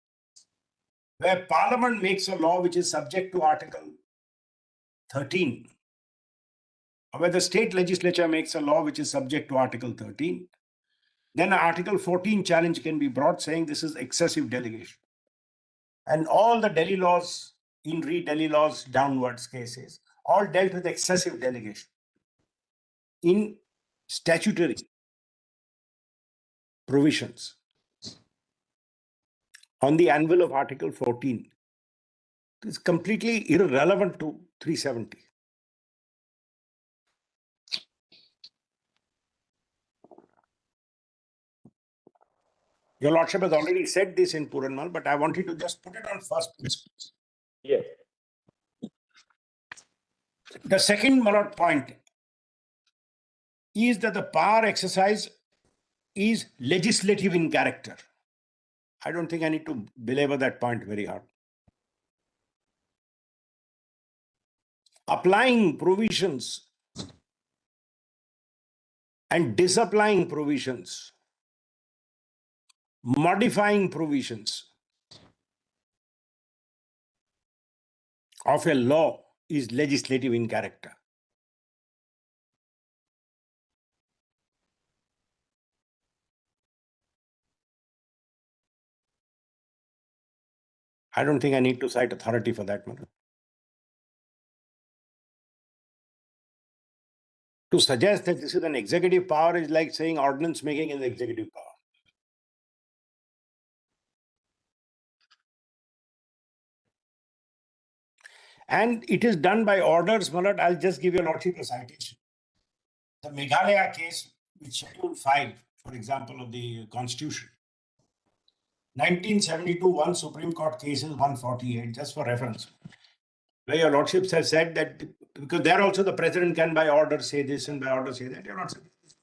Where Parliament makes a law which is subject to Article 13, or where the state legislature makes a law which is subject to Article 13, then Article 14 challenge can be brought saying this is excessive delegation. And all the Delhi laws, in Delhi laws downwards cases, all dealt with excessive delegation in statutory provisions on the anvil of Article 14. It's completely irrelevant to 370. Your lordship has already said this in Puranmal, but I wanted to just put it on first principles. Yes. The second, my lord, point is that the power exercise is legislative in character. I don't think I need to belabor that point very hard. Applying provisions and disapplying provisions, modifying provisions of a law is legislative in character. I don't think I need to cite authority for that matter. To suggest that this is an executive power is like saying ordinance making is executive power. And it is done by orders, Malad. I'll just give you a lordship a citation. The Meghalaya case, with Schedule 5, for example, of the Constitution. 1972, one Supreme Court case is 148, just for reference. Where your lordships have said that, because there also the president can by order say this and by order say that. You're not saying this.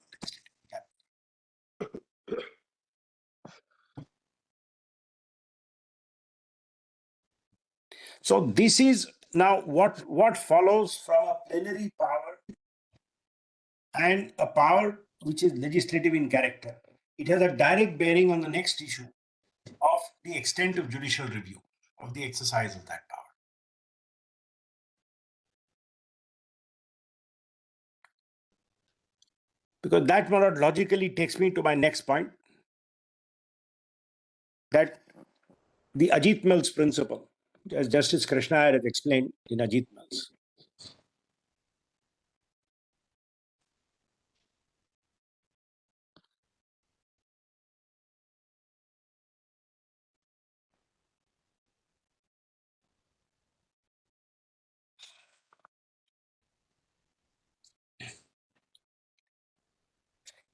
So this is now what follows from a plenary power and a power which is legislative in character. It has a direct bearing on the next issue of the extent of judicial review, of the exercise of that power. Because that logically takes me to my next point, that the Ajit Mills principle, as Justice Krishna has explained in Ajit Mills.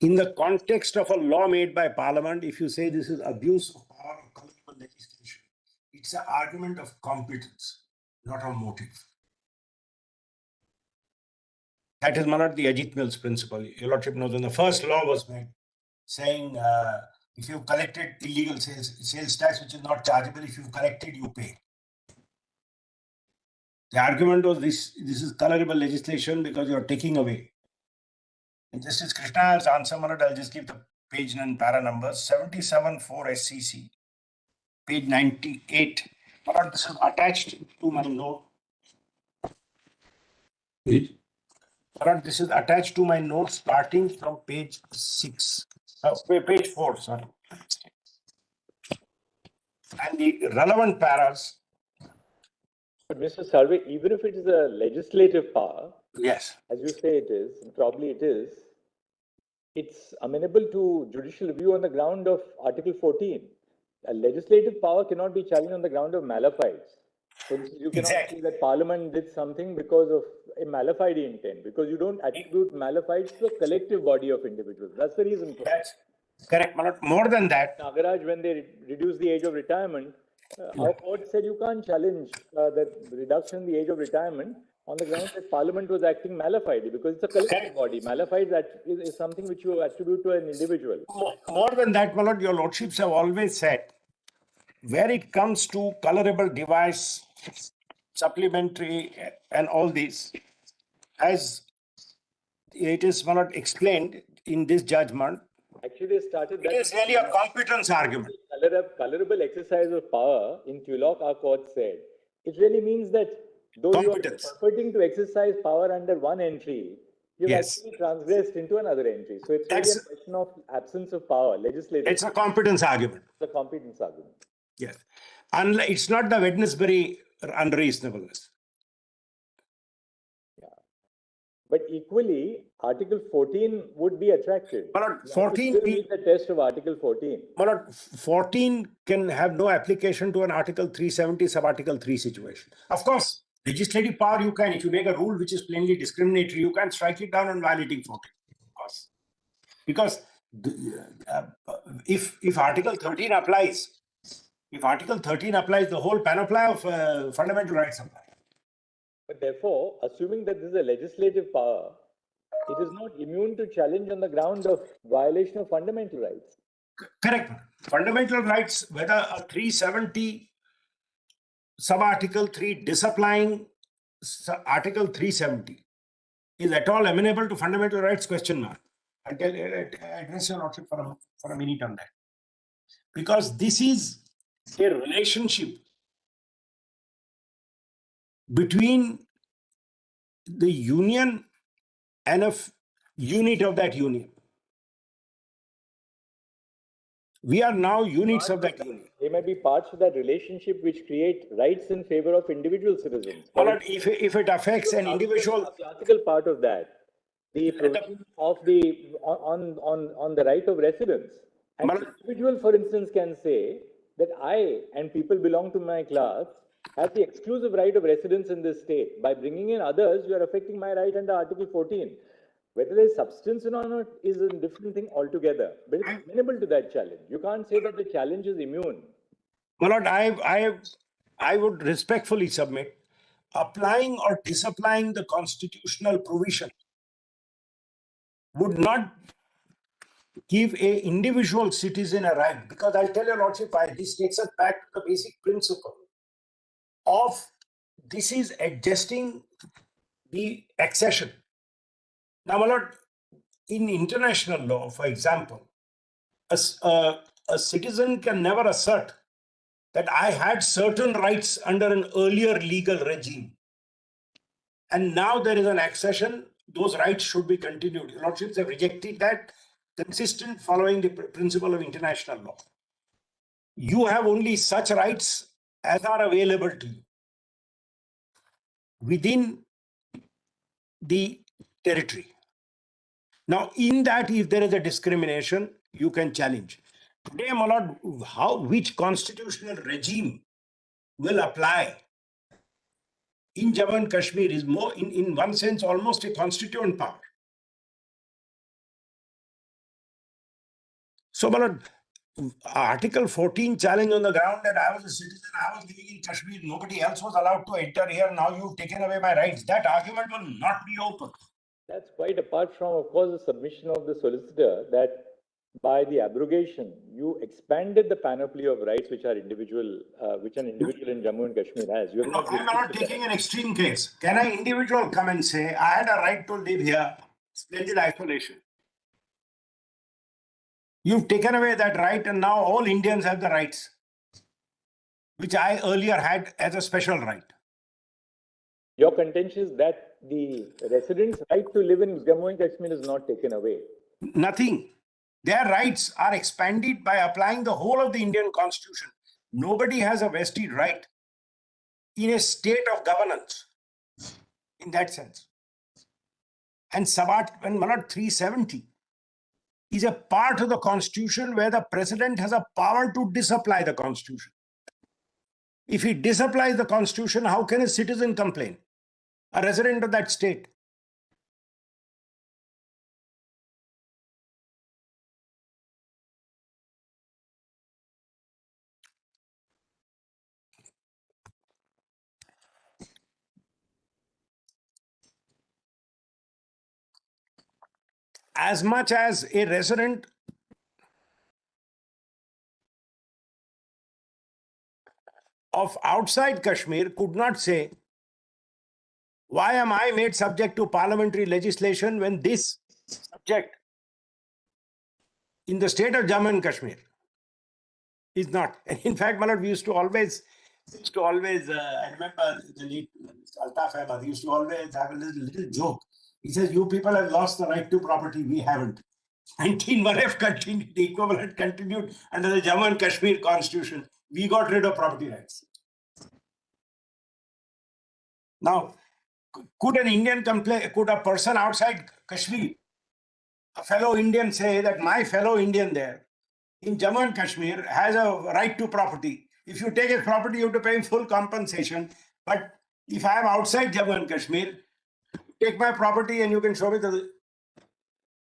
In the context of a law made by Parliament, if you say this is abuse of power or colonial legislation, it's an argument of competence, not of motive. That is not the Ajit Mills principle. Your Lordship knows when the first law was made, saying if you've collected illegal sales tax, which is not chargeable, if you've collected, you pay. The argument was this is colorable legislation because you're taking away. And Justice Krishna's answer, I'll just give the page and para numbers, 77 4 SCC, page 98. This is attached to my note. This is attached to my note starting from page 6. Page 4, sorry. And the relevant paras. But Mr. Salve, even if it is a legislative power, Yes, as you say it is, and probably it is, it's amenable to judicial review on the ground of Article 14. A legislative power cannot be challenged on the ground of malafide. For instance, you cannot Exactly. say that Parliament did something because of a malafide intent, because you don't attribute malafides to a collective body of individuals. That's the reason for that's correct. More than that, Nagaraj, when they reduced the age of retirement, our court said you can't challenge the reduction in the age of retirement on the grounds that Parliament was acting malafide, because it's a collective body. Malafide is something which you attribute to an individual. more than that, my lord, your lordships have always said, where it comes to colorable device, supplementary, and all these, as it is, my lord, explained in this judgment, Actually, they started that. it is really a competence argument. Colorable exercise of power in Tulloch, our court said, it really means that though you are purporting to exercise power under one entry, you've actually transgressed into another entry. So it's really a question of absence of power, legislative. It's a competence argument. It's a competence argument. Yes. And it's not the Wednesbury unreasonableness. Yeah. But equally, Article 14 would be attractive. But 14 meet the test of Article 14. But 14 can have no application to an Article 370 sub-Article 3 situation. Of course, legislative power you can, if you make a rule which is plainly discriminatory, you can strike it down on violating 14. Of course. Because if Article 13 applies, the whole panoply of fundamental rights apply. But therefore, assuming that this is a legislative power, it is not immune to challenge on the ground of violation of fundamental rights. Correct. Fundamental rights, whether a 370 sub-Article 3 disapplying Article 370 is at all amenable to fundamental rights, question mark. I'll address your lordship for a minute on that. Because this is a relationship between the union and a unit of that union. We are now units of that union. They may be parts of that relationship which create rights in favor of individual citizens. My lord, if it affects an individual, A classical part of that, the provision of on the right of residence. An My lord, individual, for instance, can say that I and people belong to my class have the exclusive right of residence in this state. By bringing in others, you are affecting my right under Article 14. Whether there's substance or not is a different thing altogether, but it's amenable to that challenge. You can't say that the challenge is immune. my lord, I would respectfully submit, applying or disapplying the constitutional provision would not give a individual citizen a right, because I'll tell your lordship why. This takes us back to the basic principle of this is adjusting the accession. Now, my lord, in international law, for example, a citizen can never assert that I had certain rights under an earlier legal regime, and now there is an accession, those rights should be continued. Your lordships have rejected that, consistent following the principle of international law. You have only such rights as are available to you within the territory. Now, in that, if there is a discrimination, you can challenge. Today, my lord, which constitutional regime will apply in Jammu and Kashmir is more, in one sense, almost a constituent power. So, my lord, Article 14 challenge on the ground that I was a citizen, I was living in Kashmir, nobody else was allowed to enter here, now you've taken away my rights. That argument will not be open. That's quite apart from, of course, the submission of the solicitor that by the abrogation, you expanded the panoply of rights which are individual, which an individual in Jammu and Kashmir has. You have not I'm not taking an extreme case. Can an individual come and say, I had a right to live here, splendid isolation? You've taken away that right, and now all Indians have the rights, which I earlier had as a special right. Your contention is that the residents' right to live in Jammu and Kashmir is not taken away. Nothing. Their rights are expanded by applying the whole of the Indian Constitution. Nobody has a vested right in a state of governance in that sense. And Manat 370 is a part of the Constitution where the president has a power to disapply the Constitution. If he disapplies the Constitution, how can a citizen complain? A resident of that state. As much as a resident of outside Kashmir could not say, why am I made subject to parliamentary legislation when this subject in the state of Jammu and Kashmir is not? And in fact, Malad, we used to always, I remember the late Altaf Ahmad used to always have a little joke. He says, you people have lost the right to property, we haven't. 19-1F continued, the equivalent continued under the Jammu and Kashmir constitution. We got rid of property rights. Now, could an Indian complain, could a person outside Kashmir, a fellow Indian, say that my fellow Indian there in Jammu and Kashmir has a right to property? If you take his property, you have to pay him full compensation. But if I am outside Jammu and Kashmir, take my property and you can show me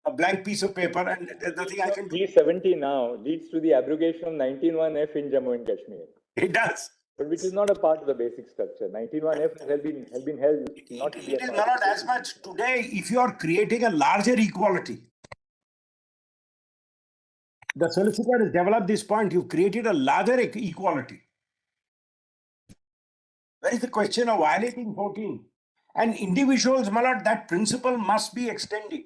a blank piece of paper and there's nothing I can do. 370 now leads to the abrogation of 19-1F in Jammu and Kashmir. It does. But which is not a part of the basic structure. 19-1F has been held not to be It is not as much today. If you are creating a larger equality, the solicitor has developed this point, you've created a larger equality. Where is the question of violating 14? And individuals, Malad, that principle must be extended.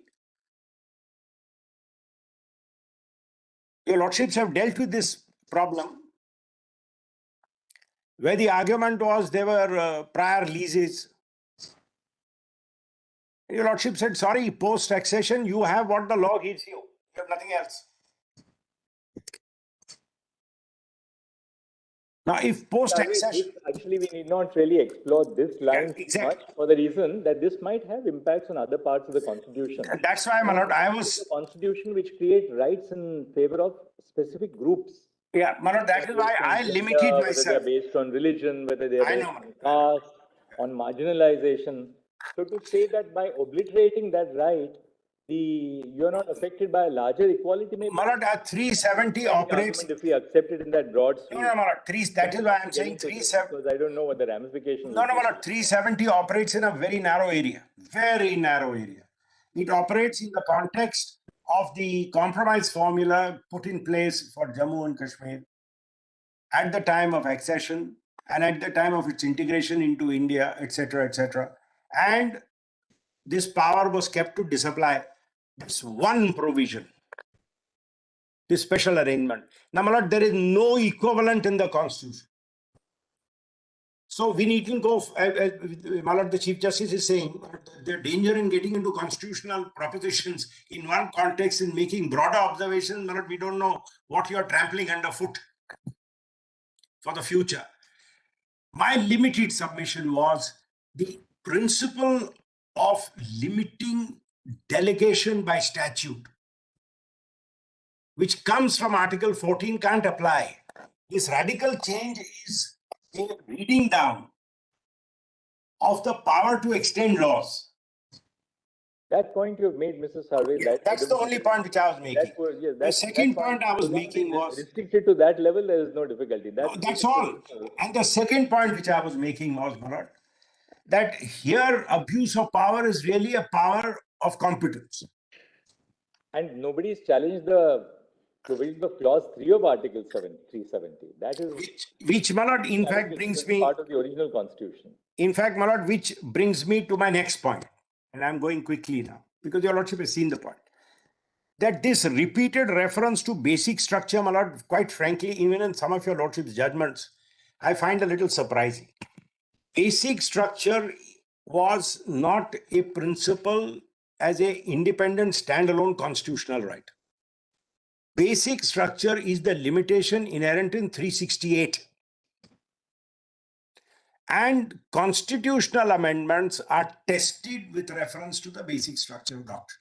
Your lordships have dealt with this problem, where the argument was there were prior leases. Your lordship said, sorry, post-accession, you have what the law gives you. You have nothing else. Now, if post-accession, Actually, we need not really explore this line exactly. much for the reason that this might have impacts on other parts of the Constitution. That's why, my lord, I was, The Constitution which create rights in favor of specific groups. yeah, my lord, that is why I limited Whether myself. they're based on religion, whether they're I based know, on caste, on marginalization. So to say that by obliterating that right, you're not affected by a larger equality, maybe. My lord, 370 operates. If we accept it in that broad No, my lord, that is why I'm saying 370. Because I don't know what the ramifications. No, my lord, 370 operates in a very narrow area. Very narrow area. It operates in the context of the compromise formula put in place for Jammu and Kashmir at the time of accession and at the time of its integration into India, etc., etc. And this power was kept to disapply this one provision, this special arrangement. Now, my lord, there is no equivalent in the Constitution. So we need to go, my lord, the Chief Justice is saying, the danger in getting into constitutional propositions in one context and making broader observations, my lord, we don't know what you are trampling underfoot for the future. My limited submission was the principle of limiting delegation by statute, which comes from Article 14, can't apply. This radical change is a reading down of the power to extend laws. That point you've made, Mr. Salve. That's the only point which I was making. The second point I was making was restricted to that level. There is no difficulty. That's all. And the second point which I was making was, my lord, that here abuse of power is really a power of competence. And nobody's challenged the provision of clause 3 of Article 370. That is which, my lord, in fact brings me part of the original Constitution. In fact, my lord, which brings me to my next point. And I'm going quickly now, because your lordship has seen the point. That this repeated reference to basic structure, my lord, quite frankly, even in some of your lordship's judgments, I find a little surprising. Basic structure was not a principle as an independent standalone constitutional right. Basic structure is the limitation inherent in 368. And constitutional amendments are tested with reference to the basic structure of doctrine.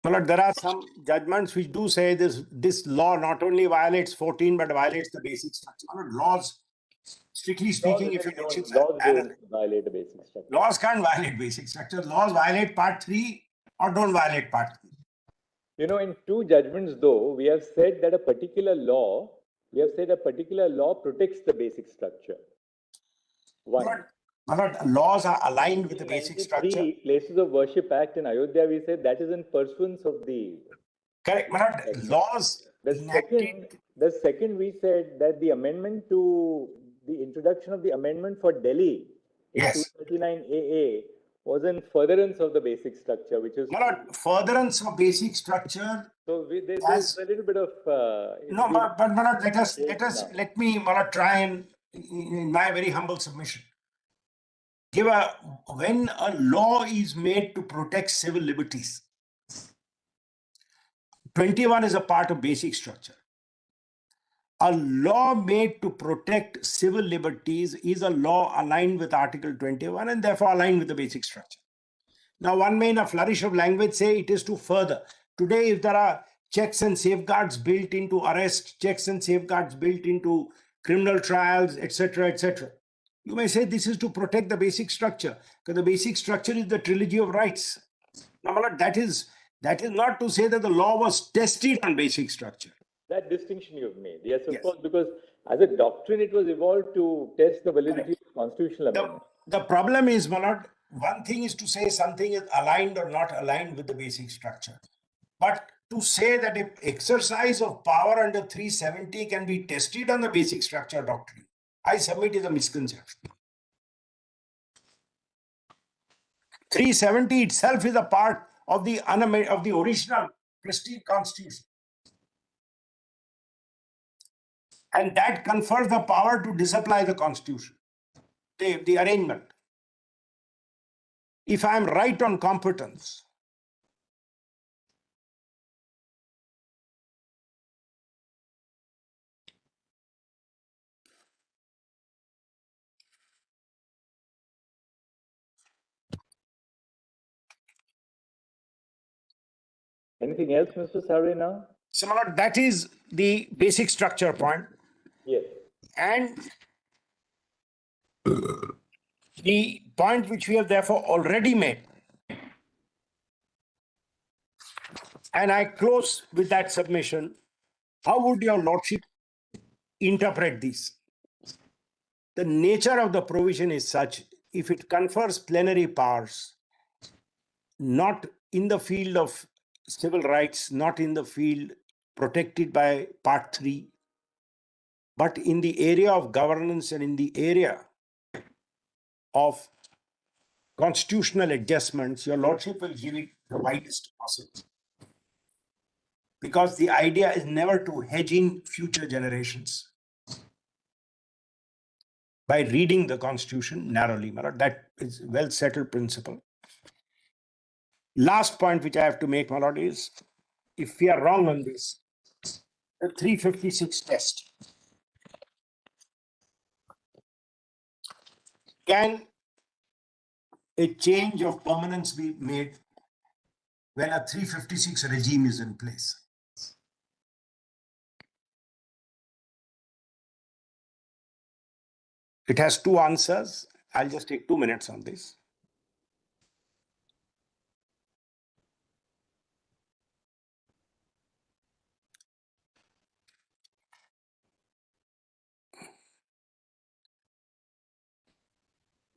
But there are some judgments which do say this law not only violates 14 but violates the basic structure. Laws, strictly speaking, if you violate the basic structure. Laws can't violate basic structure. Laws violate part 3 or don't violate part 3. You know, in 2 judgments, though, we have said that a particular law protects the basic structure. One. But laws are aligned with the basic structure. Places of Worship Act in Ayodhya, we said that is in pursuance of the... Correct. But laws... The second, we said that the amendment to the introduction of the amendment for Delhi in 239 AA was in furtherance of the basic structure, which is... furtherance of basic structure... So there's a little bit of... let me try and, in my very humble submission, when a law is made to protect civil liberties, 21 is a part of basic structure. A law made to protect civil liberties is a law aligned with Article 21 and therefore aligned with the basic structure. Now, one may in a flourish of language say it is to further. Today, if there are checks and safeguards built into arrest, checks and safeguards built into criminal trials, etc., etc., you may say this is to protect the basic structure, because the basic structure is the trilogy of rights. Now, that is not to say that the law was tested on basic structure. That distinction you've made, yes, of course, because as a doctrine, it was evolved to test the validity of constitutional amendment. The problem is, Malad, one thing is to say something is aligned or not aligned with the basic structure. But to say that if exercise of power under 370 can be tested on the basic structure doctrine, I submit is a misconception. 370 itself is a part of the original pristine constitution. And that confers the power to disapply the constitution, the arrangement. If I am right on competence, Anything else, Mr. Sarve, now? so my lord, that is the basic structure point. Yes. And the point which we have therefore already made, and I close with that submission, how would your lordship interpret this? The nature of the provision is such, if it confers plenary powers, not in the field of civil rights, not in the field protected by Part 3, but in the area of governance and in the area of constitutional adjustments, your lordship will give it the widest possible. Because the idea is never to hedge in future generations by reading the constitution narrowly. That is a well settled principle. Last point which I have to make, my lord, is if we are wrong on this, the 356 test. Can a change of permanence be made when a 356 regime is in place? It has two answers. I'll just take 2 minutes on this.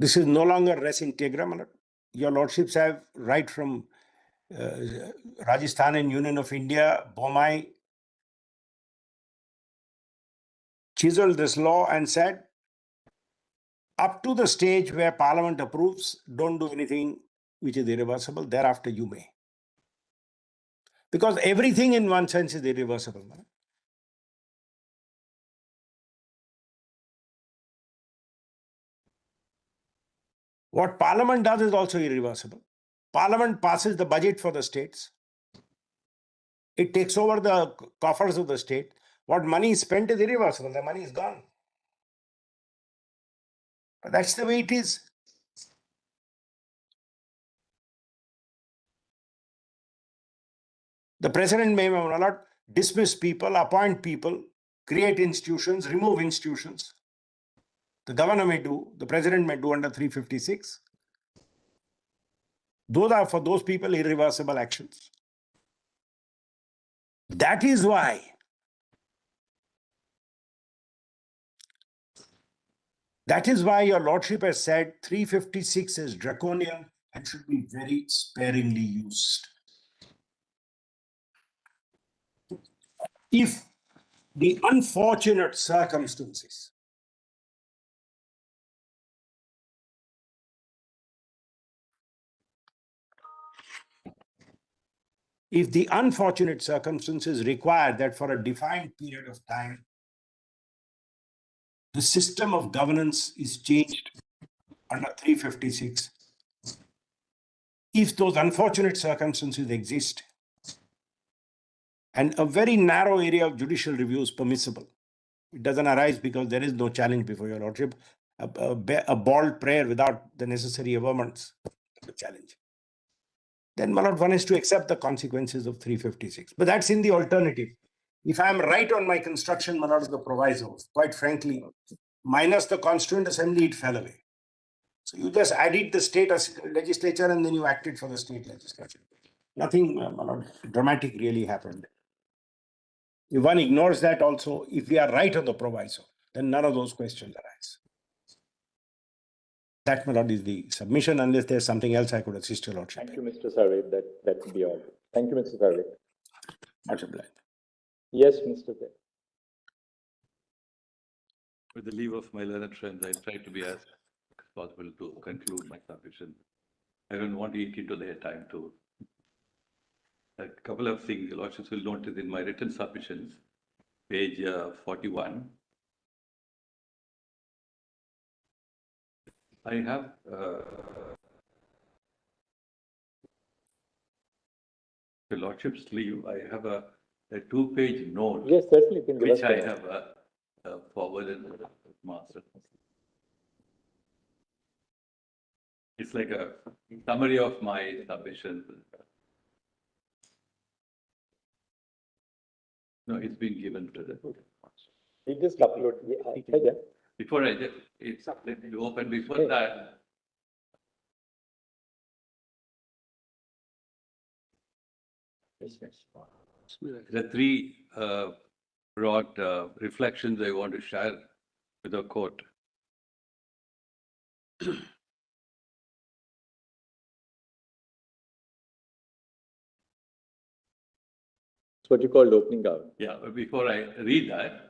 This is no longer res integra, my lord. Your lordships have right from Rajasthan and Union of India, Bomai chiseled this law and said, up to the stage where Parliament approves, don't do anything which is irreversible. Thereafter, you may. Because everything in one sense is irreversible. What Parliament does is also irreversible. Parliament passes the budget for the states. It takes over the coffers of the state. What money is spent is irreversible. The money is gone. But that's the way it is. The president may not dismiss people, appoint people, create institutions, remove institutions. The governor may do, the president may do under 356. Those are for those people irreversible actions. That is why your lordship has said 356 is draconian and should be very sparingly used. If the unfortunate circumstances require that for a defined period of time, the system of governance is changed under 356. If those unfortunate circumstances exist, and a very narrow area of judicial review is permissible, it doesn't arise because there is no challenge before your lordship, a bald prayer without the necessary averments, a challenge. Then, my lord, one is to accept the consequences of 356. But that's in the alternative. If I'm right on my construction, my lord, of the proviso, quite frankly, minus the Constituent Assembly, it fell away. So you just added the state legislature and then you acted for the state legislature. Nothing my lord, dramatic really happened. If one ignores that also, if we are right on the proviso, then none of those questions arise. That, my lord, is the submission, unless there's something else I could assist your lordship. Thank you, Mr. Sarve. That would be all. Thank you, Mr. Sarve. Much obliged. Yes, Mr. Dev. With the leave of my learned friends, I'll try to be as possible to conclude my submission. I don't want to eat into their time too. a couple of things. Your Lordships will notice in my written submissions, page 41. I have the Lordship's leave. I have a 2-page note. Yes, certainly, you can give which us I the note. have forwarded to the master. It's like a summary of my submission. No, it's been given to the. You just upload. Yeah. Before I just, it's let me open before that. The 3 broad reflections I want to share with the court. It's what you call opening out. Yeah, but before I read that,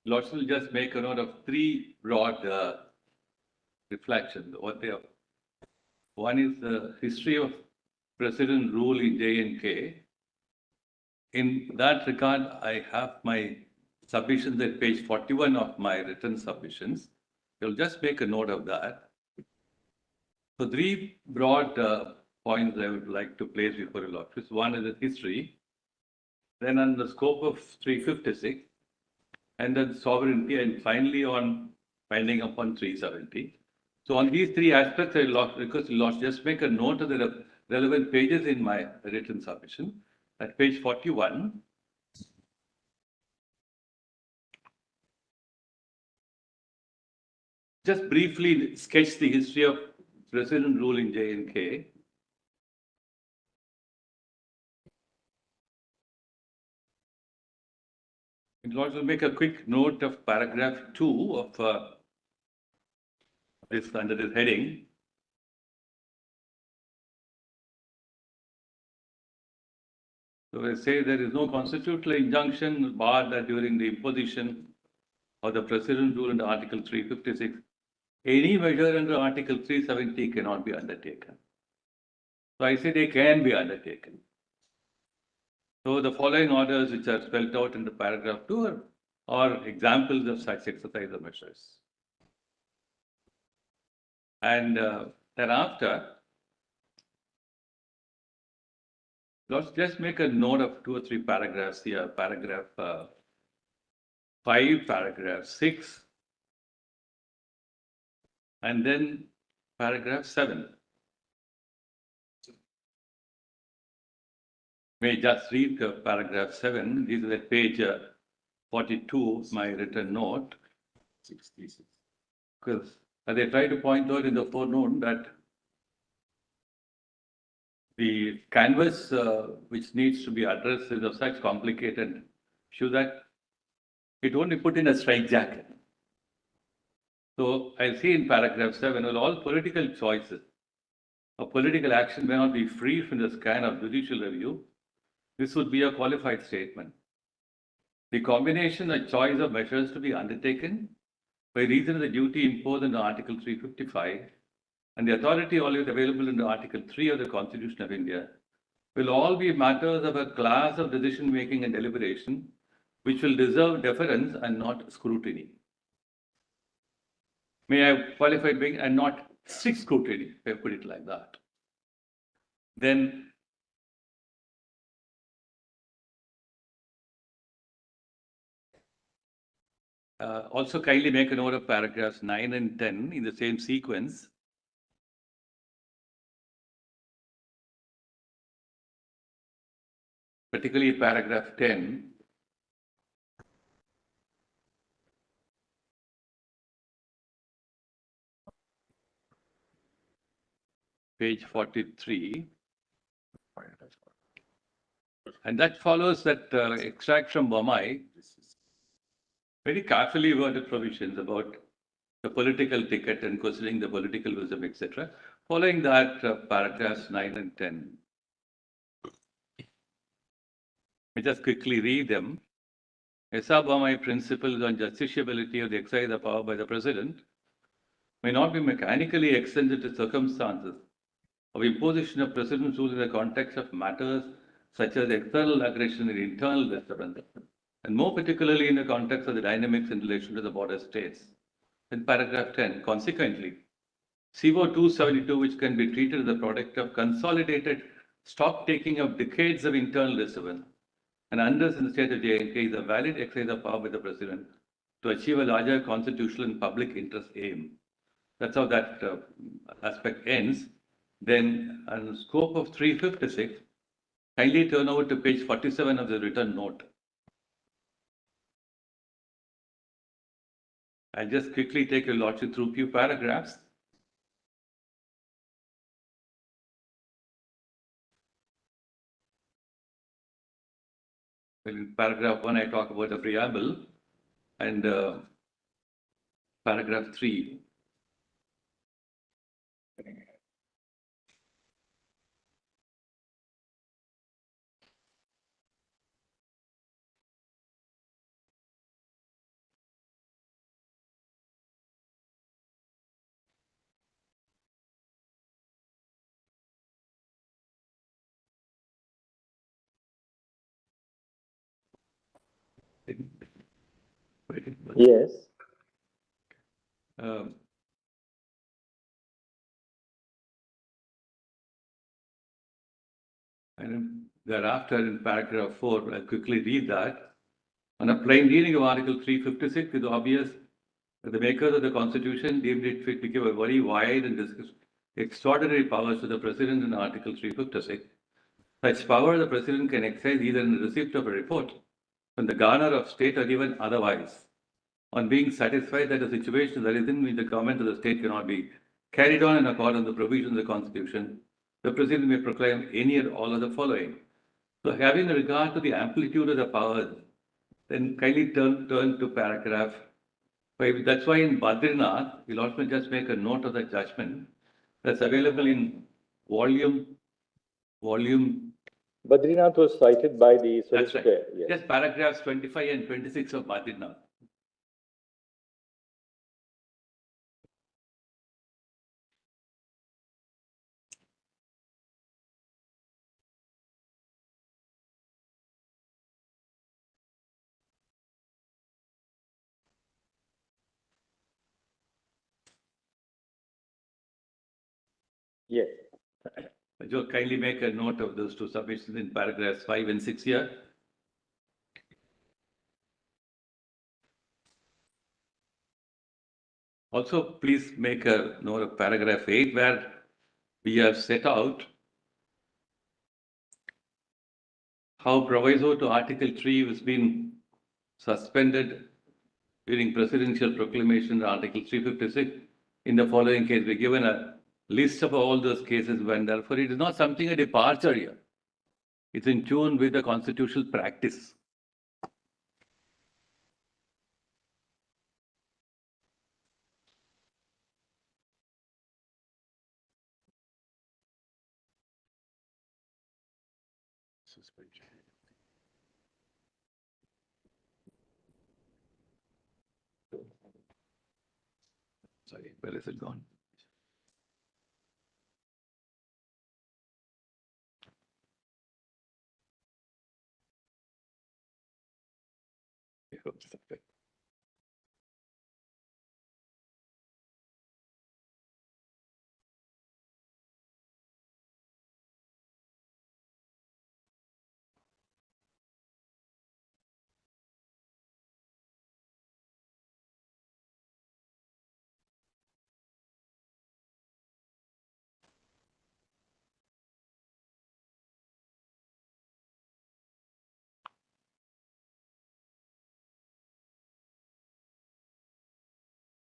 Lords will just make a note of 3 broad reflections. What they are. One is the history of President rule in J&K. In that regard, I have my submissions at page 41 of my written submissions. You'll just make a note of that. So 3 broad points I would like to place before your Lordships. One is the history, then on the scope of 356, and then sovereignty, and finally on finding upon 370. So on these 3 aspects, I request the Lords just make a note of the relevant pages in my written submission. At page 41, just briefly sketch the history of President rule in J&K. Lords will make a quick note of paragraph 2 of this under this heading. So I say there is no constitutional injunction barred that during the imposition of the President rule under Article 356, any measure under Article 370 cannot be undertaken. So I say they can be undertaken. So the following orders which are spelled out in the paragraph 2 are examples of such exercise of measures. And thereafter, let's just make a note of 2 or 3 paragraphs here. Paragraph 5, paragraph 6, and then paragraph 7. May just read paragraph 7. This is at page 42, my written note. 66. Because they try to point out in the footnote that the canvas which needs to be addressed is of such complicated issue that it only put in a strike jacket. So I see in paragraph 7, well, all political choices or political action may not be free from the scan of judicial review. This would be a qualified statement. The combination or choice of measures to be undertaken by reason of the duty imposed under Article 355 and the authority always available under Article 3 of the Constitution of India will all be matters of a class of decision making and deliberation which will deserve deference and not scrutiny. May I have qualified being and not strict scrutiny, if I put it like that. Then also kindly make a note of paragraphs 9 and 10 in the same sequence. Particularly paragraph 10. Page 43. And that follows that extract from Bommai, very carefully worded provisions about the political ticket and considering the political wisdom, etc. Following that, paragraphs 9 and 10. I just quickly read them. S.R. Bommai principles on justiciability of the exercise of power by the President may not be mechanically extended to circumstances of imposition of President's rule in the context of matters such as external aggression and internal disturbance, and more particularly in the context of the dynamics in relation to the border states. In paragraph 10, consequently, CO 272, which can be treated as a product of consolidated stock taking of decades of internal disturbance, and unrest in the state of J&K is a valid exercise of power by the President to achieve a larger constitutional and public interest aim. That's how that aspect ends. Then, on scope of 356, kindly turn over to page 47 of the written note. I'll just quickly take your lordship through a few paragraphs. Well, in paragraph 1, I talk about the preamble, and paragraph 3. Yes. Um, and thereafter, in paragraph 4, I'll quickly read that. On a plain reading of Article 356, it is obvious that the makers of the Constitution deemed it fit to give a very wide and extraordinary powers to the President in Article 356. Such power the President can exercise either in the receipt of a report from the garner of state or even otherwise, on being satisfied that a situation that is in which the government of the state cannot be carried on in accordance with the provisions of the Constitution, the President may proclaim any or all of the following. So having regard to the amplitude of the powers, then kindly turn to paragraph 5. That's why in Badrinath, we'll also just make a note of the judgment that's available in volume. Badrinath was cited by the That's right. solicitor. Yes. Just paragraphs 25 and 26 of Badrinath. Yes. Joe, kindly make a note of those two submissions in paragraphs 5 and 6 here. Also, please make a note of paragraph 8, where we have set out how proviso to Article 3 has been suspended during presidential proclamation, Article 356. In the following case, we're given a list of all those cases when, therefore, it is not something a departure here. It's in tune with the constitutional practice. Sorry, where is it gone?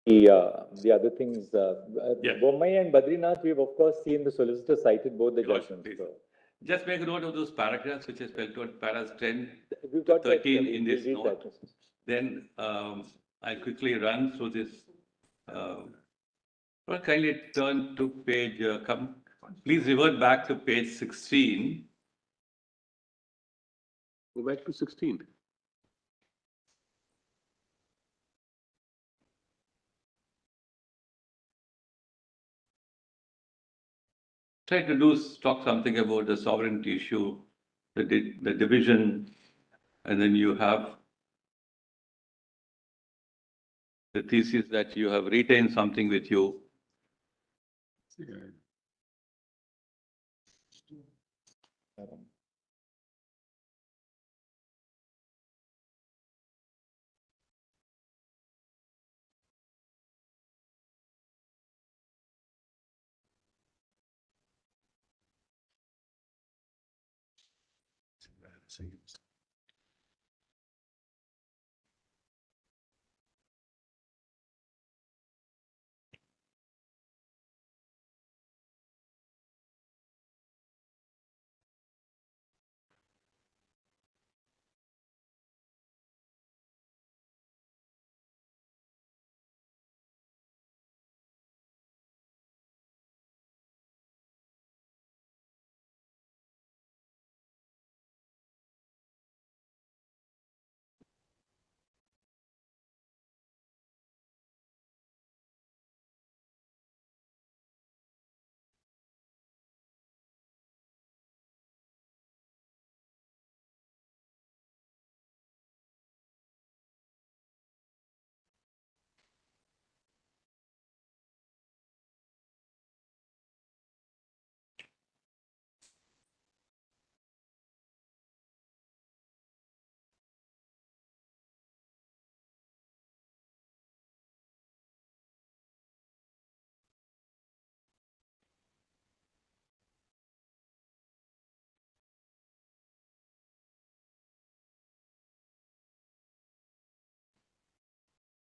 The other things, Yeah. Bombay and Badrinath, we've of course seen the solicitor cited both the Sure, judgments. please. So Just make a note of those paragraphs, which is spelled out, paras 10 we've to got that, 13 we'll in this read note. that. Then I'll quickly run through this. Well, kindly turn to page, please revert back to page 16. Go back to 16. Try to talk something about the sovereignty issue the division, and then you have the thesis that you have retained something with you.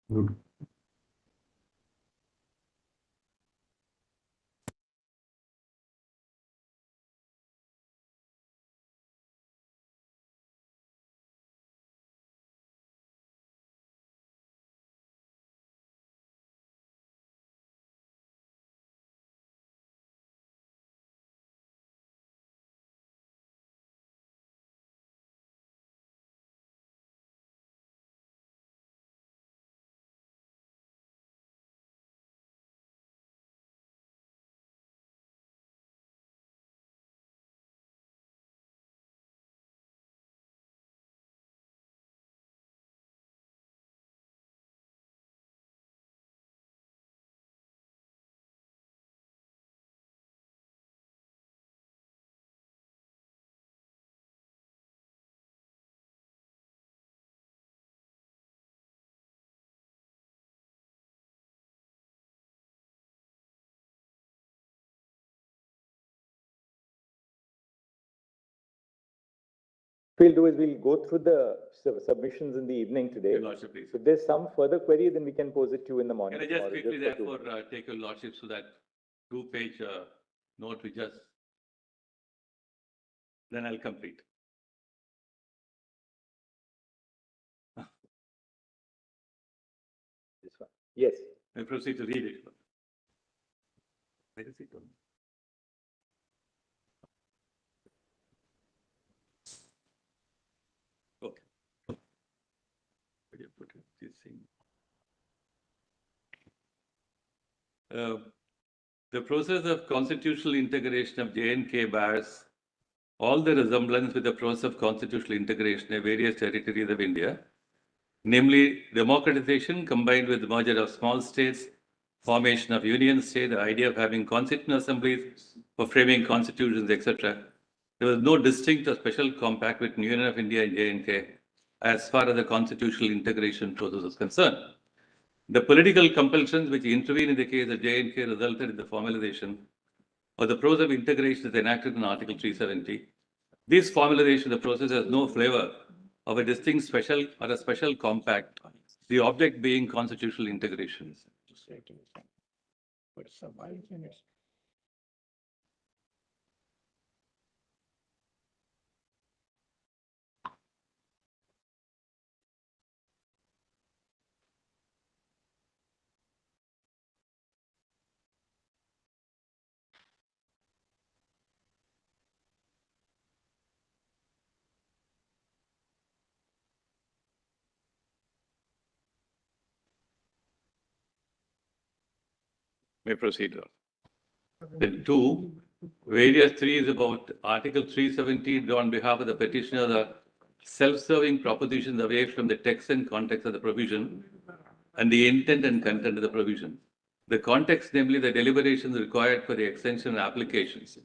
Good. We'll do is we'll go through the submissions in the evening today. Your Lordship, please. If there's some further query, then we can pose it to you in the morning. Can I just or quickly for two therefore minutes. take your Lordship so that 2-page note we just, then I'll complete. This one. Yes. I proceed to read it. Where is it? Okay. Where do you put it? This thing. The process of constitutional integration of J&K bears all the resemblance with the process of constitutional integration of various territories of India, namely democratization combined with the merger of small states, formation of union state, the idea of having constituent assemblies for framing constitutions, etc. There was no distinct or special compact between Union of India and J&K as far as the constitutional integration process is concerned. The political compulsions which intervene in the case of J&K resulted in the formalization of the process of integration as enacted in Article 370. This formalization of the process has no flavor of a distinct special or a special compact, the object being constitutional integration. May proceed. Then 2, Various 3 is about Article 370 on behalf of the petitioner, the self-serving propositions away from the text and context of the provision and the intent and content of the provision. The context, namely the deliberations required for the extension and applications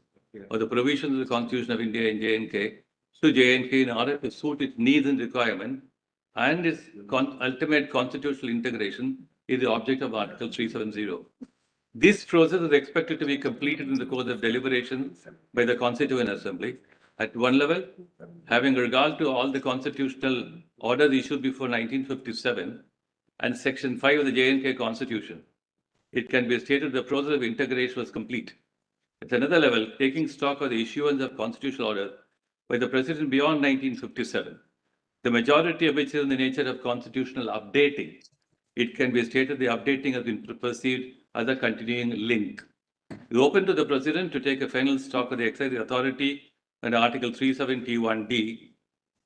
of the provisions of the Constitution of India and J&K to J&K in order to suit its needs and requirement and its ultimate constitutional integration is the object of Article 370. This process is expected to be completed in the course of deliberation by the Constituent Assembly. At one level, having regard to all the constitutional orders issued before 1957 and Section 5 of the J&K Constitution, it can be stated the process of integration was complete. At another level, taking stock of the issuance of constitutional orders by the President beyond 1957, the majority of which is in the nature of constitutional updating, it can be stated the updating has been perceived as a continuing link. It is open to the President to take a final stock of the exercise authority under Article 371D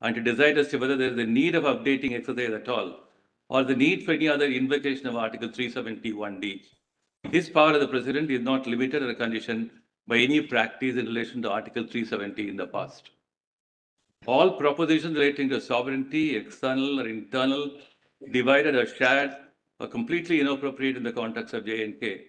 and to decide as to whether there is a need of updating exercise at all or the need for any other invocation of Article 371D. This power of the President is not limited or conditioned by any practice in relation to Article 370 in the past. All propositions relating to sovereignty, external or internal, divided or shared, are completely inappropriate in the context of J&K.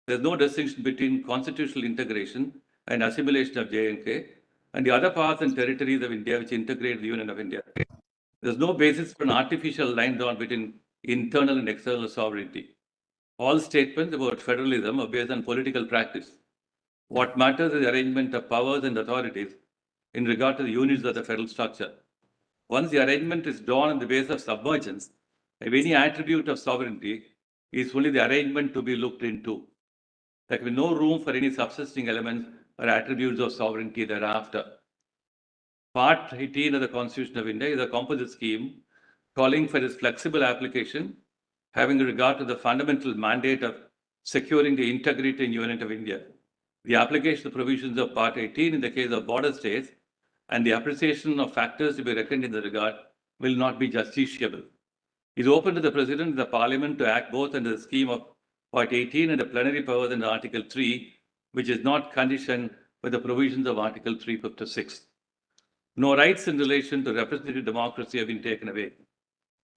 There is no distinction between constitutional integration and assimilation of J&K and the other parts and territories of India which integrate the Union of India. There is no basis for an artificial line drawn between internal and external sovereignty. All statements about federalism are based on political practice. What matters is the arrangement of powers and authorities in regard to the units of the federal structure. Once the arrangement is drawn on the basis of submergence, if any attribute of sovereignty is only the arrangement to be looked into. There can be no room for any subsisting elements or attributes of sovereignty thereafter. Part 18 of the Constitution of India is a composite scheme calling for its flexible application, having regard to the fundamental mandate of securing the integrity and unity of India. The application of provisions of Part 18 in the case of border states and the appreciation of factors to be reckoned in the regard will not be justiciable. It is open to the President and the Parliament to act both under the scheme of Part 18 and the plenary powers under Article 3, which is not conditioned by the provisions of Article 356. No rights in relation to representative democracy have been taken away.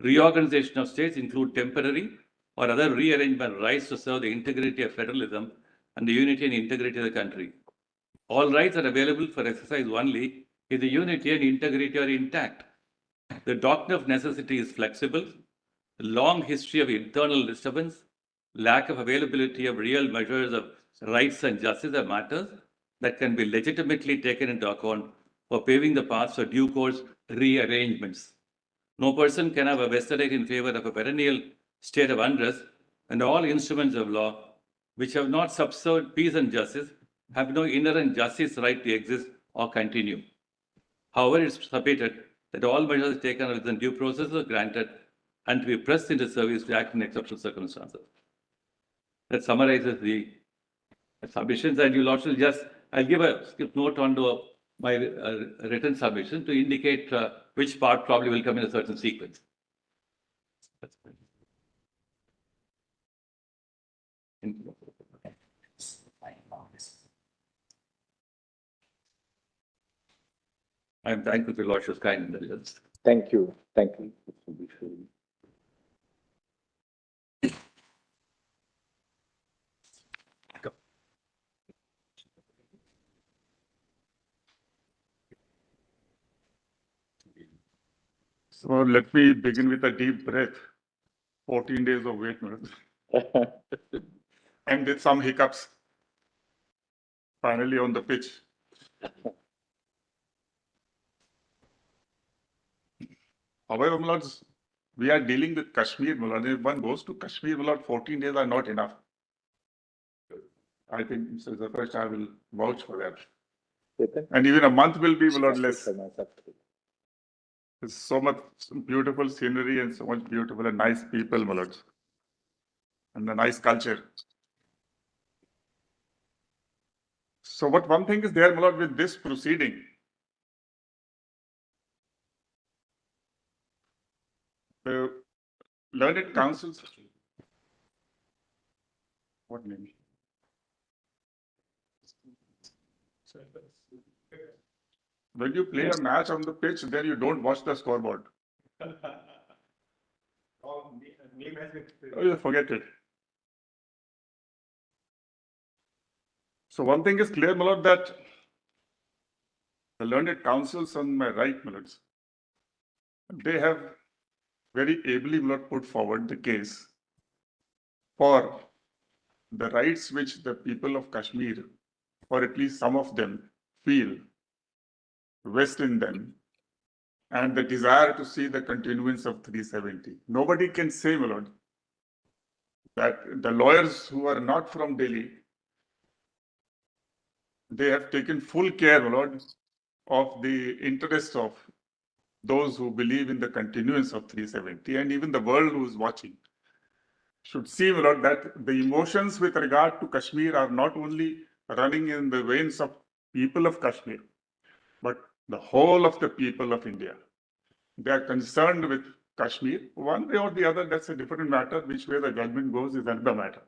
Reorganization of states include temporary or other rearrangement rights to serve the integrity of federalism and the unity and integrity of the country. All rights are available for exercise only if the unity and integrity are intact. The doctrine of necessity is flexible. The long history of internal disturbance, lack of availability of real measures of rights and justice are matters that can be legitimately taken into account for paving the path for due course rearrangements. No person can have a vested right in favor of a perennial state of unrest, and all instruments of law which have not subserved peace and justice have no inherent justice right to exist or continue. However, it is submitted that all measures taken within due process are granted and to be pressed into service to act in exceptional circumstances. That summarizes the submissions, and you'll also I'll give a skip note onto my written submission to indicate which part probably will come in a certain sequence. I'm thankful for Lordship's kind indulgence. Thank you. Thank you. So let me begin with a deep breath. 14 days of wait, and with some hiccups. Finally on the pitch. However, my lords, we are dealing with Kashmir, my lord. If one goes to Kashmir, my lord, 14 days are not enough. I think this is the first I will vouch for that. And even a month will be, my lord, less. There's so much beautiful scenery and so much beautiful and nice people, my lords. And a nice culture. So what one thing is there, my lord, with this proceeding, the learned councils, what name? When you play a match on the pitch, then you don't watch the scoreboard. Oh, you forget it. So one thing is clear, my lord, that the learned counsels on my right, my lords, they have very ably, my lord, put forward the case for the rights which the people of Kashmir, or at least some of them, feel vest in them, and the desire to see the continuance of 370. Nobody can say, my lord, that the lawyers who are not from Delhi, they have taken full care, my lord, of the interests of those who believe in the continuance of 370, and even the world who is watching should see, my lord, that the emotions with regard to Kashmir are not only running in the veins of people of Kashmir, but the whole of the people of India. They are concerned with Kashmir. One way or the other, that's a different matter. Which way the judgment goes is another matter.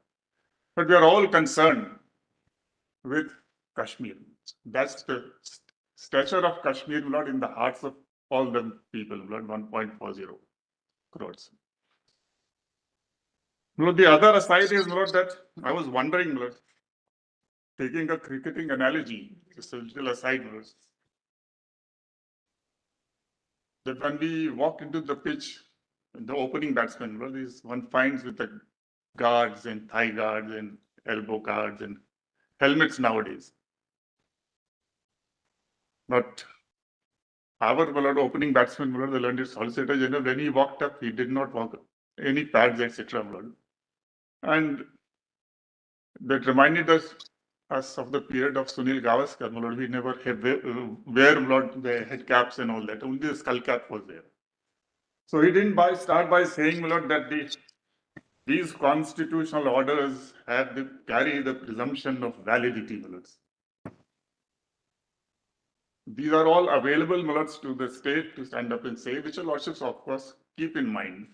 But we are all concerned with Kashmir. That's the stature of Kashmir, not in the hearts of all the people, not 1.40 crores. Lord, the other aside is, Lord, that I was wondering, Lord, taking a cricketing analogy, just a little aside, Lord, that when we walk into the pitch, the opening batsman, Lord, is one finds with the guards and thigh guards and elbow guards and helmets nowadays. But our Lord, opening batsman, Lord, the learned Solicitor General, when he walked up, he did not walk up any pads, etc. Lord. And that reminded us of the period of Sunil Gavaskar. Lord, we never had wear Lord, the head caps and all that. Only the skull cap was there. So he didn't start by saying, Lord, that these constitutional orders carry the presumption of validity, Lords. These are all available, Lords, to the state to stand up and say, which your lordships, of course, keep in mind.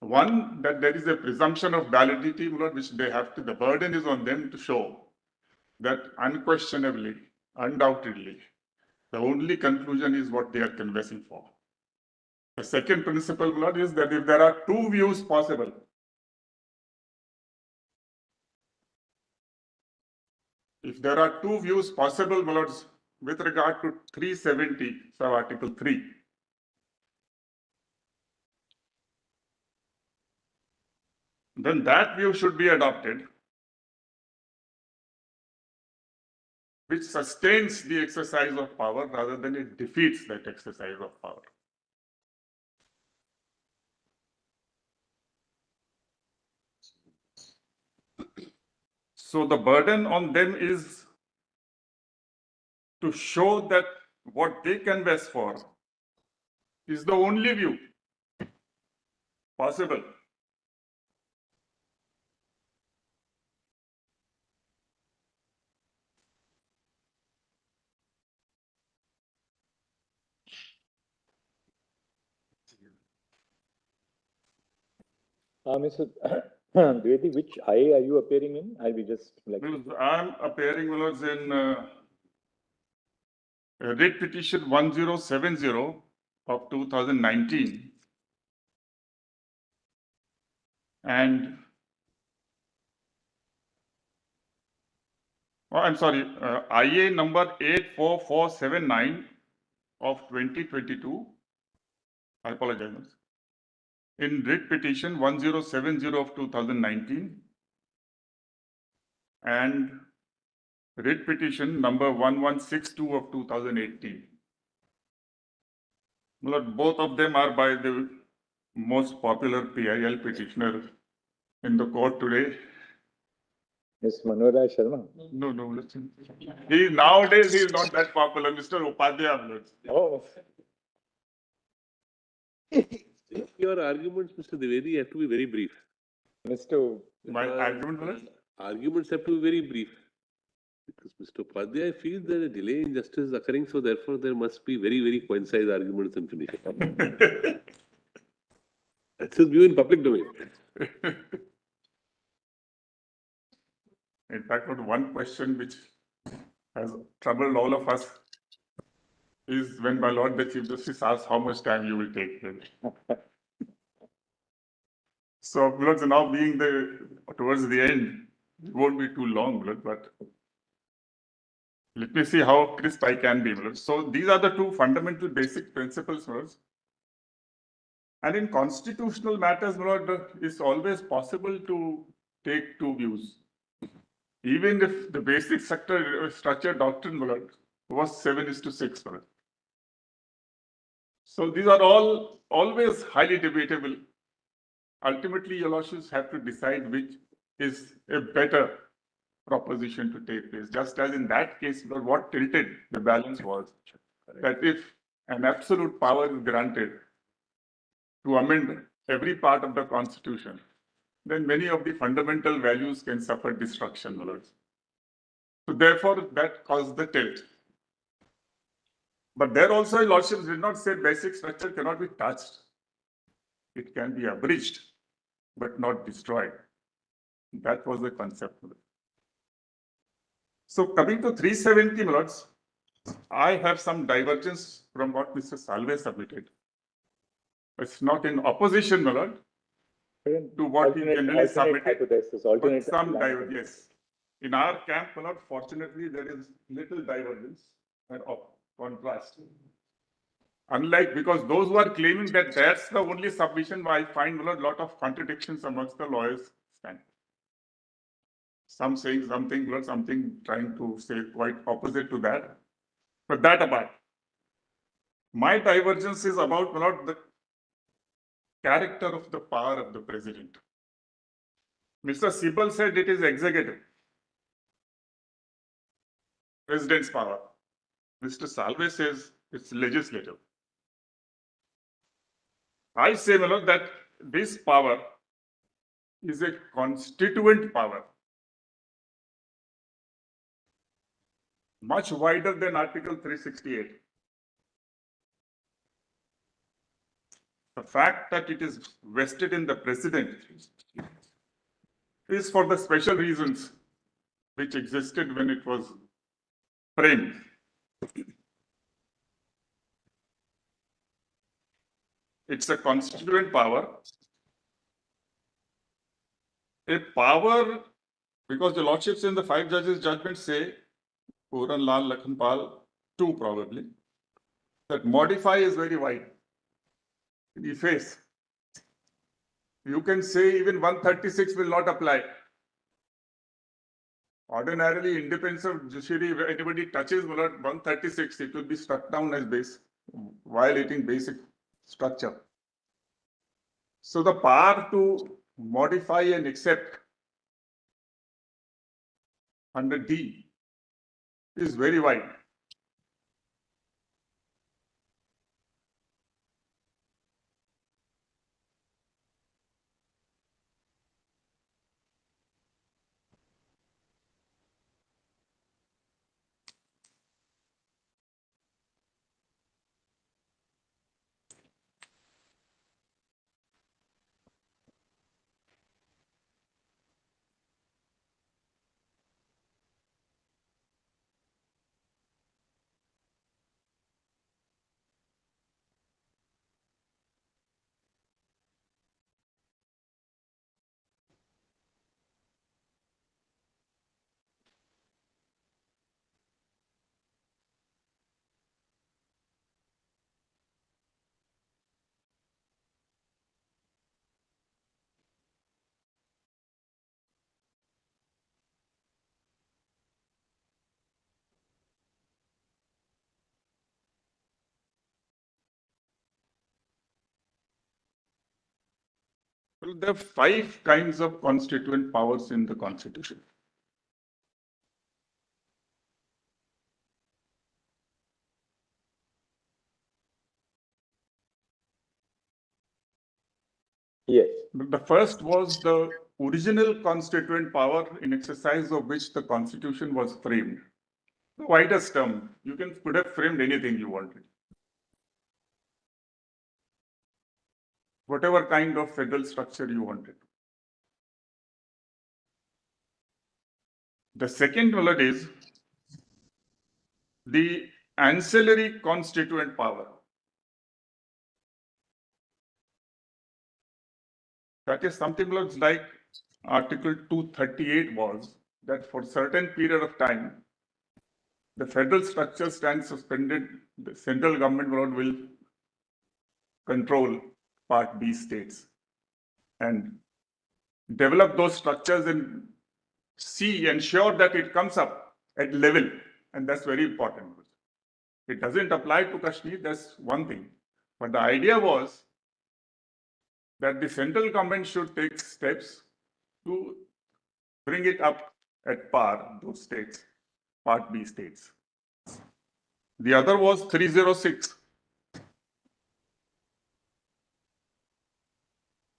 One, that there is a presumption of validity, Lord, which they have to, the burden is on them to show that unquestionably, undoubtedly, the only conclusion is what they are confessing for. The second principle, Lord, is that if there are two views possible, Lords, with regard to 370, so Article 3, then that view should be adopted, which sustains the exercise of power rather than it defeats that exercise of power. So the burden on them is to show that what they canvass for is the only view possible. Mr. Dwivedi, which I are you appearing in? I'll be just like. I'm appearing, Lords, in writ petition 1070 of 2019. And I'm sorry, IA number 84479 of 2022. I apologize. In writ petition 1070 of 2019 and writ petition number 1162 of 2018. Both of them are by the most popular PIL petitioner in the court today. Ms. Manohara Sharma. No, listen. Nowadays he is not that popular, Mr. Upadhyaya. Oh. Your arguments, Mr. Dwivedi, have to be very brief. My argument was? Arguments have to be very brief. Because Mr. Upadhyaya feels that a delay in justice is occurring, so therefore there must be very, very concise arguments and finish. That's his view in public domain. In fact, one question which has troubled all of us is when my Lord the Chief Justice asks how much time you will take. So, because now being towards the end, it won't be too long, but let me see how crisp I can be. So these are the two fundamental basic principles. And in constitutional matters, it's always possible to take two views. Even if the basic structure doctrine was 7:6. So these are all always highly debatable. Ultimately, your lordships have to decide which is a better proposition to take place. Just as in that case, what tilted the balance was that if an absolute power is granted to amend every part of the Constitution, then many of the fundamental values can suffer destruction. So therefore, that caused the tilt. But there also, lordships did not say basic structure cannot be touched. It can be abridged, but not destroyed. That was the concept. So coming to 370, lords, I have some divergence from what Mr. Salve submitted. It's not in opposition, my lord, to what he generally submitted, but some divergence. Yes. In our camp, my lord, fortunately, there is little divergence and contrast. Unlike, because those who are claiming that that's the only submission, I find a lot of contradictions amongst the lawyers. Some saying something, something trying to say quite opposite to that. But that apart, my divergence is about the character of the power of the president. Mr. Sibal said it is executive, president's power. Mr. Salve says it's legislative. I say, my lord, that this power is a constituent power, much wider than Article 368. The fact that it is vested in the president is for the special reasons which existed when it was framed. It's a constituent power. A power, because the lordships in the 5 judges' judgment say, Puran Lal Lakhanpal 2 probably, that modify is very wide. Efface. You can say even 136 will not apply. Ordinarily, independence of judiciary, if anybody touches 136, it will be struck down as violating basic structure. So the power to modify and accept under D is very wide. Well, there are 5 kinds of constituent powers in the Constitution. Yes. The first was the original constituent power in exercise of which the Constitution was framed. The widest term, you could have framed anything you wanted. Whatever kind of federal structure you wanted. The second word is the ancillary constituent power. That is something like Article 238 was that for certain period of time, the federal structure stands suspended, the central government will control Part B states and develop those structures and ensure that it comes up at level. And that's very important. It doesn't apply to Kashmir, that's one thing. But the idea was that the central government should take steps to bring it up at par, those states, Part B states. The other was 306.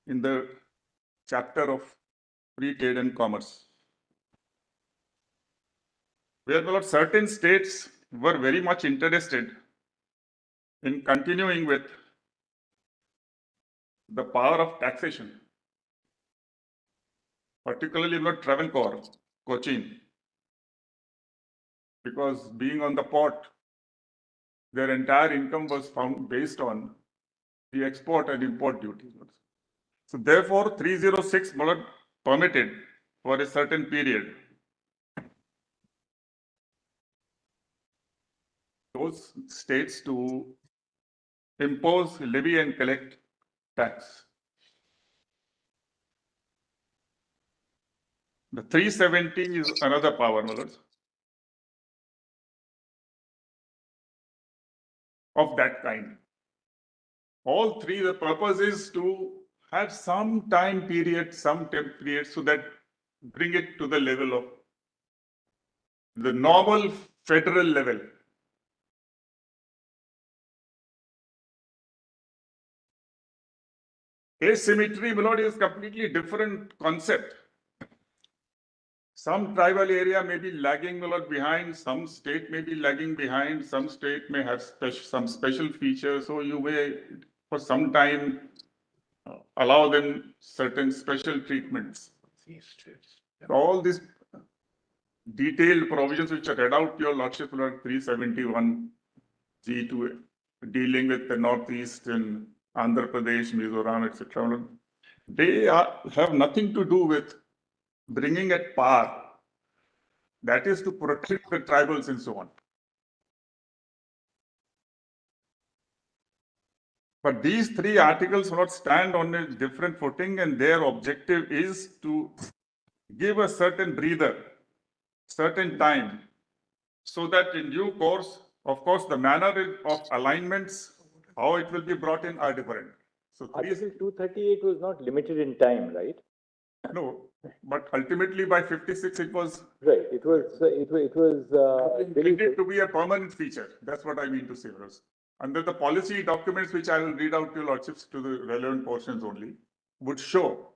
In the chapter of free trade and commerce, where certain states were very much interested in continuing with the power of taxation, particularly Travancore, Cochin, because being on the port, their entire income was found based on the export and import duties. So therefore, 306 permitted for a certain period those states to impose, levy and collect tax. The 370 is another power, of that kind. All three, the purpose is to have some time period, some temp period, so that bring it to the level of the normal federal level. Asymmetry, is completely different concept. Some tribal area may be lagging behind, some state may be lagging behind, some state may have some special features, so you may for some time allow them certain special treatments. All these detailed provisions which are read out to your Lordship, 371 G2, dealing with the Northeast and Andhra Pradesh, Mizoram, etc. They have nothing to do with bringing at par. That is to protect the tribals and so on. But these three articles stand on a different footing, and their objective is to give a certain breather, certain time, so that in due course, of course, the manner of alignments, how it will be brought in are different. So Article 238 was not limited in time, right? No, but ultimately by 56 it was. Right. It was intended to be a permanent feature. That's what I mean to say, Rose. Under the policy documents, which I will read out to your Lordships to the relevant portions only, would show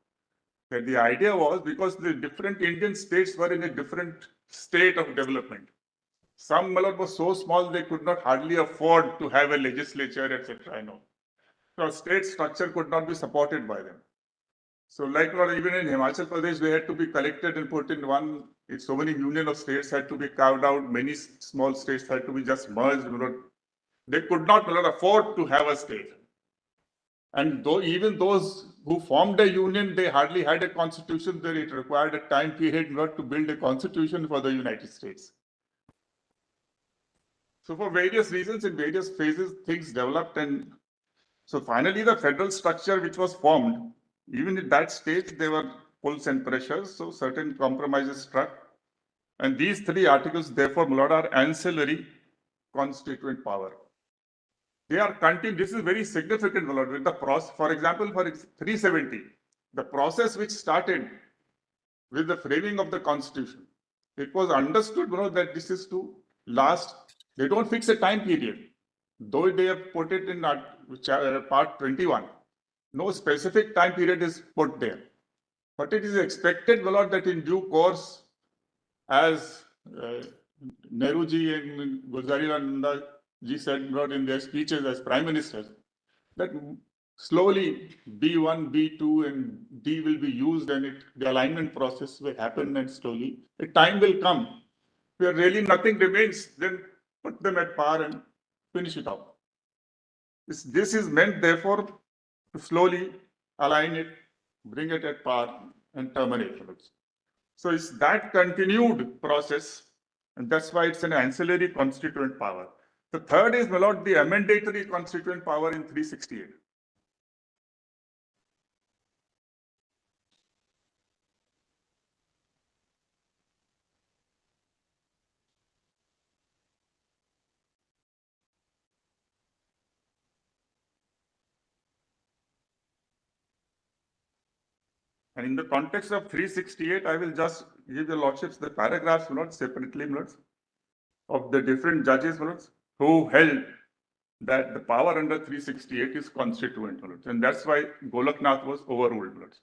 that the idea was because the different Indian states were in a different state of development. Some were so small they could not hardly afford to have a legislature, etc. I know. So state structure could not be supported by them. So like even in Himachal Pradesh, they had to be collected and put in one. So many union of states had to be carved out. Many small states had to be just merged. They could not afford to have a state. And though even those who formed a union, they hardly had a constitution. That it required a time period to build a constitution for the United States. So for various reasons, in various phases, things developed. And so finally, the federal structure which was formed, even at that stage, there were pulls and pressures. So certain compromises struck. And these three articles, therefore, are ancillary constituent power. They are continued. This is very significant with the process. For example, for 370, the process which started with the framing of the constitution, it was understood that this is to last. They don't fix a time period, though they have put it in part 21. No specific time period is put there, but it is expected that in due course, as Nehruji and Gulzari Nanda Ji said in their speeches as prime ministers, that slowly B1, B2 and D will be used, and the alignment process will happen, and slowly a time will come where really nothing remains. Then put them at par and finish it off. This is meant, therefore, to slowly align it, bring it at par, and terminate it. So it's that continued process, and that's why it's an ancillary constituent power. The third is, my lord, the amendatory constituent power in 368. And in the context of 368, I will just give your lordships the paragraphs, my lord, separately, my lords, of the different judges, my lords, who held that the power under 368 is constituent, my lords. And that's why Golaknath was overruled, my lords.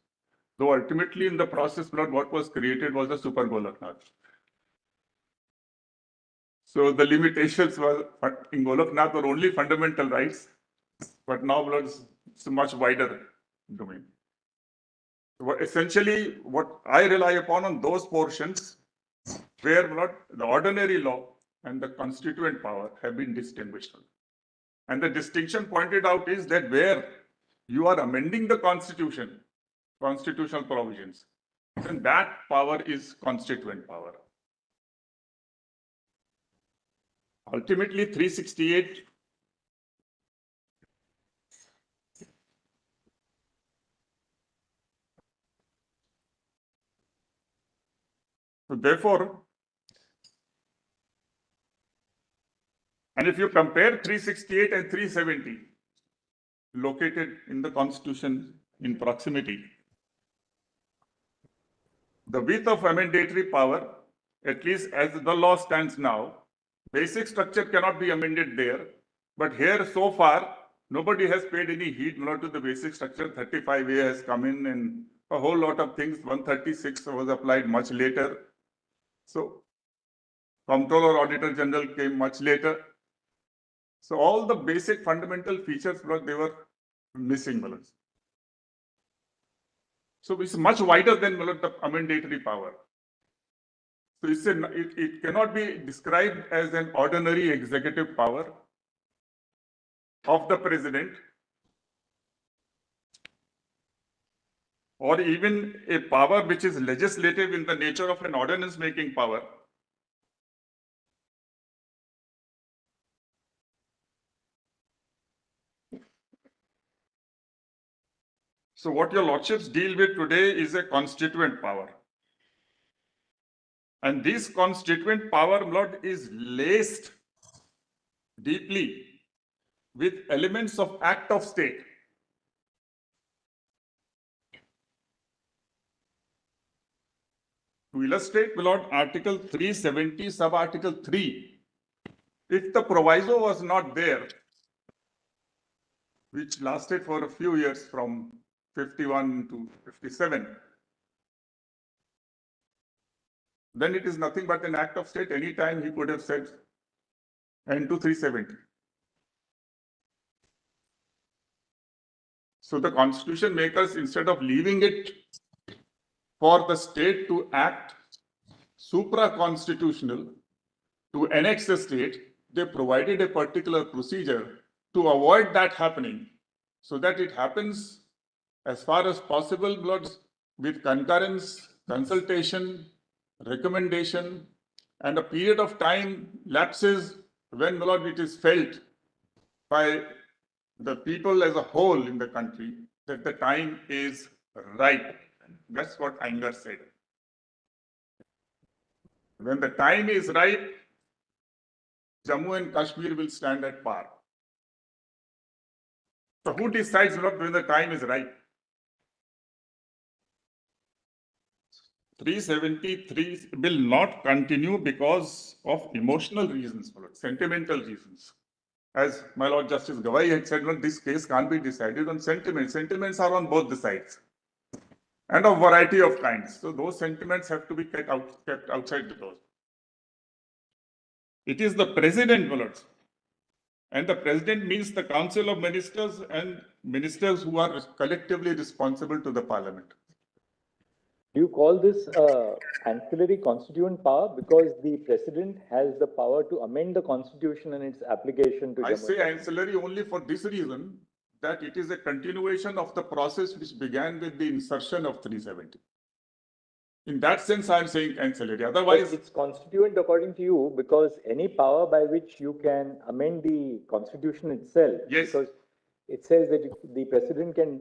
Though ultimately in the process, my lord, what was created was the super Golaknath. So the limitations were in Golaknath were only fundamental rights, but now, my lords, it's a much wider domain. Essentially, what I rely upon on those portions where the ordinary law and the constituent power have been distinguished. And the distinction pointed out is that where you are amending the constitution, constitutional provisions, then that power is constituent power. Ultimately, 368 so therefore, and if you compare 368 and 370, located in the Constitution in proximity, the width of amendatory power, at least as the law stands now, basic structure cannot be amended there. But here, so far, nobody has paid any heed to the basic structure. 35A has come in and a whole lot of things. 136 was applied much later. So, Comptroller Auditor General came much later. So all the basic fundamental features, they were missing. So it's much wider than the amendatory power. So it cannot be described as an ordinary executive power of the president, or even a power which is legislative in the nature of an ordinance making power. So what your lordships deal with today is a constituent power. And this constituent power, Lord, is laced deeply with elements of act of state. To illustrate, Lord, Article 370, sub-article 3, if the proviso was not there, which lasted for a few years from 51 to 57, then it is nothing but an act of state. Anytime he could have said end to 370. So the constitution makers, instead of leaving it for the state to act supra-constitutional to annex the state, they provided a particular procedure to avoid that happening, so that it happens as far as possible, with concurrence, consultation, recommendation, and a period of time lapses when, it is felt by the people as a whole in the country that the time is right. That's what Iyengar said. When the time is right, Jammu and Kashmir will stand at par. So who decides when the time is right? 373 will not continue because of emotional reasons, sentimental reasons. As my Lord Justice Gawai had said, this case can't be decided on sentiments. Sentiments are on both the sides and of variety of kinds. So those sentiments have to be kept outside the door. It is the president, my lords. And the president means the council of ministers and ministers who are collectively responsible to the parliament. Do you call this ancillary constituent power because the president has the power to amend the constitution and its application to I Jammu say and Kashmir? ancillary only for this reason, that it is a continuation of the process which began with the insertion of 370. In that sense, I am saying ancillary. But Otherwise, it's constituent according to you because any power by which you can amend the constitution itself. Yes. Because it says that the president can,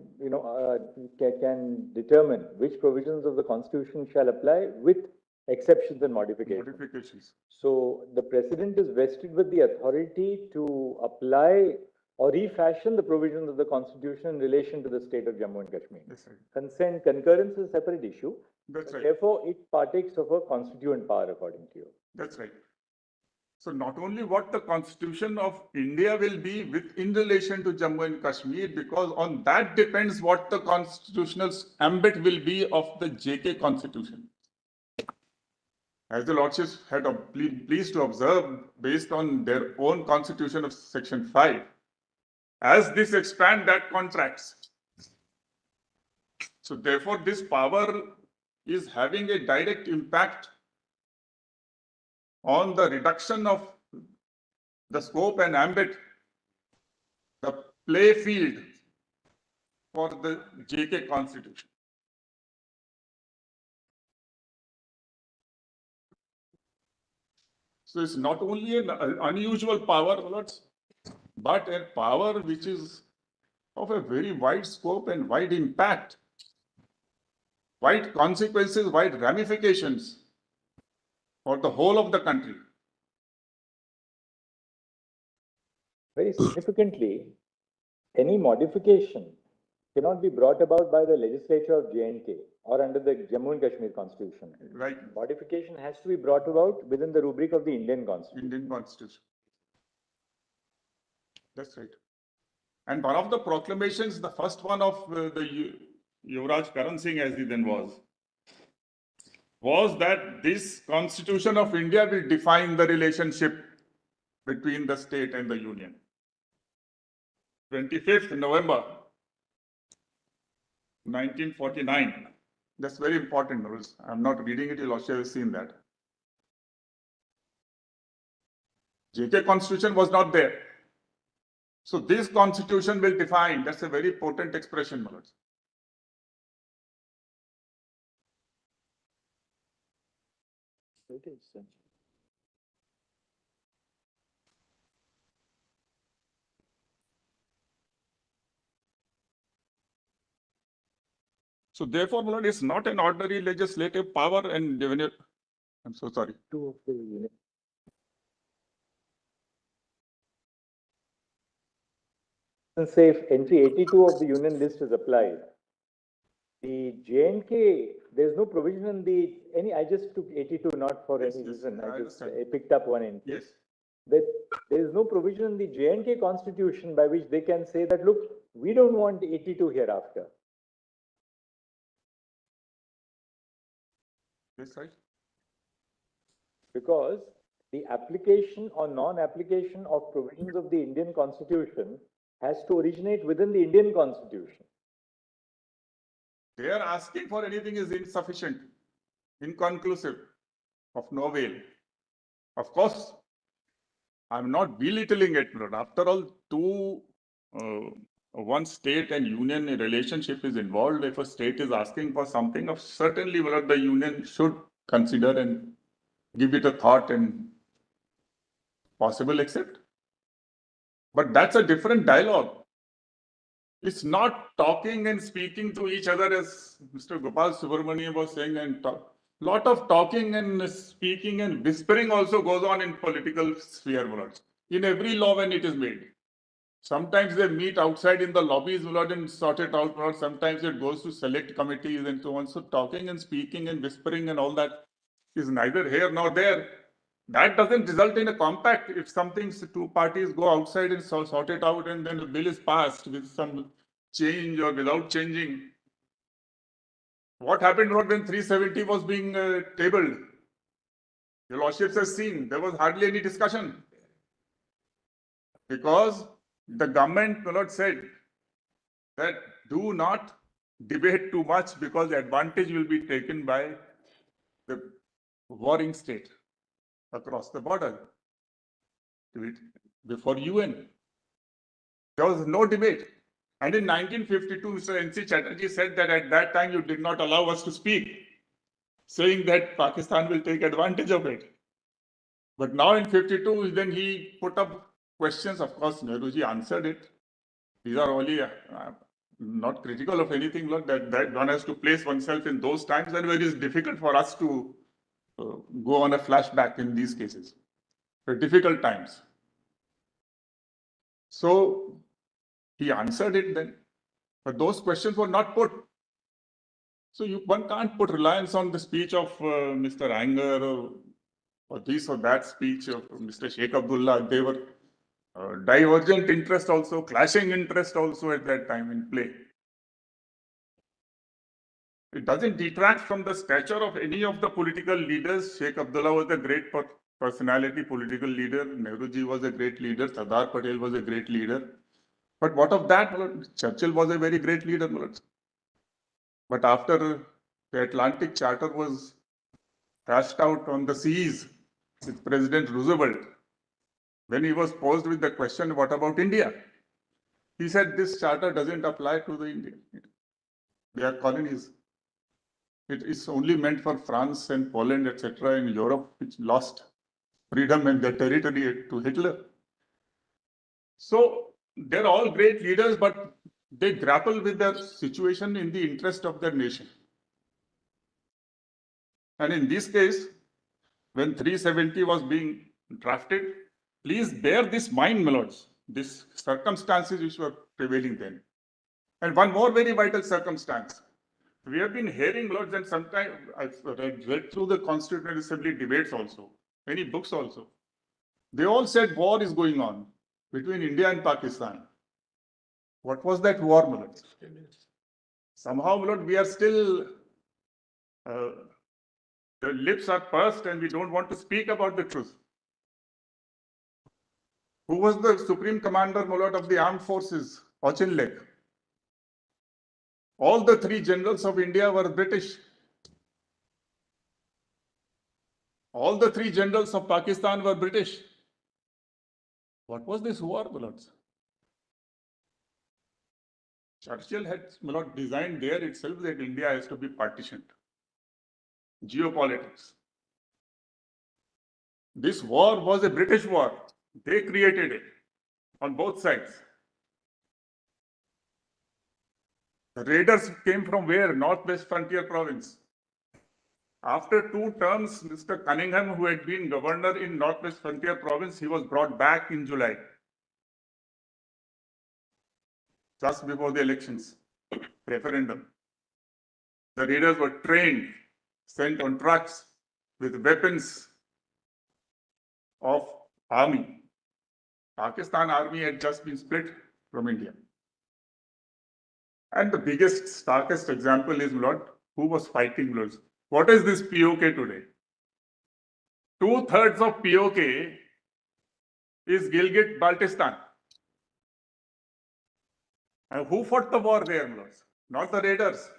can determine which provisions of the constitution shall apply with exceptions and modifications. modifications. So the president is vested with the authority to apply or refashion the provisions of the constitution in relation to the state of Jammu and Kashmir. Yes, sir. Consent, concurrence is a separate issue. That's right. Therefore, it partakes of a constituent power according to you. That's right. So not only what the constitution of India will be in relation to Jammu and Kashmir, because on that depends what the constitutional ambit will be of the JK constitution. As the Lordships had pleased to observe, based on their own constitution of section 5, as this expand, that contracts. So therefore, this power is having a direct impact on the reduction of the scope and ambit, the play field for the JK constitution. So it's not only an unusual power, but a power which is of a very wide scope and wide impact, wide consequences, wide ramifications for the whole of the country. Very significantly, any modification cannot be brought about by the legislature of J&K or under the Jammu and Kashmir constitution. Right. Modification has to be brought about within the rubric of the Indian constitution. Indian constitution. That's right. And one of the proclamations, the first one of the Yuvraj Karan Singh, as he then was that this constitution of India will define the relationship between the state and the union. 25th November 1949. That's very important. I'm not reading it, you'll also have seen that. JK constitution was not there. So this constitution will define, that's a very potent expression, Manoj. It is. So therefore, Manoj, it's not an ordinary legislative power, and when you, I'm so sorry. Two of the unit. Say if entry 82 of the union list is applied, the J&K, there's no provision in the, I just took 82 not for any reason, I picked up one entry. Yes. That there is no provision in the J&K constitution by which they can say that, look, we don't want 82 hereafter. That's right. Because the application or non-application of provisions of the Indian constitution has to originate within the Indian constitution. They are asking for anything is insufficient, inconclusive, of no avail. Of course, I'm not belittling it, but after all, one state and union relationship is involved. If a state is asking for something, certainly the union should consider and give it a thought and possible accept. But that's a different dialogue. It's not talking and speaking to each other, as Mr. Gopal Subramanian was saying, and lot of talking and speaking and whispering also goes on in political sphere, in every law when it is made. Sometimes they meet outside in the lobbies and sort it out. Sometimes it goes to select committees and so on. So talking and speaking and whispering and all that is neither here nor there. That doesn't result in a compact. If something, two parties go outside and sort it out, and then the bill is passed with some change or without changing. What happened when 370 was being tabled? Your Lordships has seen, there was hardly any discussion. Because the government said that do not debate too much because the advantage will be taken by the warring state across the border. Before UN, there was no debate. And in 1952, Mr. N.C. Chatterjee said that at that time you did not allow us to speak, saying that Pakistan will take advantage of it. But now in 52, then he put up questions. Of course, Nehruji answered it. These are only not critical of anything, look, that one has to place oneself in those times, and it is difficult for us to go on a flashback in these cases. They're difficult times. So he answered it then, but those questions were not put. So one can't put reliance on the speech of Mr. Anger or this or that speech of Mr. Sheikh Abdullah. They were divergent interest also, clashing interest also at that time in play. It doesn't detract from the stature of any of the political leaders. Sheikh Abdullah was a great personality, political leader. Nehruji was a great leader. Sardar Patel was a great leader. But what of that? Churchill was a very great leader. But after the Atlantic Charter was thrashed out on the seas with President Roosevelt, when he was posed with the question, what about India? He said, this charter doesn't apply to the India. They are colonies. It is only meant for France and Poland, etc. in Europe, which lost freedom and their territory to Hitler. So they're all great leaders, but they grapple with their situation in the interest of their nation. And in this case, when 370 was being drafted, please bear this mind, my lords, these circumstances which were prevailing then. And one more very vital circumstance. We have been hearing, lords, and sometimes I've read through the Constituent Assembly debates also, many books also. They all said war is going on between India and Pakistan. What was that war, my lords? Somehow, my lord, we are still, the lips are pursed and we don't want to speak about the truth. Who was the Supreme Commander, my lord, of the Armed Forces? Auchinleck. All the three generals of India were British. All the three generals of Pakistan were British. What was this war, my lords? Churchill had, my lord, designed there itself that India has to be partitioned. Geopolitics. This war was a British war. They created it on both sides. The raiders came from where? Northwest Frontier Province. After 2 terms, Mr. Cunningham, who had been governor in Northwest Frontier Province, he was brought back in July, just before the elections, referendum. The raiders were trained, sent on trucks with weapons of army. Pakistan army had just been split from India. And the biggest, starkest example is, Lord, who was fighting, Lord? What is this POK today? 2/3 of POK is Gilgit-Baltistan. And who fought the war there, Lord? Not the raiders.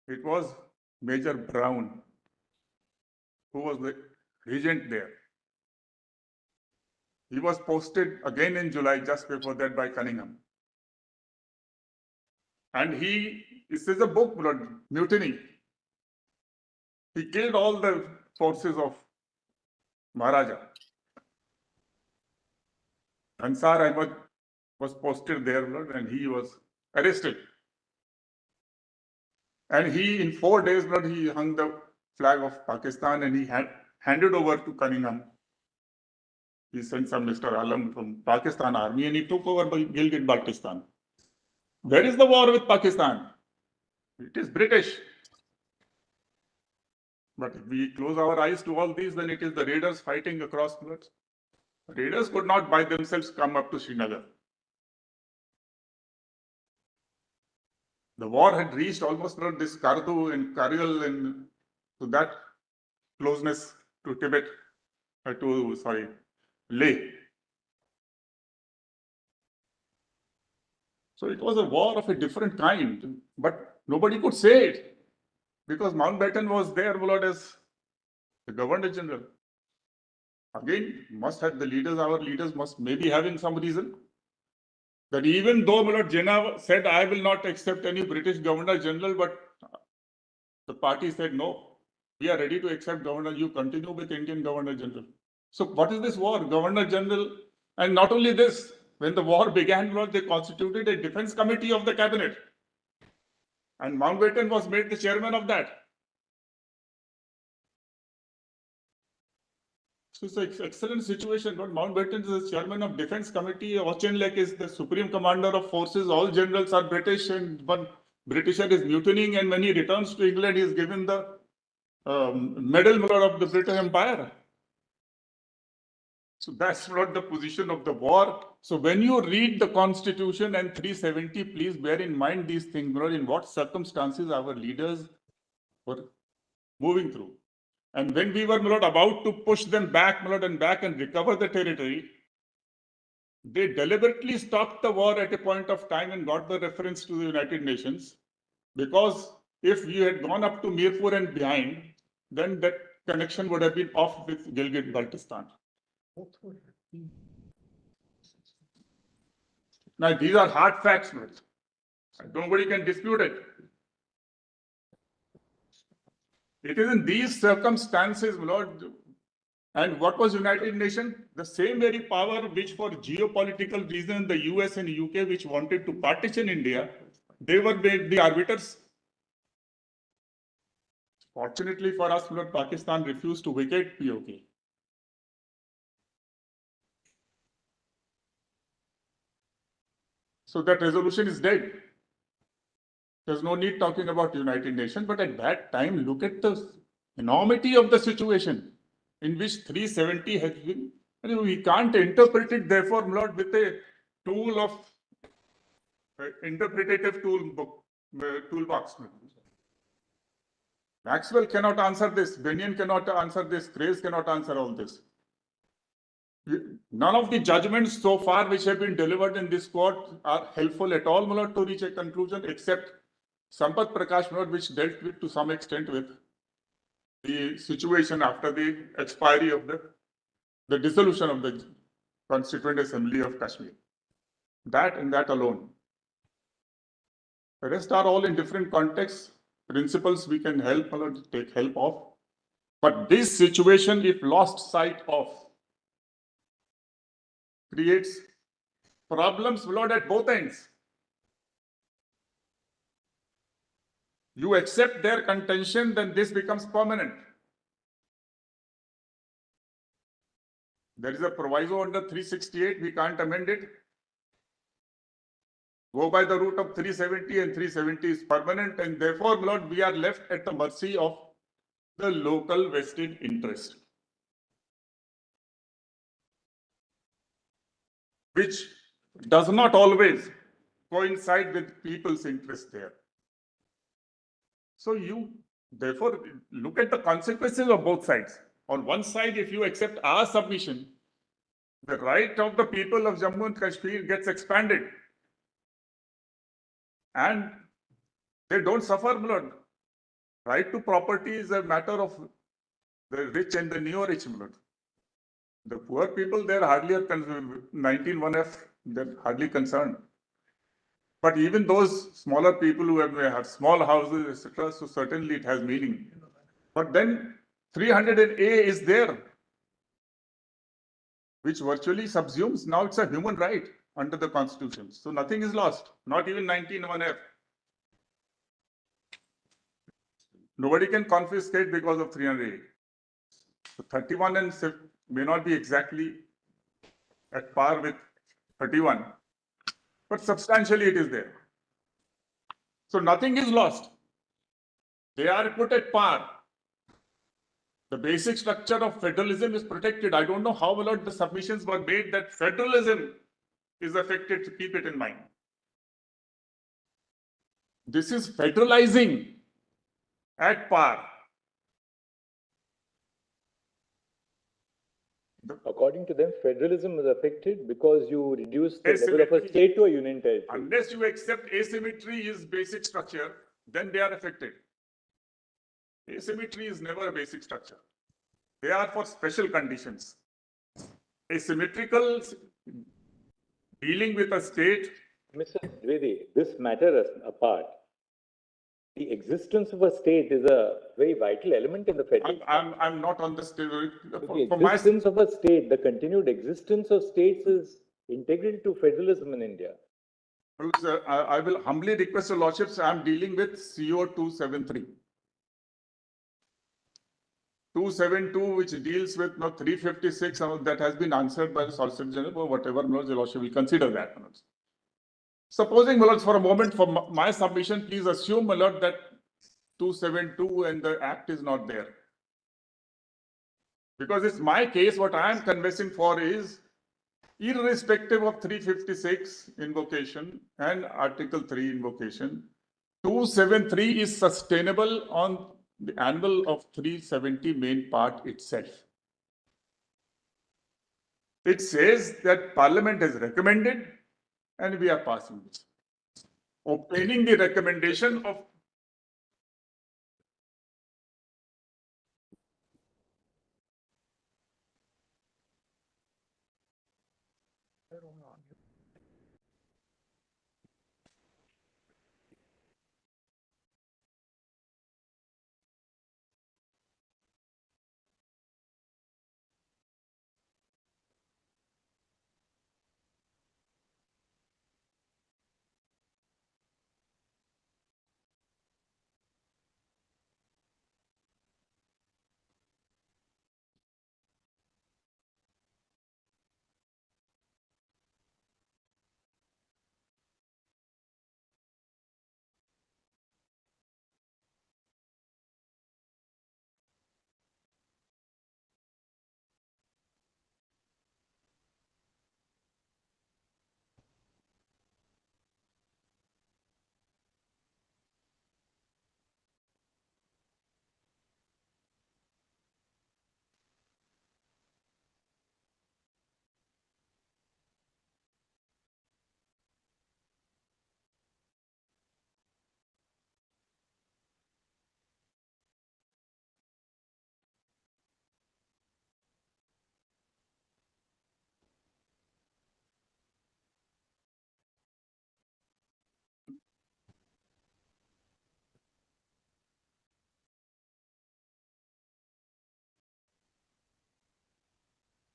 It was Major Brown, who was the regent there. He was posted again in July, just before that, by Cunningham. And this is a book, Lord, Mutiny. He killed all the forces of Maharaja. Ansar Ahmad was posted there, Lord, and he was arrested. And he, in 4 days, Lord, he hung the flag of Pakistan and he handed over to Cunningham. He sent some Mr. Alam from Pakistan army and he took over Gilgit-Baltistan. Where is the war with Pakistan? It is British. But if we close our eyes to all these, then it is the raiders fighting across the raiders could not by themselves come up to Srinagar. The war had reached almost this Kardu and Kargil and to that closeness to Tibet, Leh. So it was a war of a different kind, but nobody could say it because Mountbatten was there, my lord, as the Governor General. Again, must have the leaders, our leaders must maybe having some reason that even though my lord Jinnah said, I will not accept any British Governor General, but the party said, no, we are ready to accept Governor, you continue with Indian Governor General. So what is this war? Governor General, and not only this, when the war began, my lord, they constituted a defense committee of the cabinet. And Mountbatten was made the chairman of that. So it's an excellent situation. But Mountbatten is the chairman of defense committee. Auchinleck is the supreme commander of forces. All generals are British, and one Britisher is mutinying. And when he returns to England, he is given the medal of the British Empire. So that's not the position of the war. So when you read the Constitution and 370, please bear in mind these things, in what circumstances our leaders were moving through. And when we were about to push them back, and recover the territory, they deliberately stopped the war at a point of time and got the reference to the United Nations. Because if you had gone up to Mirpur and behind, then that connection would have been off with Gilgit-Baltistan. Now, these are hard facts, nobody can dispute it. It is in these circumstances, Lord, and what was United Nations? The same very power which for geopolitical reasons, the US and UK, which wanted to partition India, they were the arbiters. Fortunately for us, Lord, Pakistan refused to vacate POK. So that resolution is dead. There's no need talking about United Nations, but at that time, look at the enormity of the situation in which 370 has been. We can't interpret it, therefore, Lord, with a tool of interpretative toolbox. Maxwell cannot answer this. Bennion cannot answer this. Grace cannot answer all this. None of the judgments so far which have been delivered in this court are helpful at all, Lord, to reach a conclusion, except Sampath Prakash, Lord, which dealt with to some extent with the situation after the expiry of the dissolution of the Constituent Assembly of Kashmir. That and that alone. The rest are all in different contexts, principles we can help, take help of. But this situation, if lost sight of, creates problems, Lord, at both ends. You accept their contention, then this becomes permanent. There is a proviso under 368, we can't amend it. Go by the route of 370, and 370 is permanent, and therefore, Lord, we are left at the mercy of the local vested interest, which does not always coincide with people's interest there. So you, therefore, look at the consequences of both sides. On one side, if you accept our submission, the right of the people of Jammu and Kashmir gets expanded. And they don't suffer blood. Right to property is a matter of the rich and the neo-rich blood. The poor people, they're hardly 19(1)(f), they're hardly concerned. But even those smaller people who have small houses, etc., so certainly it has meaning. But then 300A is there, which virtually subsumes, now it's a human right under the Constitution. So nothing is lost, not even 19(1)(f). Nobody can confiscate because of 300A. So 31 and may not be exactly at par with 31, but substantially it is there. So nothing is lost. They are put at par. The basic structure of federalism is protected. I don't know how a lot the submissions were made that federalism is affected, to keep it in mind. This is federalizing at par. According to them, federalism is affected because you reduce the level of a Asymmetry. state to a union territory. Unless you accept asymmetry is basic structure, then they are affected. Asymmetry is never a basic structure. They are for special conditions. Asymmetrical dealing with a state. Mr. Dwivedi, this matter apart, the existence of a state is a very vital element in the federal. I'm not on the state. The existence of a state, the continued existence of states is integral to federalism in India. Well, sir, I will humbly request your lordships, I'm dealing with CO 273. 272, which deals with 356, that has been answered by the Solicitor General, or whatever, your lordship will consider that. Supposing, my lords, for a moment, for my submission, please assume, my lord, that 272 and the act is not there. Because it's my case, what I am conversing for is, irrespective of 356 invocation and Article 3 invocation, 273 is sustainable on the anvil of 370 main part itself. It says that Parliament has recommended and we are passing this. Obtaining the recommendation of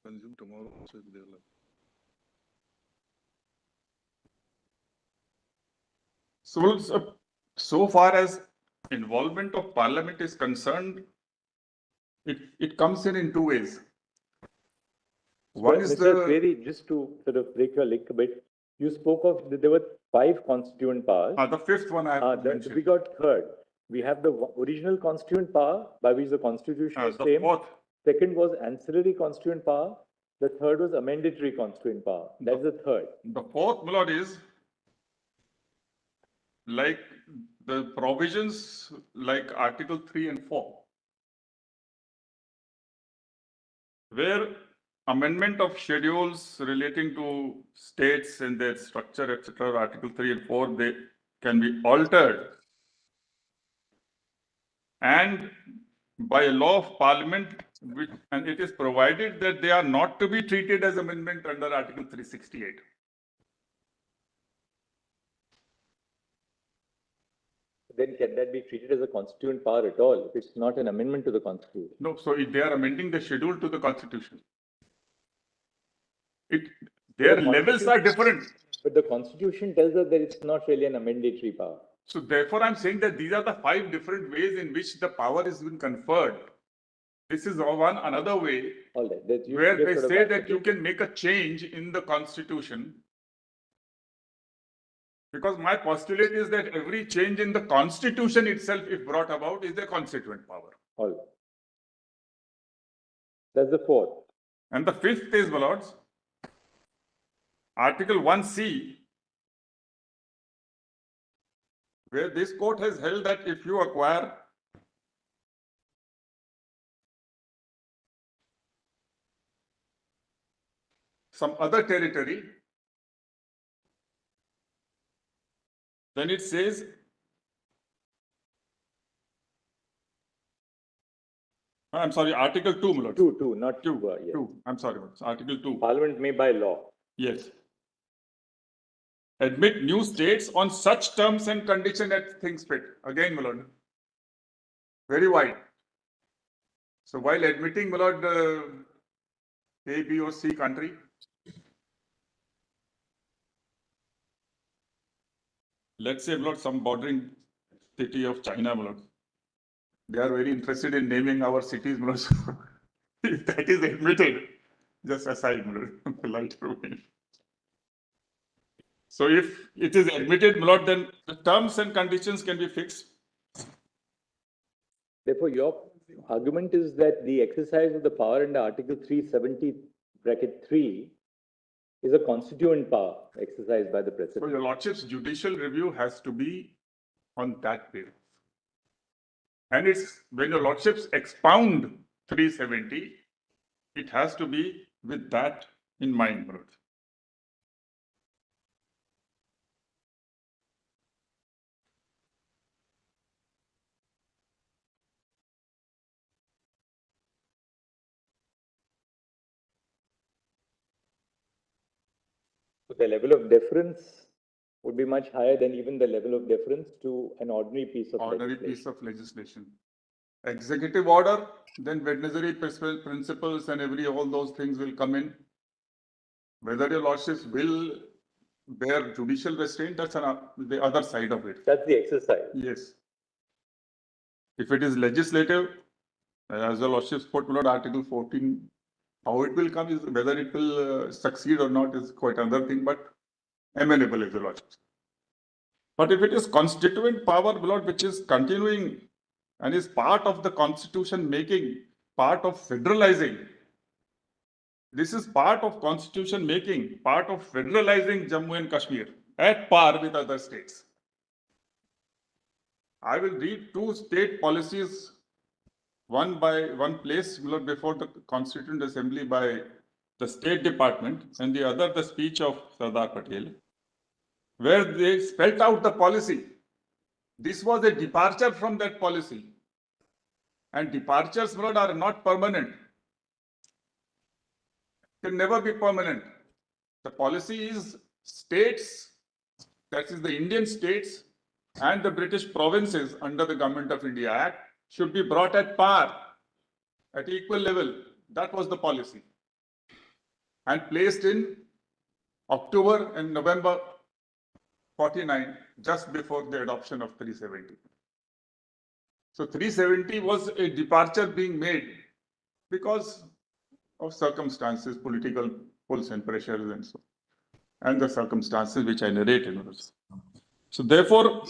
consume tomorrow also if they will. So far as involvement of Parliament is concerned, it comes in two ways. One is Mr. Dwivedi, just to sort of break your leg a bit, you spoke of there were 5 constituent powers. the fifth one I have mentioned. We got third. We have the original constituent power by which the constitution was framed. Fourth. Second was ancillary constituent power. The third was amendatory constituent power. That's the third. The fourth, my lord, is like the provisions like Article 3 and 4, where amendment of schedules relating to states and their structure, etc., Article 3 and 4, they can be altered. And by a law of Parliament, and it is provided that they are not to be treated as amendment under Article 368. Then can that be treated as a constituent power at all if it's not an amendment to the Constitution? No, so they are amending the schedule to the Constitution. Their levels are different. But the Constitution tells us that it's not really an amendatory power. So therefore, I'm saying that these are the 5 different ways in which the power has been conferred. This is another way where they say that you can make a change in the Constitution. Because my postulate is that every change in the Constitution itself, if brought about, is a constituent power. All right. That's the fourth. And the fifth is, my lords, Article 1C, where this court has held that if you acquire some other territory, then it says I'm sorry, Article 2, my lord. Two, not Two, yes. two. I'm sorry, my lord. It's Article 2. Parliament may by law. Yes. Admit new states on such terms and conditions that things fit. Again, my lord. Very wide. So while admitting, my lord, A, B, or C country, let's say, my lord, some bordering city of China, my lord. They are very interested in naming our cities, my lord. If that is admitted, just aside, my lord, lighter way. So if it is admitted, my lord, then the terms and conditions can be fixed. Therefore, your argument is that the exercise of the power under Article 370 bracket 3 is a constituent power exercised by the So President. your lordship's judicial review has to be on that basis. And it's when your lordships expound 370, it has to be with that in mind, my lord. So the level of deference would be much higher than even the level of deference to an ordinary piece of Ordinary legislation. piece of legislation. Executive order, then Wednesday principles and all those things will come in. Whether your lordships will bear judicial restraint, that's the other side of it. That's the exercise. Yes. If it is legislative, as the lordships put, my lord, Article 14, how it will come is whether it will succeed or not is quite another thing, but amenable is the lordships. But if it is constituent power, my lord, which is continuing and is part of the constitution making, part of federalizing. This is part of constitution making, part of federalizing Jammu and Kashmir at par with other states. I will read two state policies, one placed before the Constituent Assembly by the State Department and the other the speech of Sardar Patel, where they spelled out the policy. This was a departure from that policy. And departures, my lord, are not permanent. Can never be permanent. The policy is states, that is the Indian states and the British provinces under the Government of India Act should be brought at par, at equal level. That was the policy. And placed in October and November 49, just before the adoption of 370. So 370 was a departure being made because of circumstances, political pulls and pressures and so, and the circumstances which I narrated. So therefore,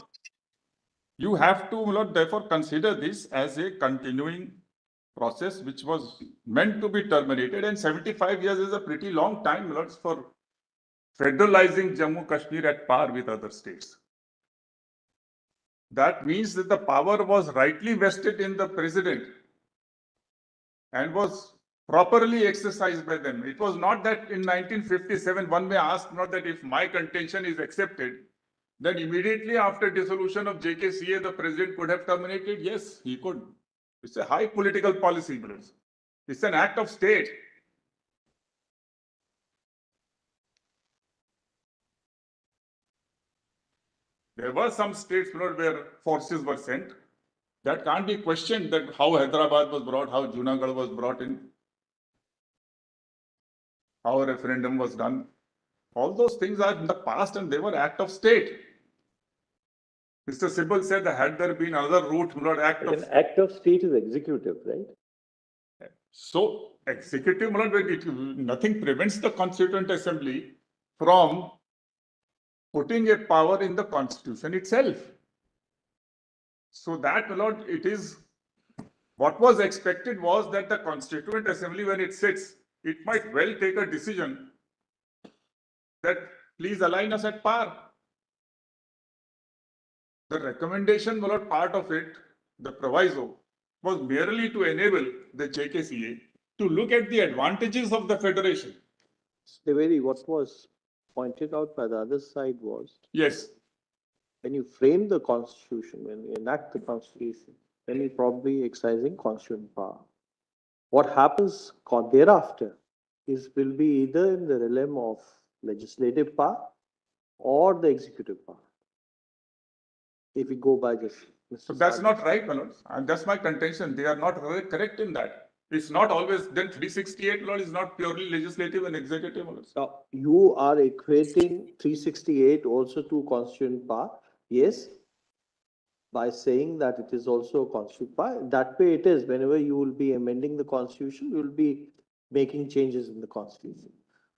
you have to, Lord, therefore consider this as a continuing process which was meant to be terminated, and 75 years is a pretty long time, Lord, for federalizing Jammu Kashmir at par with other states. That means that the power was rightly vested in the president and was properly exercised by them. It was not that in 1957, one may ask not that if my contention is accepted, then immediately after dissolution of JKCA, the president could have terminated. Yes, he could. It's a high political policy, brothers. It's an act of state. There were some states, Lord, where forces were sent. That can't be questioned, that how Hyderabad was brought, how Junagadh was brought in, how a referendum was done. All those things are in the past and they were act of state. Mr. Sibal said that had there been another route, Lord, act of... An act of state is executive, right? So, executive, Lord, nothing prevents the Constituent Assembly from putting a power in the Constitution itself. So that, my lord, it is what was expected was that the Constituent Assembly, when it sits, it might well take a decision that please align us at par. The recommendation, my lord, part of it, the proviso, was merely to enable the JKCA to look at the advantages of the federation. Trivedi, what was pointed out by the other side was Yes, when you frame the constitution, when you enact the constitution, then you're probably exercising constitutional power. What happens thereafter will be either in the realm of legislative power or the executive power. If we go by this. so that's not right, my lords. And that's my contention. They are not correct in that. It's not always, then 368 law is not purely legislative and executive. My lords. Now, you are equating 368 also to constitutional power. Yes, by saying that it is also a constitutional power. That way it is. Whenever you will be amending the constitution, you will be making changes in the constitution.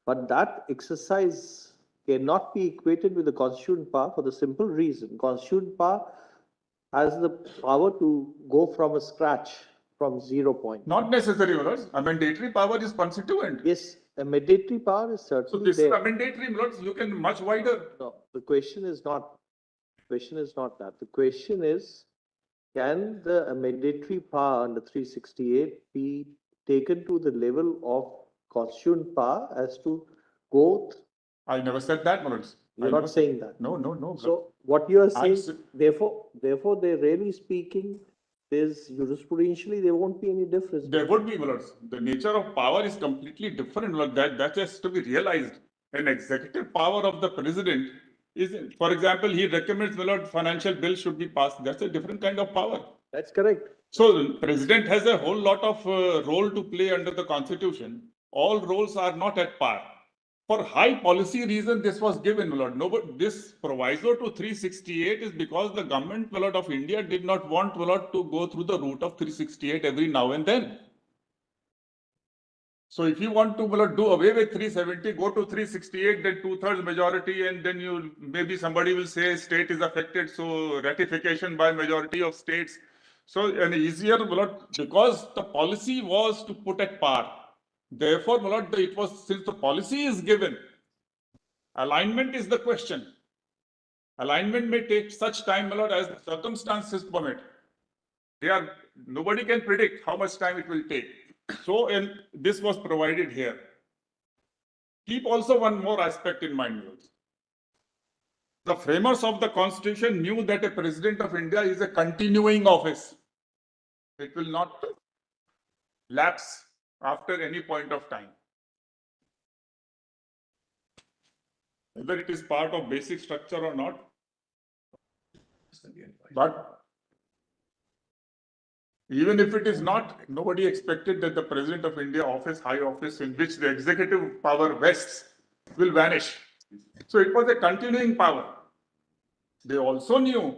But that exercise cannot be equated with the constitutional power for the simple reason. Constitutional power has the power to go from a scratch, from 0 point. Not necessary, my lords. A mandatory power is constituent. Yes, a mandatory power is So certainly this is there. a mandatory, my lords. You can much wider. No, the question is not that. The question is, can the mandatory power under 368 be taken to the level of constitutional power as to go? I never said that, my lords. You're not saying that. No, no, no. So what you are saying, s- therefore, they're really speaking, there's jurisprudentially, there won't be any difference. There would be, my lords. The nature of power is completely different. Lord. That has to be realized. An executive power of the president is, for example, he recommends, my lord, financial bill should be passed. That's a different kind of power. That's correct. So the president has a whole lot of role to play under the constitution. All roles are not at par. For high policy reason, this was given, my lord. No, but this proviso to 368 is because the government, my lord, of India did not want, my lord, to go through the route of 368 every now and then. So if you want to, my lord, do away with 370, go to 368, then 2/3 majority, and then you maybe somebody will say state is affected, so ratification by majority of states. So an easier, my lord, because the policy was to put at par. Therefore, my lord, it was, since the policy is given, alignment is the question. Alignment may take such time, my lord, as the circumstances permit. Nobody can predict how much time it will take. So, and this was provided here. Keep also one more aspect in mind, my lords. The framers of the constitution knew that a president of India is a continuing office. It will not lapse after any point of time. Whether it is part of basic structure or not. But even if it is not, nobody expected that the President of India office, high office in which the executive power vests, will vanish. So it was a continuing power. They also knew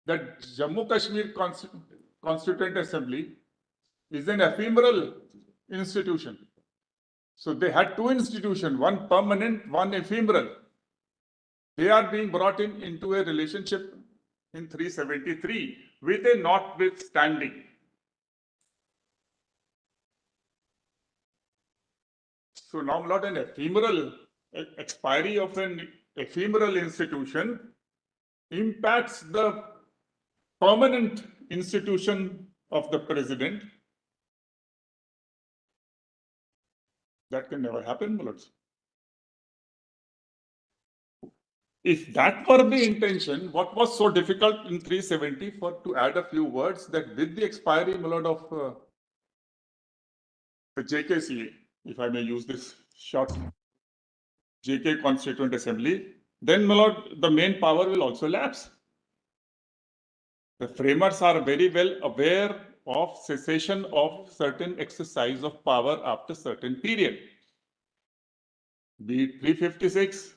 that Jammu Kashmir Constituent Assembly is an ephemeral institution. So they had two institutions, one permanent, one ephemeral. They are being brought into a relationship in 373 with a notwithstanding. So now not an ephemeral expiry of an ephemeral institution impacts the permanent institution of the president. That can never happen, my lords. If that were the intention, what was so difficult in 370 to add a few words that with the expiry, my lord, of the JKCA, if I may use this short JK Constituent Assembly, then, my lord, the main power will also lapse. The framers are very well aware of cessation of certain exercise of power after certain period. Be it 356,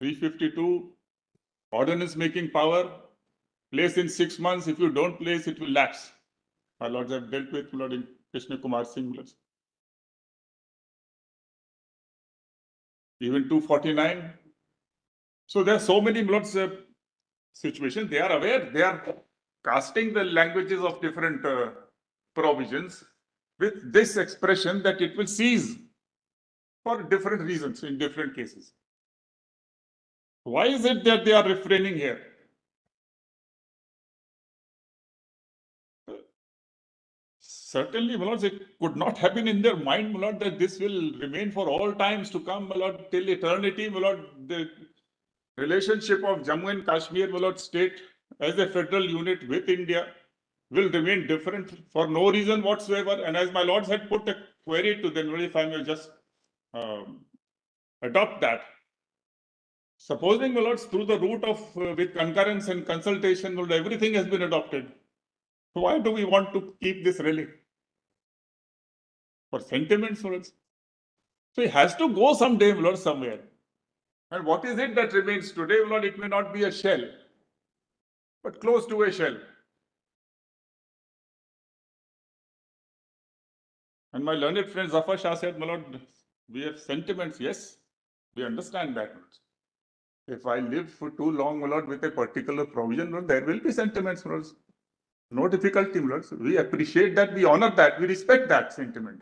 352, ordinance making power, place in 6 months. If you don't place, it will lapse. My lords have dealt with, my lord, in Krishna Kumar Singh. Even 249. So there are so many, my lords, situations. They are aware. They are casting the languages of different provisions with this expression that it will cease for different reasons in different cases. Why is it that they are refraining here? certainly, my lords, it could not have been in their mind, my lord, that this will remain for all times to come, my lord, till eternity, my lord. The relationship of Jammu and Kashmir, my lord, state as a federal unit with India will remain different for no reason whatsoever. And as my lords had put a query to them, if I may just adopt that. Supposing, my lords, through the route of with concurrence and consultation, well, everything has been adopted. So why do we want to keep this relic? For sentiments, my lords. So it has to go someday, my lord, somewhere. And what is it that remains today, my lord? It may not be a shell, but close to a shell. And my learned friend Zafar Shah said, my lord, we have sentiments. Yes, we understand that. If I live for too long, my lord, with a particular provision, my lord, there will be sentiments, my lord. No difficulty, my lord. We appreciate that, we honor that, we respect that sentiment.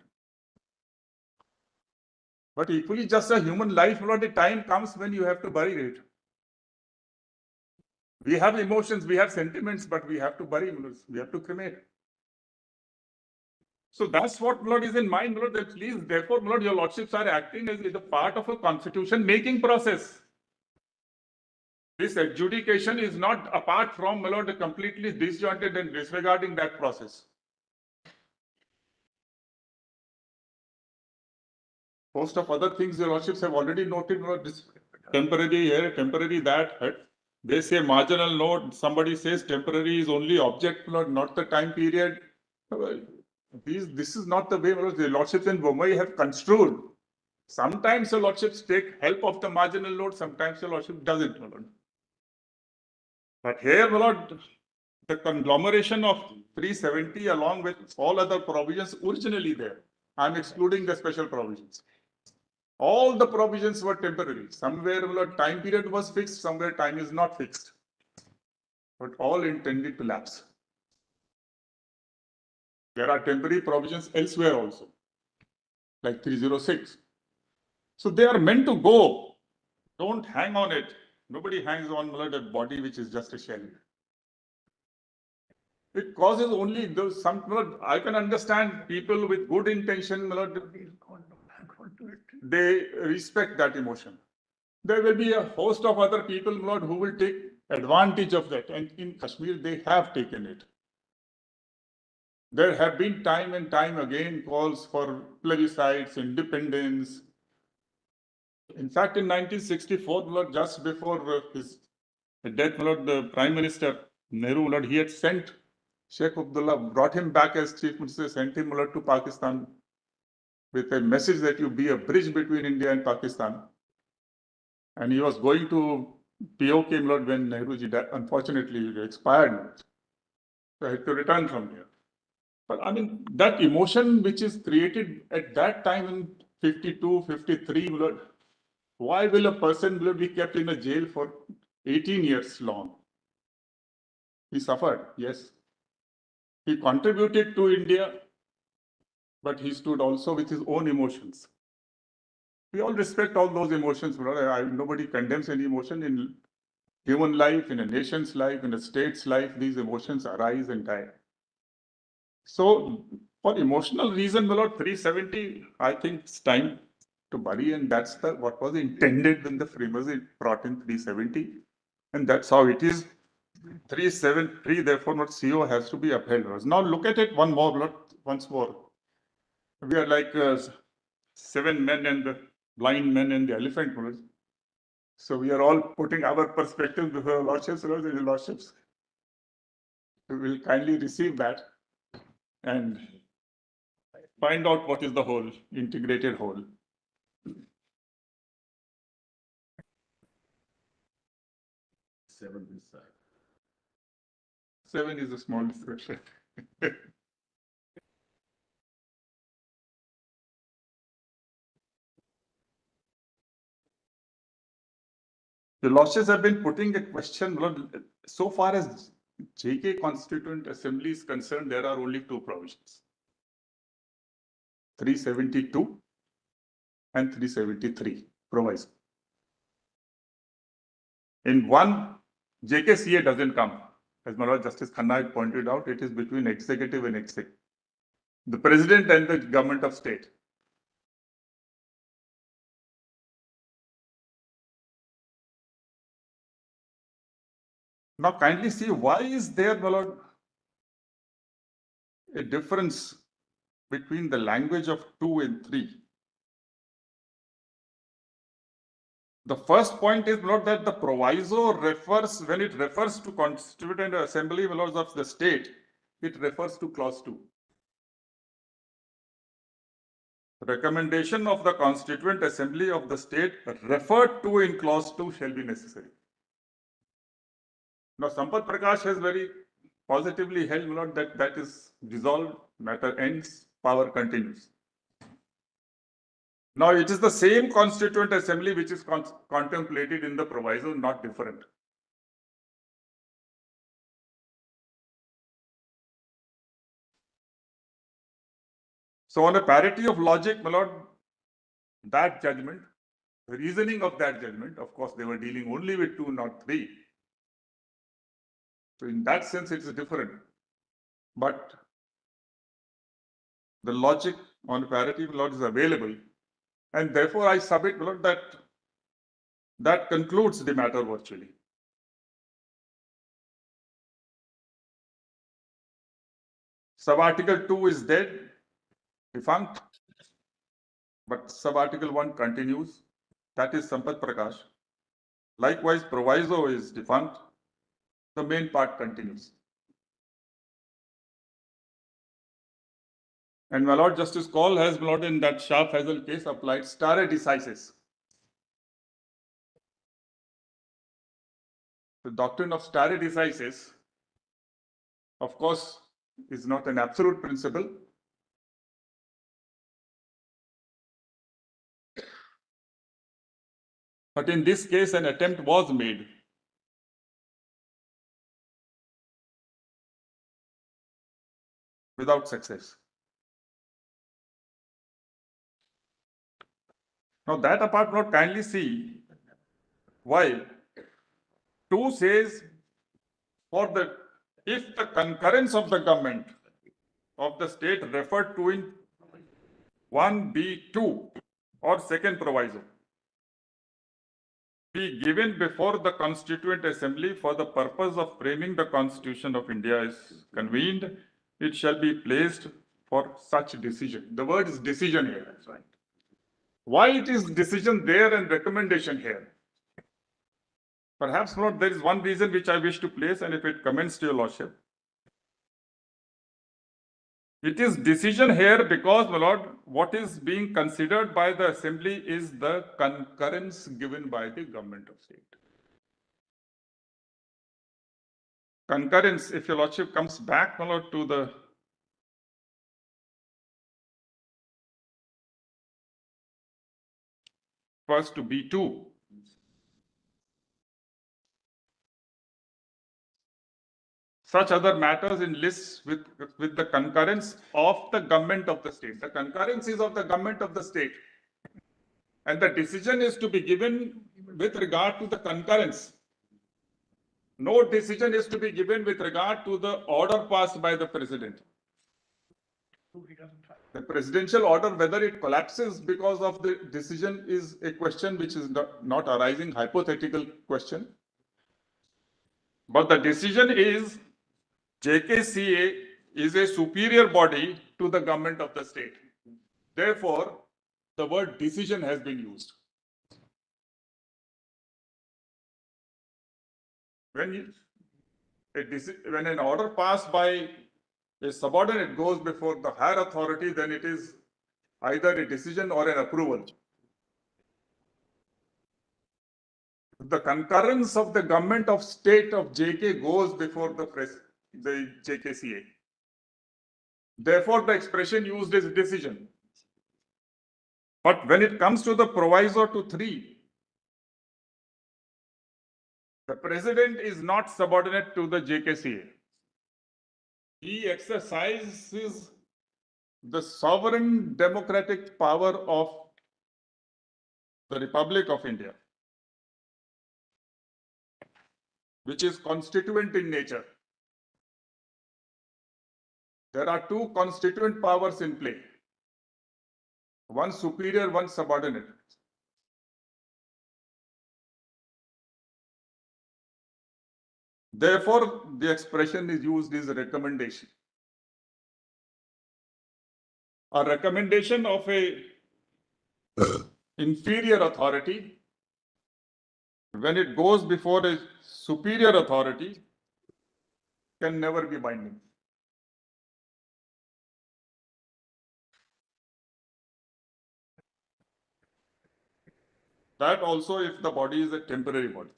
But equally, just a human life, my lord, the time comes when you have to bury it. We have emotions, we have sentiments, but we have to bury, my lord. We have to cremate. So that's what, my lord, is in mind, my lord, that please, therefore, my lord, your lordships are acting as a part of a constitution making process. This adjudication is not apart from, my lord, completely disjointed and disregarding that process. Host of other things your lordships have already noted, my lord, this temporary here, temporary that. Right? They say marginal note, somebody says temporary is only object, my lord, not the time period. This is not the way, my lord, the lordships in Bombay have construed. Sometimes your lordships take help of the marginal note, sometimes your lordship doesn't, my lord. But here, my lord, the conglomeration of 370 along with all other provisions originally there. I'm excluding the special provisions. All the provisions were temporary. Somewhere, my lord, time period was fixed, somewhere time is not fixed. But all intended to lapse. There are temporary provisions elsewhere also, like 306. So they are meant to go. Don't hang on it. Nobody hangs on a body which is just a shell. It causes only those some. I can understand people with good intention. They respect that emotion. There will be a host of other people, Lord, who will take advantage of that. And in Kashmir, they have taken it. There have been time and time again calls for plebiscites, independence. In fact, in 1964, Lord, just before his death, Lord, the Prime Minister Nehru, Lord, he had sent Sheikh Abdullah, brought him back as Chief Minister, sent him, Lord, to Pakistan with a message that you be a bridge between India and Pakistan. And he was going to POK, Lord, when Nehruji died. Unfortunately, he expired. So I had to return from here. But I mean, that emotion which is created at that time in 52, 53, Lord, why will a person be kept in a jail for 18 years long? He suffered, yes. He contributed to India, but he stood also with his own emotions. We all respect all those emotions. Nobody condemns any emotion in human life, in a nation's life, in a state's life. These emotions arise and die. So, for emotional reason, my lord, 370, I think it's time to bury, and that's what was intended when the framers brought in 370, and that's how it is. 373, therefore, not CO has to be upheld. Now look at it once more. We are like 7 men and the blind men and the elephant. So we are all putting our perspectives before our lordships, and the lordships will kindly receive that and find out what is the whole, integrated whole. Seven this side. 7 is the smallest question. The lordships have been putting a question, so far as JK Constituent Assembly is concerned, there are only 2 provisions. 372 and 373 proviso. In one, JKCA doesn't come. As my Lord Justice Khanna had pointed out, it is between executive and executive. the president and the government of state. Now kindly see, why is there, my lord, a difference between the language of 2 and 3? The first point is, my lord, that the proviso refers, when it refers to Constituent Assembly, my lords, of the state, it refers to clause 2. Recommendation of the Constituent Assembly of the state referred to in clause 2 shall be necessary. Now, Sampath Prakash has very positively held, my lord, that that is dissolved, matter ends, power continues. Now, it is the same Constituent Assembly which is contemplated in the proviso, not different. So, on a parity of logic, my lord, that judgment, the reasoning of that judgment, of course, they were dealing only with 2, not 3. So, in that sense, it is different. But the logic on parity of law is available. And therefore, I submit, my lord, that that concludes the matter virtually. Sub-article 2 is dead, defunct, but sub-article 1 continues. That is Sampath Prakash. Likewise, proviso is defunct. The main part continues. And my Lord Justice Call has, my Lord, in that Shah Faisal case, applied stare decisis. The doctrine of stare decisis, of course, is not an absolute principle. But in this case, an attempt was made. Without success. Now that apart, not kindly see why 2 says for the if the concurrence of the government of the state referred to in 1B2 or second proviso be given before the Constituent Assembly for the purpose of framing the Constitution of India is convened, it shall be placed for such decision. The word is decision here. That's right. Why it is decision there and recommendation here? Perhaps not. There is one reason which I wish to place, and if it commends to your lordship. It is decision here because, my lord, what is being considered by the assembly is the concurrence given by the government of state. Concurrence, if your lordship comes back, my lord, to the first to B2. Such other matters in lists with the concurrence of the government of the state. The concurrence is of the government of the state. And the decision is to be given with regard to the concurrence. No decision is to be given with regard to the order passed by the president. The presidential order, whether it collapses because of the decision, is a question which is not arising, hypothetical question. But the decision is JKCA is a superior body to the government of the state. Therefore, the word decision has been used. When an order passed by a subordinate goes before the higher authority, then it is either a decision or an approval. The concurrence of the government of state of JK goes before the JKCA. Therefore, the expression used is decision. But when it comes to the proviso to 3, the president is not subordinate to the JKCA. He exercises the sovereign democratic power of the Republic of India, which is constituent in nature. There are two constituent powers in play. One superior, one subordinate. Therefore, the expression is used as a recommendation. A recommendation of a inferior authority, when it goes before a superior authority, can never be binding. That also if the body is a temporary body.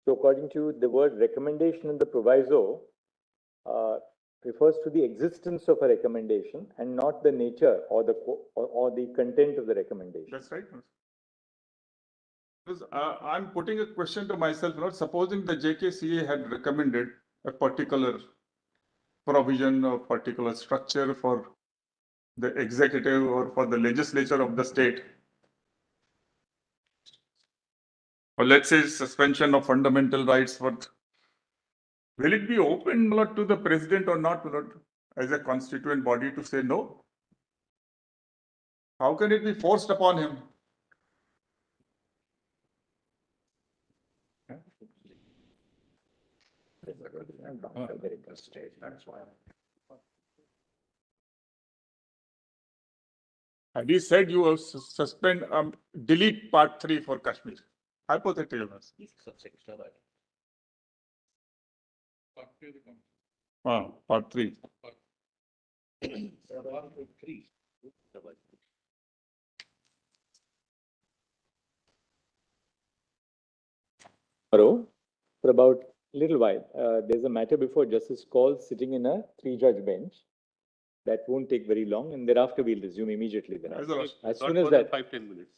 So according to the word recommendation in the proviso, refers to the existence of a recommendation and not the nature or the content of the recommendation. That's right. Because I'm putting a question to myself, not supposing the JKCA had recommended a particular provision or particular structure for the executive or for the legislature of the state. Or let's say suspension of fundamental rights for. Will it be open to the president or not as a constituent body to say no? How can it be forced upon him? And he said you will suspend, delete part 3 for Kashmir. Hypothetical. Part 3. Tomorrow, for about a little while, there's a matter before Justice Call sitting in a 3-judge bench. That won't take very long, and thereafter we'll resume immediately. As soon as that, 5-10 minutes.